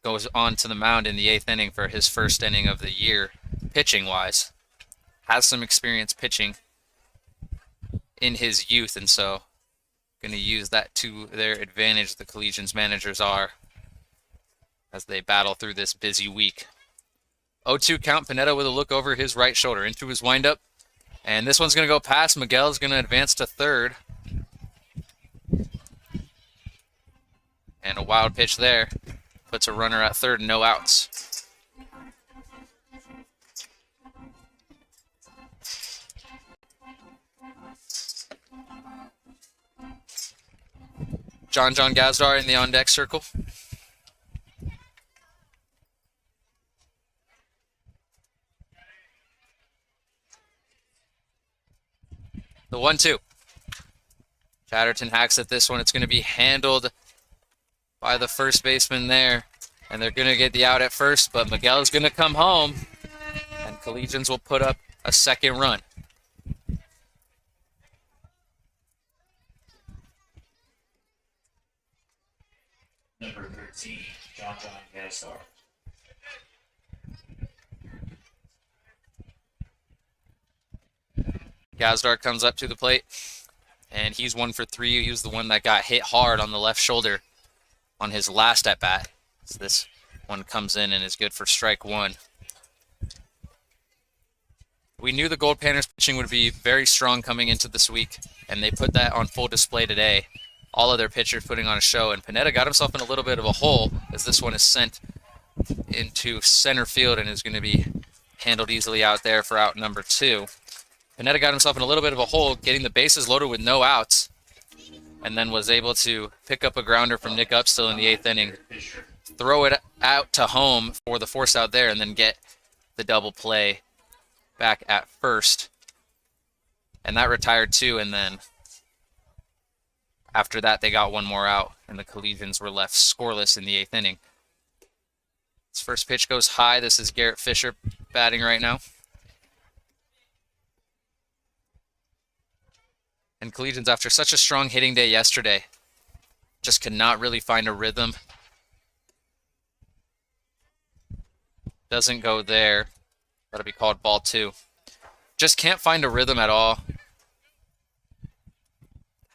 goes on to the mound in the 8th inning for his first inning of the year, pitching-wise. Has some experience pitching in his youth, and so going to use that to their advantage, the Collegians managers are, as they battle through this busy week. 0-2 count, Pineda with a look over his right shoulder into his windup. And this one's going to go past. Miguel's going to advance to third. And a wild pitch there. Puts a runner at third, no outs. John Gazdar in the on-deck circle. The 1-2. Chatterton hacks at this one. It's going to be handled by the first baseman there. And they're going to get the out at first, but Miguel is going to come home. And Collegians will put up a second run. Number 13, John Gazdar. Gazdar comes up to the plate, and he's 1 for 3. He was the one that got hit hard on the left shoulder on his last at-bat. So this one comes in and is good for strike 1. We knew the Goldpanners pitching would be very strong coming into this week, and they put that on full display today. All of their pitchers putting on a show, and Pineda got himself in a little bit of a hole as this one is sent into center field and is going to be handled easily out there for out number 2. Pineda got himself in a little bit of a hole, getting the bases loaded with no outs, and then was able to pick up a grounder from Nick Upstill in the 8th inning, throw it out to home for the force out there, and then get the double play back at first. And that retired 2, and then after that they got one more out, and the Collegians were left scoreless in the 8th inning. This first pitch goes high. This is Garrett Fisher batting right now. And Collegians, after such a strong hitting day yesterday, just could not really find a rhythm. Doesn't go there. That'll be called ball 2. Just can't find a rhythm at all.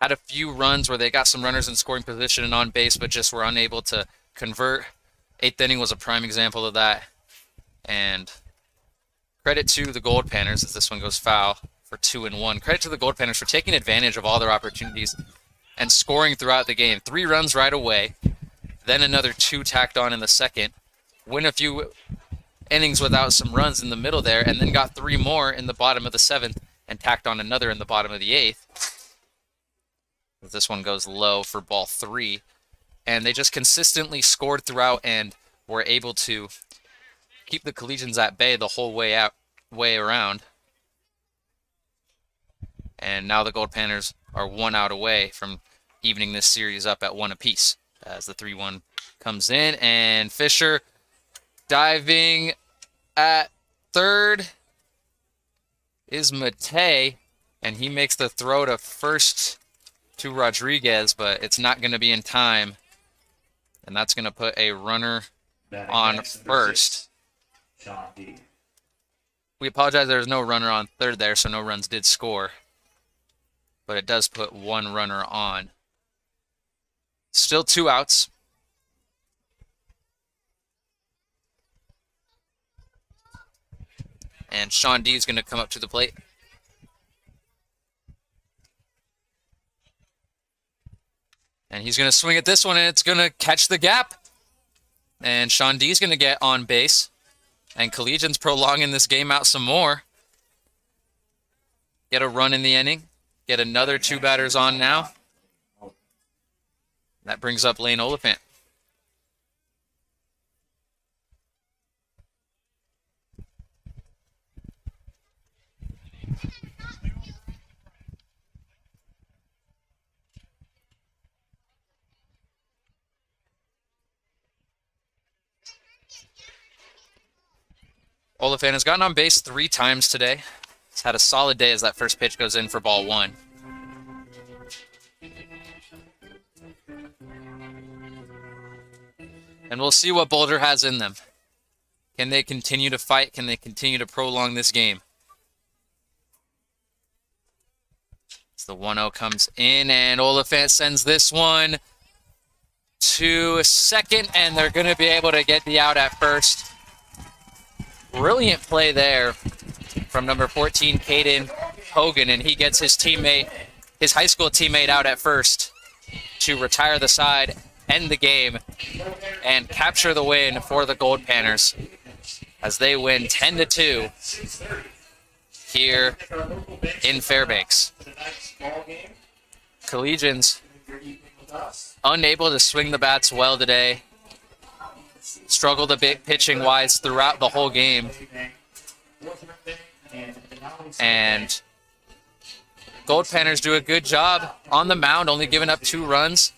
Had a few runs where they got some runners in scoring position and on base, but just were unable to convert. 8th inning was a prime example of that. And credit to the Goldpanners as this one goes foul for 2-1. Credit to the Goldpanners for taking advantage of all their opportunities and scoring throughout the game. 3 runs right away, then another 2 tacked on in the second. Win a few innings without some runs in the middle there, and then got 3 more in the bottom of the 7th and tacked on another in the bottom of the 8th. This one goes low for ball 3. And they just consistently scored throughout and were able to keep the Collegians at bay the whole way around. And now the Goldpanners are 1 out away from evening this series up at 1 apiece as the 3-1 comes in. And Fisher diving at third is Matei, and he makes the throw to first to Rodriguez, but it's not going to be in time. And that's going to put a runner on first. We apologize, there's no runner on third there, so no runs did score. But it does put 1 runner on. Still 2 outs. And Sean D is going to come up to the plate. And he's going to swing at this one, and it's going to catch the gap. And Sean D is going to get on base. And Collegians prolonging this game out some more. Get a run in the inning. Get another 2 batters on now. That brings up Lane Oliphant. Oliphant has gotten on base 3 times today. He's had a solid day as that first pitch goes in for ball 1. And we'll see what Boulder has in them. Can they continue to fight? Can they continue to prolong this game? As the 1-0 comes in, and Oliphant sends this one to second, and they're going to be able to get the out at first. Brilliant play there from number 14, Caden Hogan, and he gets his teammate, his high school teammate, out at first to retire the side, end the game, and capture the win for the Goldpanners as they win 10-2 here in Fairbanks. Collegians unable to swing the bats well today. Struggled a bit pitching-wise throughout the whole game. And Goldpanners do a good job on the mound, only giving up 2 runs.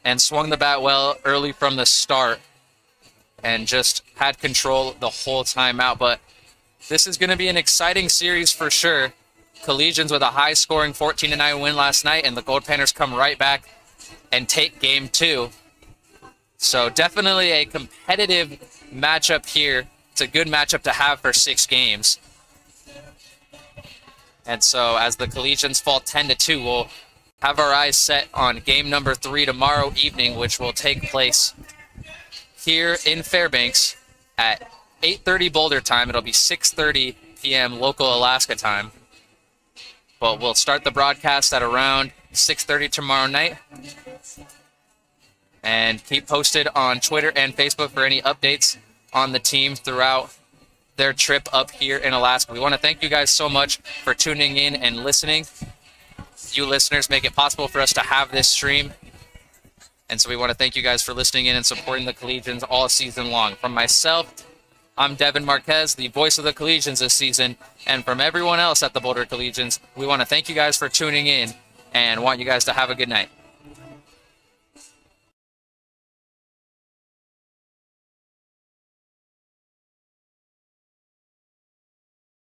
And swung the bat well early from the start. And just had control the whole time out. But this is going to be an exciting series for sure. Collegians with a high-scoring 14-9 win last night, and the Goldpanners come right back and take game 2. So definitely a competitive matchup here. It's a good matchup to have for 6 games. And so as the Collegians fall 10-2, we'll have our eyes set on game number 3 tomorrow evening, which will take place here in Fairbanks at 8:30 Boulder time. It'll be 6:30 p.m. local Alaska time. But we'll start the broadcast at around 6:30 tomorrow night. And keep posted on Twitter and Facebook for any updates on the team throughout their trip up here in Alaska. We want to thank you guys so much for tuning in and listening. You listeners make it possible for us to have this stream. And so we want to thank you guys for listening in and supporting the Collegians all season long. From myself, I'm Devin Marquez, the voice of the Collegians this season. And from everyone else at the Boulder Collegians, we want to thank you guys for tuning in and want you guys to have a good night.